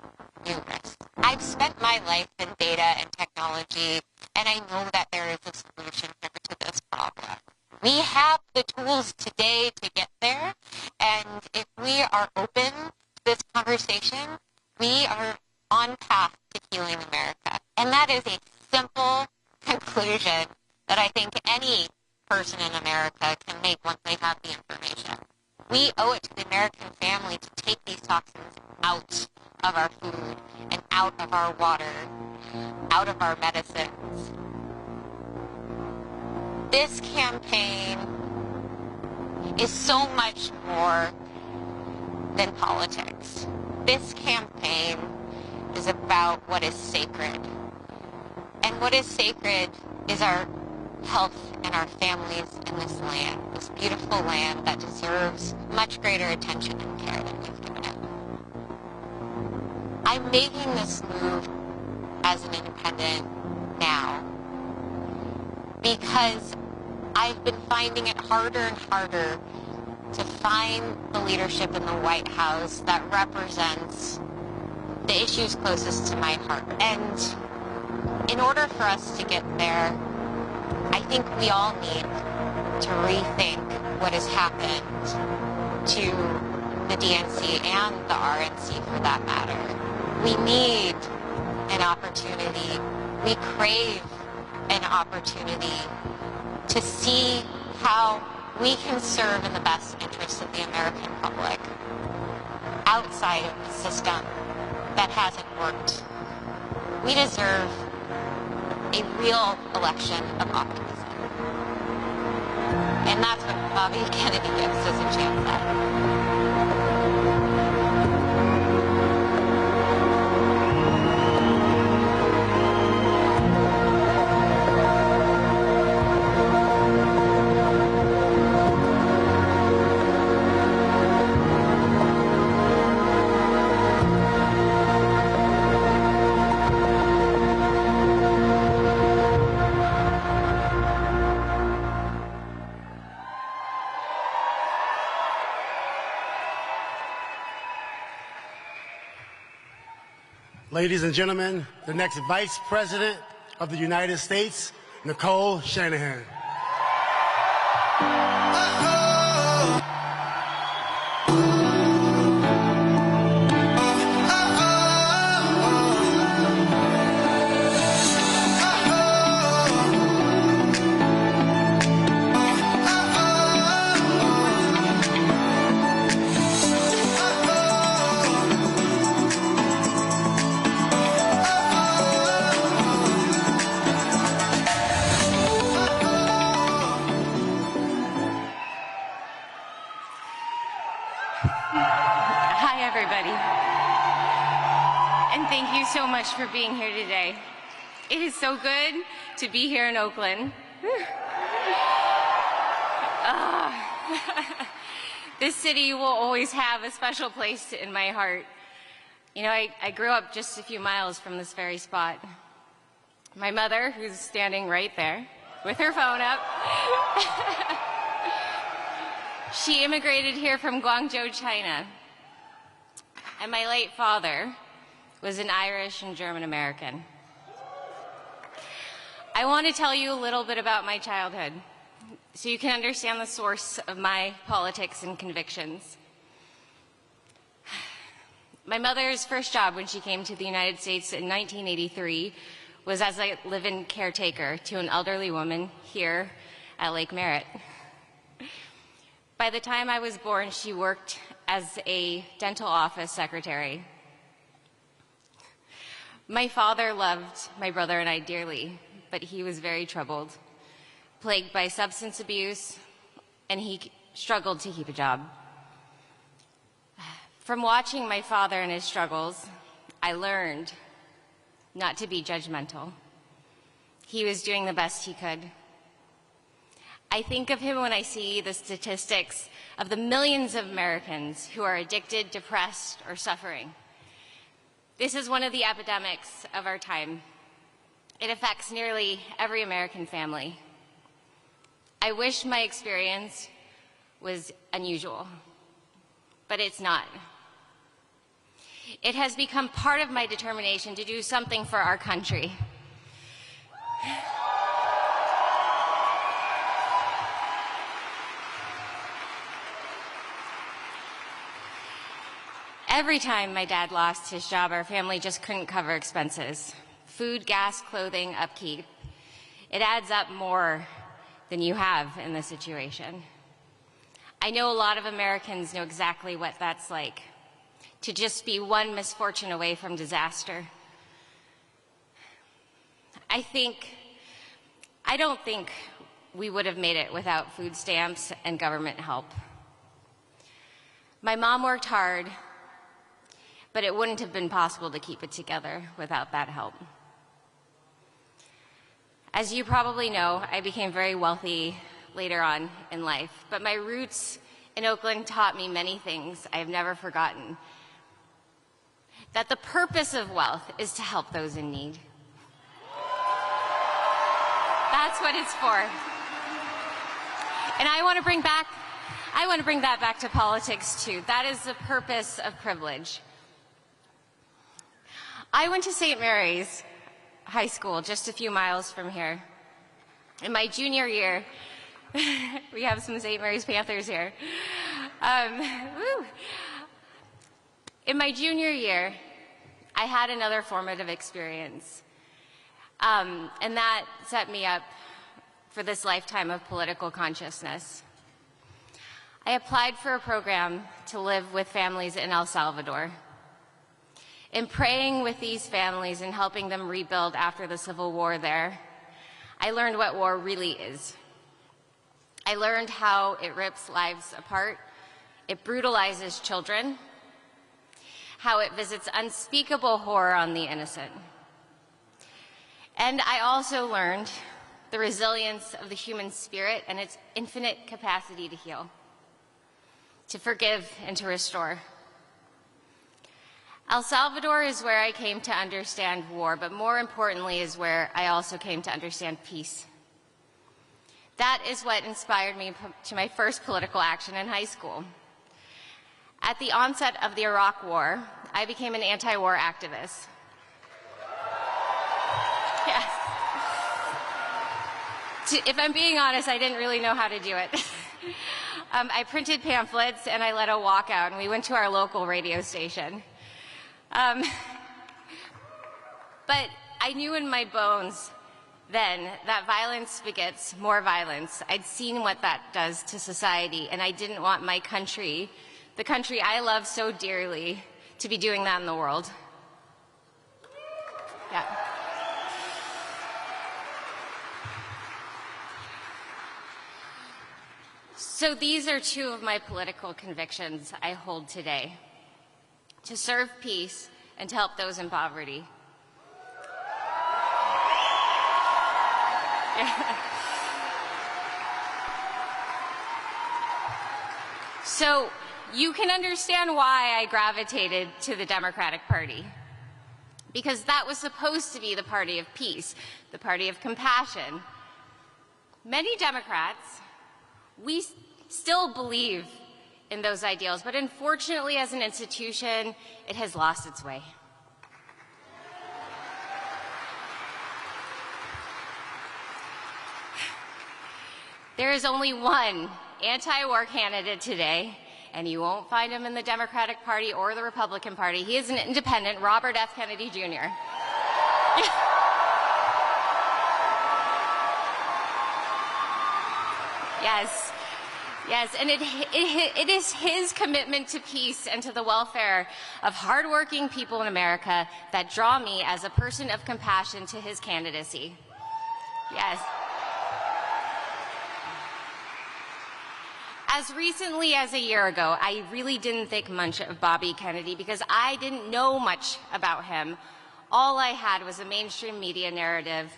new risks. I've spent my life in data and technology, and I know that there is a solution here to this problem. We have the tools today to get there, and if we are open to this conversation, we are on path to healing America. And that is a simple conclusion that I think any person in America can make once they have the information. We owe it to the American family to take these toxins out of our food and out of our water, out of our medicines. This campaign is so much more than politics. This campaign is about what is sacred. And what is sacred is our health and our families in this land, this beautiful land that deserves much greater attention and care than we've given it. I'm making this move as an independent now because I've been finding it harder and harder to find the leadership in the White House that represents the issues closest to my heart. And in order for us to get there, I think we all need to rethink what has happened to the DNC and the RNC for that matter. We need an opportunity, we crave an opportunity to see how we can serve in the best interests of the American public outside of the system that hasn't worked. We deserve a real election of optimism. And that's what Bobby Kennedy gives us a chance at. Ladies and gentlemen, the next Vice President of the United States, Nicole Shanahan. Hi, everybody. And thank you so much for being here today. It is so good to be here in Oakland. This city will always have a special place in my heart. You know, I grew up just a few miles from this very spot. My mother, who's standing right there with her phone up, she immigrated here from Guangzhou, China. And my late father was an Irish and German American. I want to tell you a little bit about my childhood so you can understand the source of my politics and convictions. My mother's first job when she came to the United States in 1983 was as a live-in caretaker to an elderly woman here at Lake Merritt. By the time I was born, she worked as a dental office secretary. My father loved my brother and I dearly, but he was very troubled, plagued by substance abuse, and he struggled to keep a job. From watching my father and his struggles, I learned not to be judgmental. He was doing the best he could. I think of him when I see the statistics of the millions of Americans who are addicted, depressed, or suffering. This is one of the epidemics of our time. It affects nearly every American family. I wish my experience was unusual, but it's not. It has become part of my determination to do something for our country. Every time my dad lost his job, our family just couldn't cover expenses. Food, gas, clothing, upkeep. It adds up more than you have in this situation. I know a lot of Americans know exactly what that's like, to just be one misfortune away from disaster. I don't think we would have made it without food stamps and government help. My mom worked hard, but it wouldn't have been possible to keep it together without that help. As you probably know, I became very wealthy later on in life, but my roots in Oakland taught me many things I have never forgotten. That the purpose of wealth is to help those in need. That's what it's for. And I want to bring back I want to bring that back to politics too. That is the purpose of privilege. I went to St. Mary's High School, just a few miles from here. In my junior year, we have some St. Mary's Panthers here. In my junior year, I had another formative experience, and that set me up for this lifetime of political consciousness. I applied for a program to live with families in El Salvador. In praying with these families and helping them rebuild after the civil war there, I learned what war really is. I learned how it rips lives apart, it brutalizes children, how it visits unspeakable horror on the innocent. And I also learned the resilience of the human spirit and its infinite capacity to heal, to forgive and to restore. El Salvador is where I came to understand war, but more importantly is where I also came to understand peace. That is what inspired me to my first political action in high school. At the onset of the Iraq War, I became an anti-war activist. Yes. If I'm being honest, I didn't really know how to do it. I printed pamphlets and I led a walkout, and we went to our local radio station. But I knew in my bones then that violence begets more violence. I'd seen what that does to society, and I didn't want my country, the country I love so dearly, to be doing that in the world. Yeah. So these are two of my political convictions I hold today: to serve peace and to help those in poverty. Yeah. So you can understand why I gravitated to the Democratic Party, because that was supposed to be the party of peace, the party of compassion. Many Democrats, we still believe in those ideals, but unfortunately, as an institution, it has lost its way. There is only one anti-war candidate today, and you won't find him in the Democratic Party or the Republican Party. He is an independent, Robert F. Kennedy Jr. Yes. Yes, and it is his commitment to peace and to the welfare of hardworking people in America that draw me as a person of compassion to his candidacy. Yes. As recently as a year ago, I really didn't think much of Bobby Kennedy because I didn't know much about him. All I had was a mainstream media narrative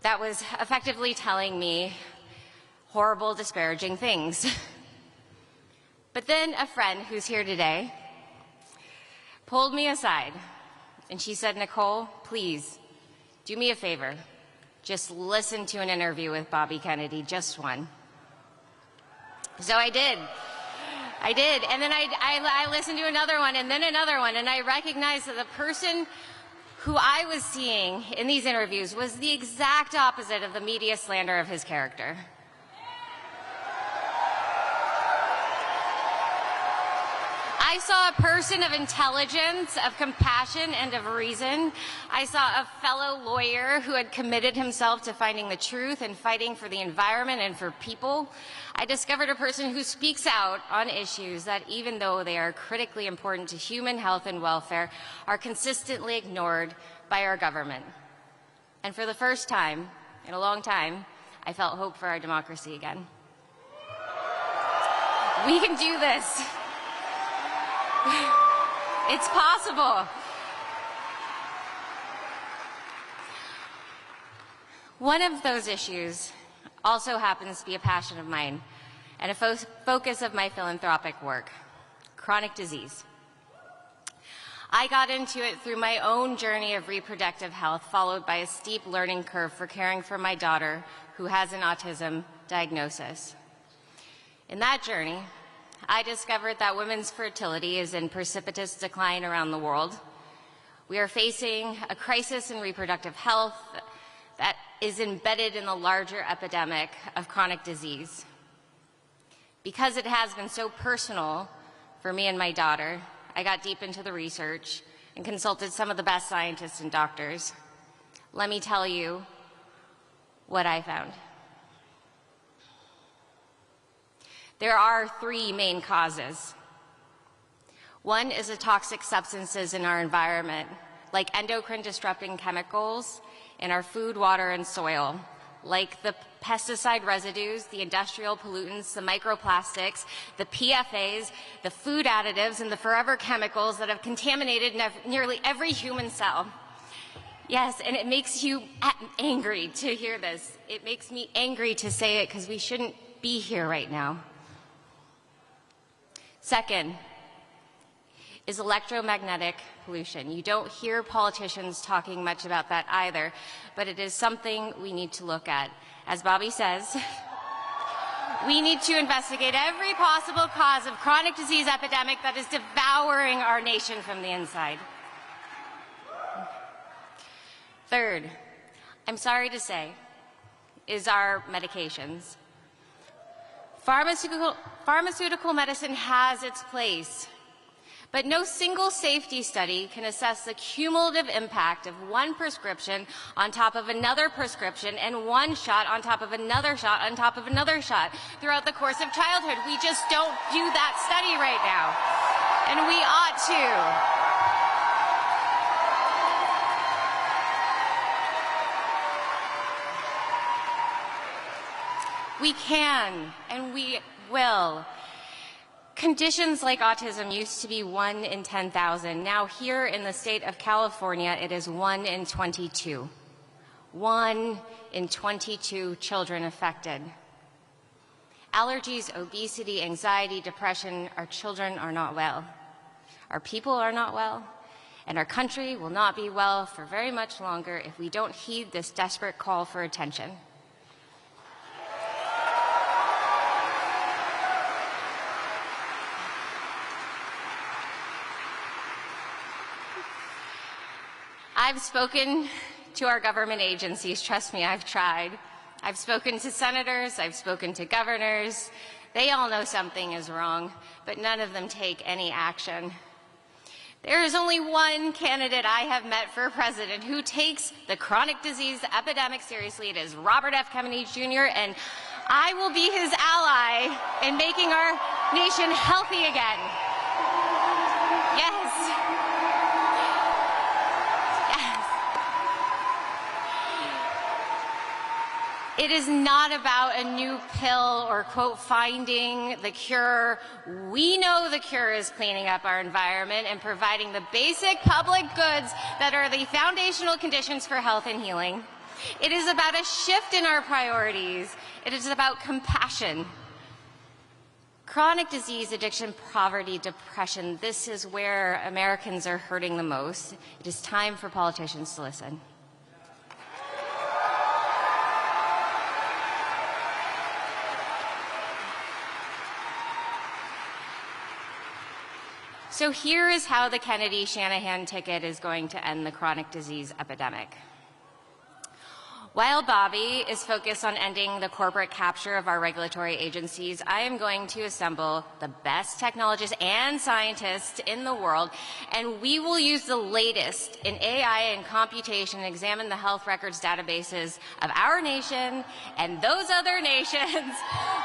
that was effectively telling me horrible, disparaging things. But then a friend who's here today pulled me aside and she said, "Nicole, please do me a favor. Just listen to an interview with Bobby Kennedy, just one." So I did. And then I listened to another one and then another one, and I recognized that the person who I was seeing in these interviews was the exact opposite of the media slander of his character. I saw a person of intelligence, of compassion, and of reason. I saw a fellow lawyer who had committed himself to finding the truth and fighting for the environment and for people. I discovered a person who speaks out on issues that, even though they are critically important to human health and welfare, are consistently ignored by our government. And for the first time in a long time, I felt hope for our democracy again. We can do this. It's possible. One of those issues also happens to be a passion of mine and a focus of my philanthropic work: chronic disease. I got into it through my own journey of reproductive health, followed by a steep learning curve for caring for my daughter who has an autism diagnosis. In that journey, I discovered that women's fertility is in precipitous decline around the world. We are facing a crisis in reproductive health that is embedded in the larger epidemic of chronic disease. Because it has been so personal for me and my daughter, I got deep into the research and consulted some of the best scientists and doctors. Let me tell you what I found. There are three main causes. One is the toxic substances in our environment, like endocrine disrupting chemicals in our food, water, and soil, like the pesticide residues, the industrial pollutants, the microplastics, the PFAs, the food additives, and the forever chemicals that have contaminated nearly every human cell. Yes, and it makes you angry to hear this. It makes me angry to say it because we shouldn't be here right now. Second is electromagnetic pollution. You don't hear politicians talking much about that either, but it is something we need to look at. As Bobby says, we need to investigate every possible cause of chronic disease epidemic that is devouring our nation from the inside. Third, I'm sorry to say, is our medications. Pharmaceutical medicine has its place, but no single safety study can assess the cumulative impact of one prescription on top of another prescription and one shot on top of another shot on top of another shot throughout the course of childhood. We just don't do that study right now, and we ought to. We can, and we will. Conditions like autism used to be 1 in 10,000. Now here in the state of California, it is 1 in 22. 1 in 22 children affected. Allergies, obesity, anxiety, depression, our children are not well. Our people are not well, and our country will not be well for very much longer if we don't heed this desperate call for attention. I've spoken to our government agencies. Trust me, I've tried. I've spoken to senators, I've spoken to governors. They all know something is wrong, but none of them take any action. There is only one candidate I have met for president who takes the chronic disease epidemic seriously. It is Robert F. Kennedy Jr., and I will be his ally in making our nation healthy again. Yes. It is not about a new pill or, quote, finding the cure. We know the cure is cleaning up our environment and providing the basic public goods that are the foundational conditions for health and healing. It is about a shift in our priorities. It is about compassion. Chronic disease, addiction, poverty, depression, this is where Americans are hurting the most. It is time for politicians to listen. So here is how the Kennedy-Shanahan ticket is going to end the chronic disease epidemic. While Bobby is focused on ending the corporate capture of our regulatory agencies, I am going to assemble the best technologists and scientists in the world, and we will use the latest in AI and computation and examine the health records databases of our nation and those other nations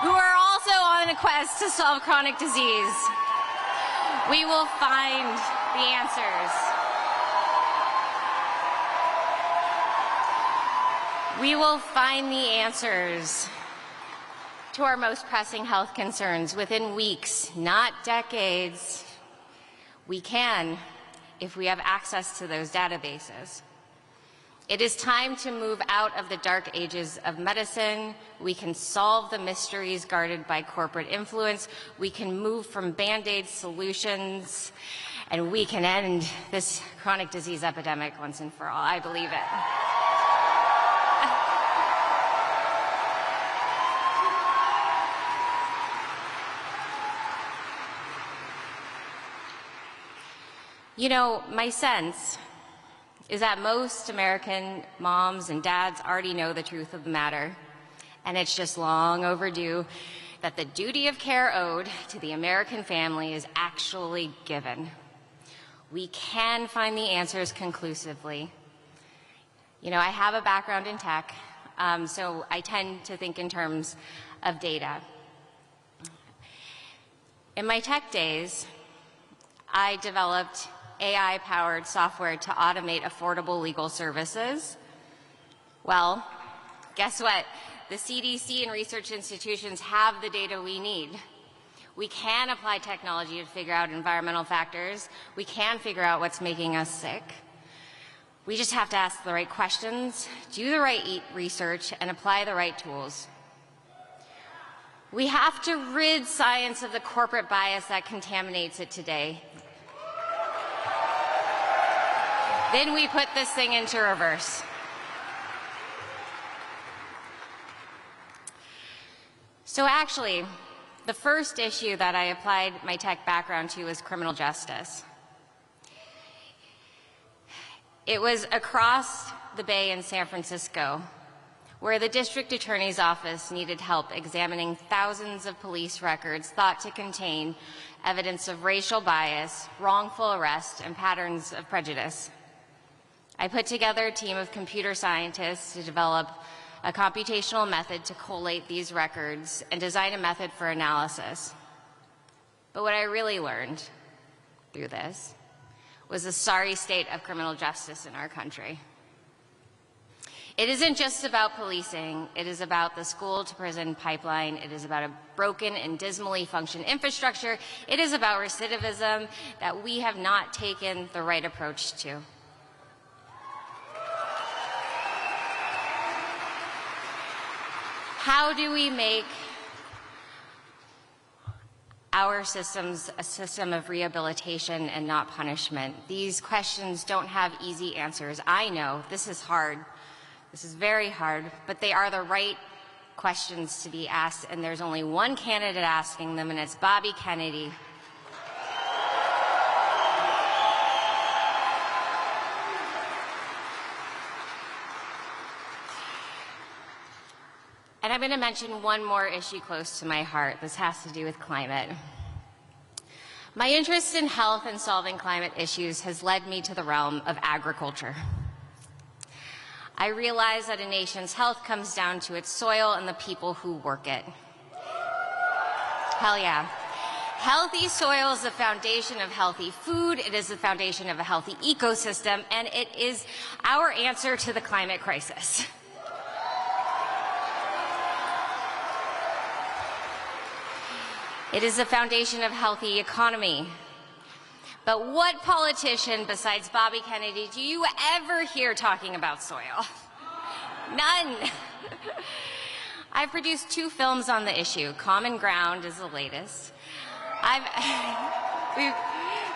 who are also on a quest to solve chronic disease. We will find the answers. We will find the answers to our most pressing health concerns within weeks, not decades. We can, if we have access to those databases. It is time to move out of the dark ages of medicine. We can solve the mysteries guarded by corporate influence. We can move from Band-Aid solutions, and we can end this chronic disease epidemic once and for all. I believe it. You know, my sense is that most American moms and dads already know the truth of the matter, and it's just long overdue that the duty of care owed to the American family is actually given. We can find the answers conclusively. You know, I have a background in tech, so I tend to think in terms of data. In my tech days, I developed AI-powered software to automate affordable legal services. Well, guess what? The CDC and research institutions have the data we need. We can apply technology to figure out environmental factors. We can figure out what's making us sick. We just have to ask the right questions, do the right research, and apply the right tools. We have to rid science of the corporate bias that contaminates it today. Then we put this thing into reverse. So actually, the first issue that I applied my tech background to was criminal justice. It was across the bay in San Francisco, where the district attorney's office needed help examining thousands of police records thought to contain evidence of racial bias, wrongful arrest, and patterns of prejudice. I put together a team of computer scientists to develop a computational method to collate these records and design a method for analysis. But what I really learned through this was the sorry state of criminal justice in our country. It isn't just about policing. It is about the school-to-prison pipeline. It is about a broken and dismally functioning infrastructure. It is about recidivism that we have not taken the right approach to. How do we make our systems a system of rehabilitation and not punishment? These questions don't have easy answers. I know this is hard. This is very hard, but they are the right questions to be asked, and there's only one candidate asking them, and it's Bobby Kennedy. And I'm going to mention one more issue close to my heart. This has to do with climate. My interest in health and solving climate issues has led me to the realm of agriculture. I realize that a nation's health comes down to its soil and the people who work it. Hell yeah. Healthy soil is the foundation of healthy food, it is the foundation of a healthy ecosystem, and it is our answer to the climate crisis. It is the foundation of healthy economy. But what politician besides Bobby Kennedy do you ever hear talking about soil? None. I've produced 2 films on the issue. Common Ground is the latest.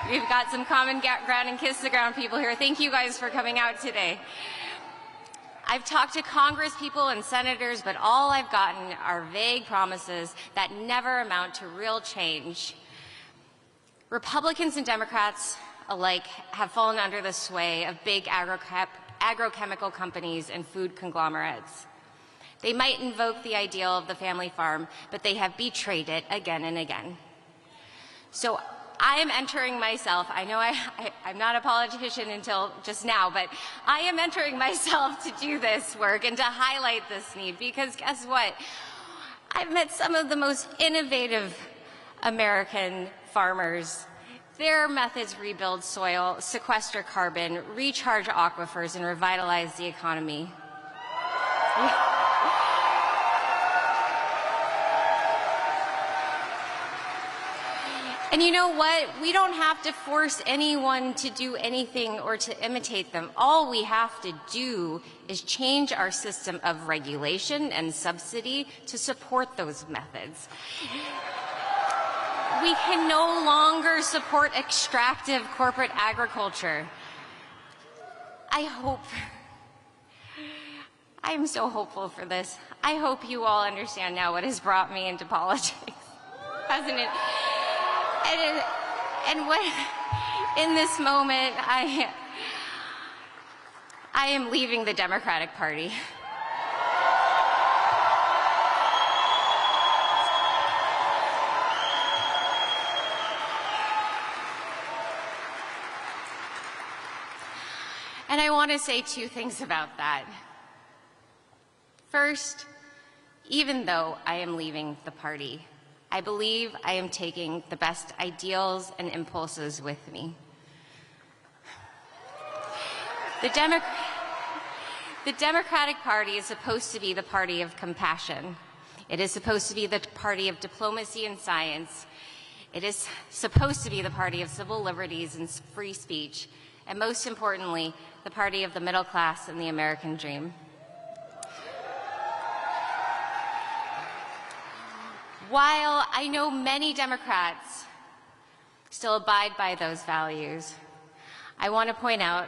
We've got some Common Ground and Kiss the Ground people here. Thank you guys for coming out today. I've talked to Congress people and senators, but all I've gotten are vague promises that never amount to real change. Republicans and Democrats alike have fallen under the sway of big agrochemical companies and food conglomerates. They might invoke the ideal of the family farm, but they have betrayed it again and again. So I am entering myself, I know I'm not a politician until just now, but I am entering myself to do this work and to highlight this need, because guess what? I've met some of the most innovative American farmers. Their methods rebuild soil, sequester carbon, recharge aquifers, and revitalize the economy. And you know what? We don't have to force anyone to do anything or to imitate them. All we have to do is change our system of regulation and subsidy to support those methods. We can no longer support extractive corporate agriculture. I am so hopeful for this. I hope you all understand now what has brought me into politics, hasn't it? And what, In this moment, I am leaving the Democratic Party. And I want to say two things about that. First, even though I am leaving the party, I believe I am taking the best ideals and impulses with me. The Democratic Party is supposed to be the party of compassion. It is supposed to be the party of diplomacy and science. It is supposed to be the party of civil liberties and free speech, and most importantly, the party of the middle class and the American dream. While I know many Democrats still abide by those values, I want to point out,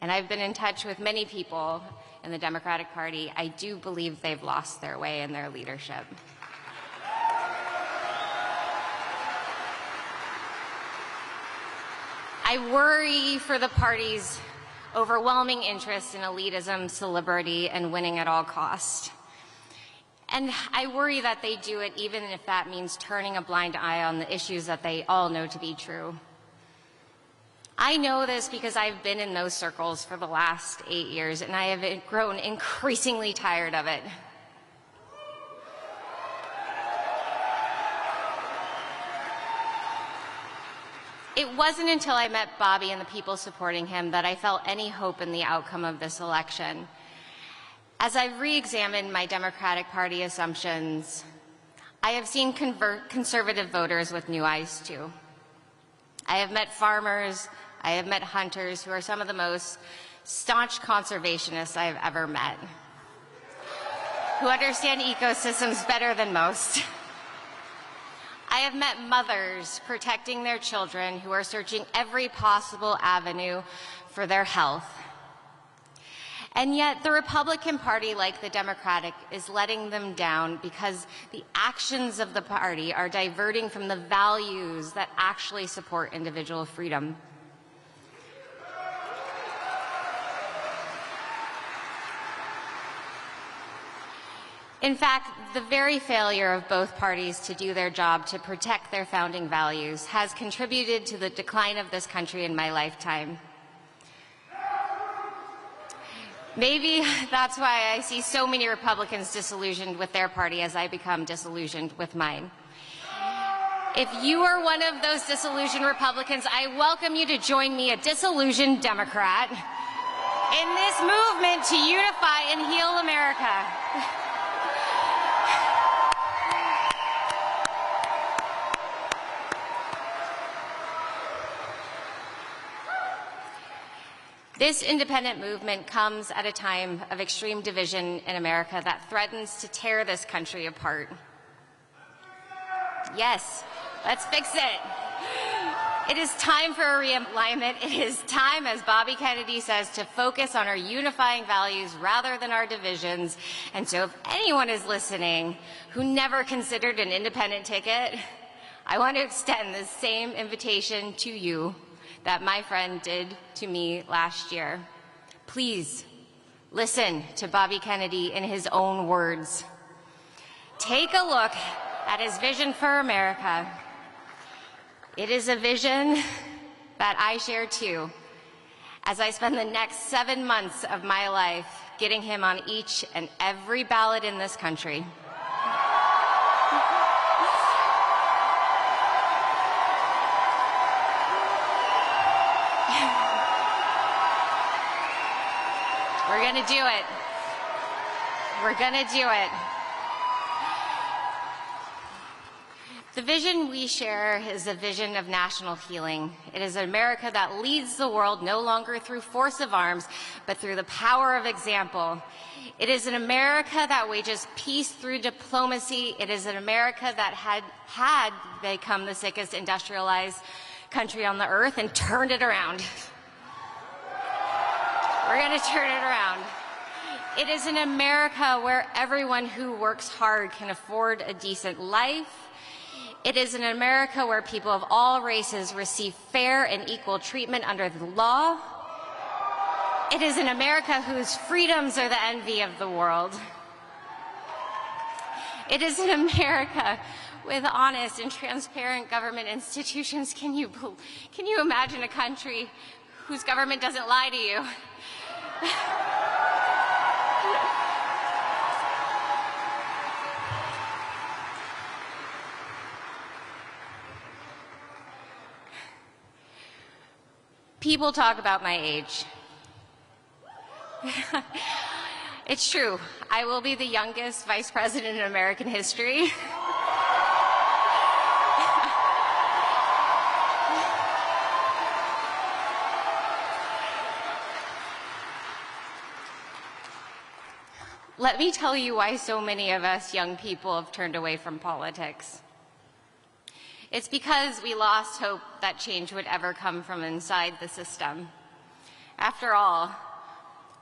and I've been in touch with many people in the Democratic Party, I do believe they've lost their way in their leadership. I worry for the party's overwhelming interest in elitism, celebrity, and winning at all costs. And I worry that they do it even if that means turning a blind eye on the issues that they all know to be true. I know this because I've been in those circles for the last 8 years, and I have grown increasingly tired of it. It wasn't until I met Bobby and the people supporting him that I felt any hope in the outcome of this election. As I've re-examined my Democratic Party assumptions, I have seen conservative voters with new eyes too. I have met farmers, I have met hunters who are some of the most staunch conservationists I have ever met, who understand ecosystems better than most. I have met mothers protecting their children who are searching every possible avenue for their health. And yet the Republican Party, like the Democratic, is letting them down because the actions of the party are diverting from the values that actually support individual freedom. In fact, the very failure of both parties to do their job to protect their founding values has contributed to the decline of this country in my lifetime. Maybe that's why I see so many Republicans disillusioned with their party as I become disillusioned with mine. If you are one of those disillusioned Republicans, I welcome you to join me, a disillusioned Democrat, in this movement to unify and heal America. This independent movement comes at a time of extreme division in America that threatens to tear this country apart. Yes, let's fix it. It is time for a realignment. It is time, as Bobby Kennedy says, to focus on our unifying values rather than our divisions. And so if anyone is listening who never considered an independent ticket, I want to extend the same invitation to you that my friend did to me last year. Please listen to Bobby Kennedy in his own words. Take a look at his vision for America. It is a vision that I share too, as I spend the next 7 months of my life getting him on each and every ballot in this country. We're going to do it. We're going to do it. The vision we share is a vision of national healing. It is an America that leads the world no longer through force of arms, but through the power of example. It is an America that wages peace through diplomacy. It is an America that had become the sickest industrialized country on the earth and turned it around. We're going to turn it around. It is an America where everyone who works hard can afford a decent life. It is an America where people of all races receive fair and equal treatment under the law. It is an America whose freedoms are the envy of the world. It is an America with honest and transparent government institutions. Can you imagine a country whose government doesn't lie to you? People talk about my age. It's true. I will be the youngest vice president in American history. Let me tell you why so many of us young people have turned away from politics. It's because we lost hope that change would ever come from inside the system. After all,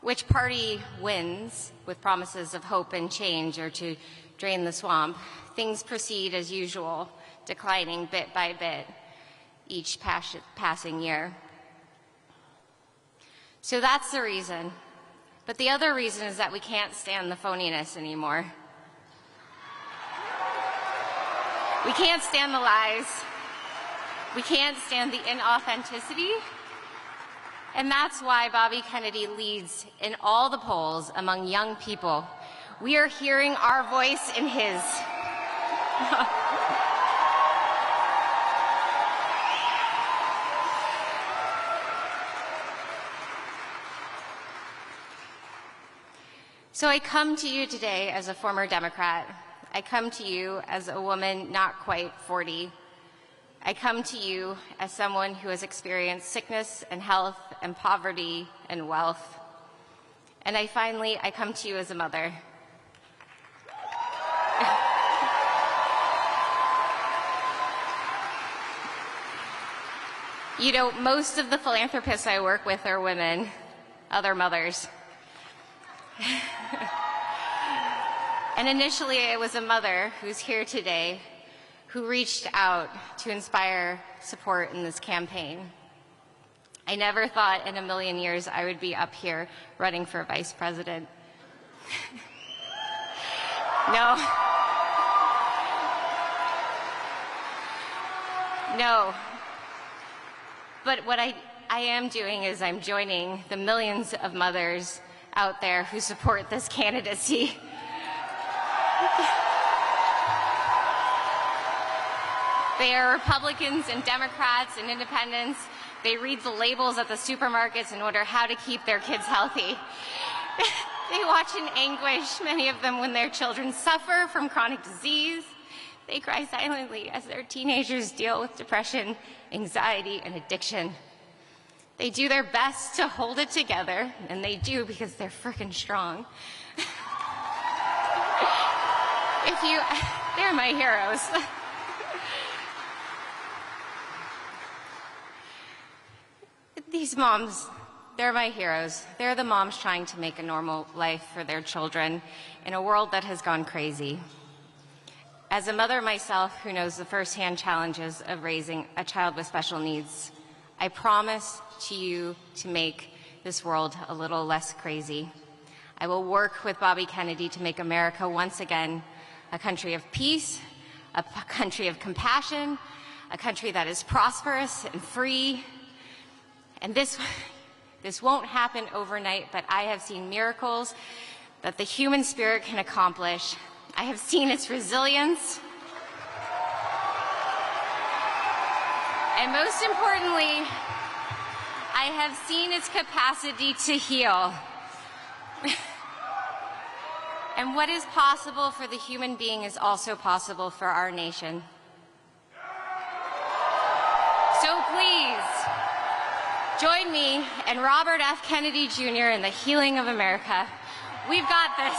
which party wins with promises of hope and change or to drain the swamp? Things proceed as usual, declining bit by bit each passing year. So that's the reason. But the other reason is that we can't stand the phoniness anymore. We can't stand the lies. We can't stand the inauthenticity. And that's why Bobby Kennedy leads in all the polls among young people. We are hearing our voice in his. So I come to you today as a former Democrat. I come to you as a woman not quite 40. I come to you as someone who has experienced sickness and health and poverty and wealth. And I come to you as a mother. You know, most of the philanthropists I work with are women, other mothers. And initially, it was a mother who's here today who reached out to inspire support in this campaign. I never thought in a million years I would be up here running for vice president. No. No. But what I am doing is I'm joining the millions of mothers out there who support this candidacy. They are Republicans and Democrats and independents. They read the labels at the supermarkets and order how to keep their kids healthy. They watch in anguish, many of them, when their children suffer from chronic disease. They cry silently as their teenagers deal with depression, anxiety, and addiction. They do their best to hold it together, and they do because they're frickin' strong. They're my heroes. These moms, they're my heroes. They're the moms trying to make a normal life for their children in a world that has gone crazy. As a mother myself who knows the firsthand challenges of raising a child with special needs, I promise to you to make this world a little less crazy. I will work with Bobby Kennedy to make America once again a country of peace, a country of compassion, a country that is prosperous and free. And this won't happen overnight, but I have seen miracles that the human spirit can accomplish. I have seen its resilience. And most importantly, I have seen its capacity to heal. And what is possible for the human being is also possible for our nation. So please, join me and Robert F. Kennedy Jr. in the healing of America. We've got this.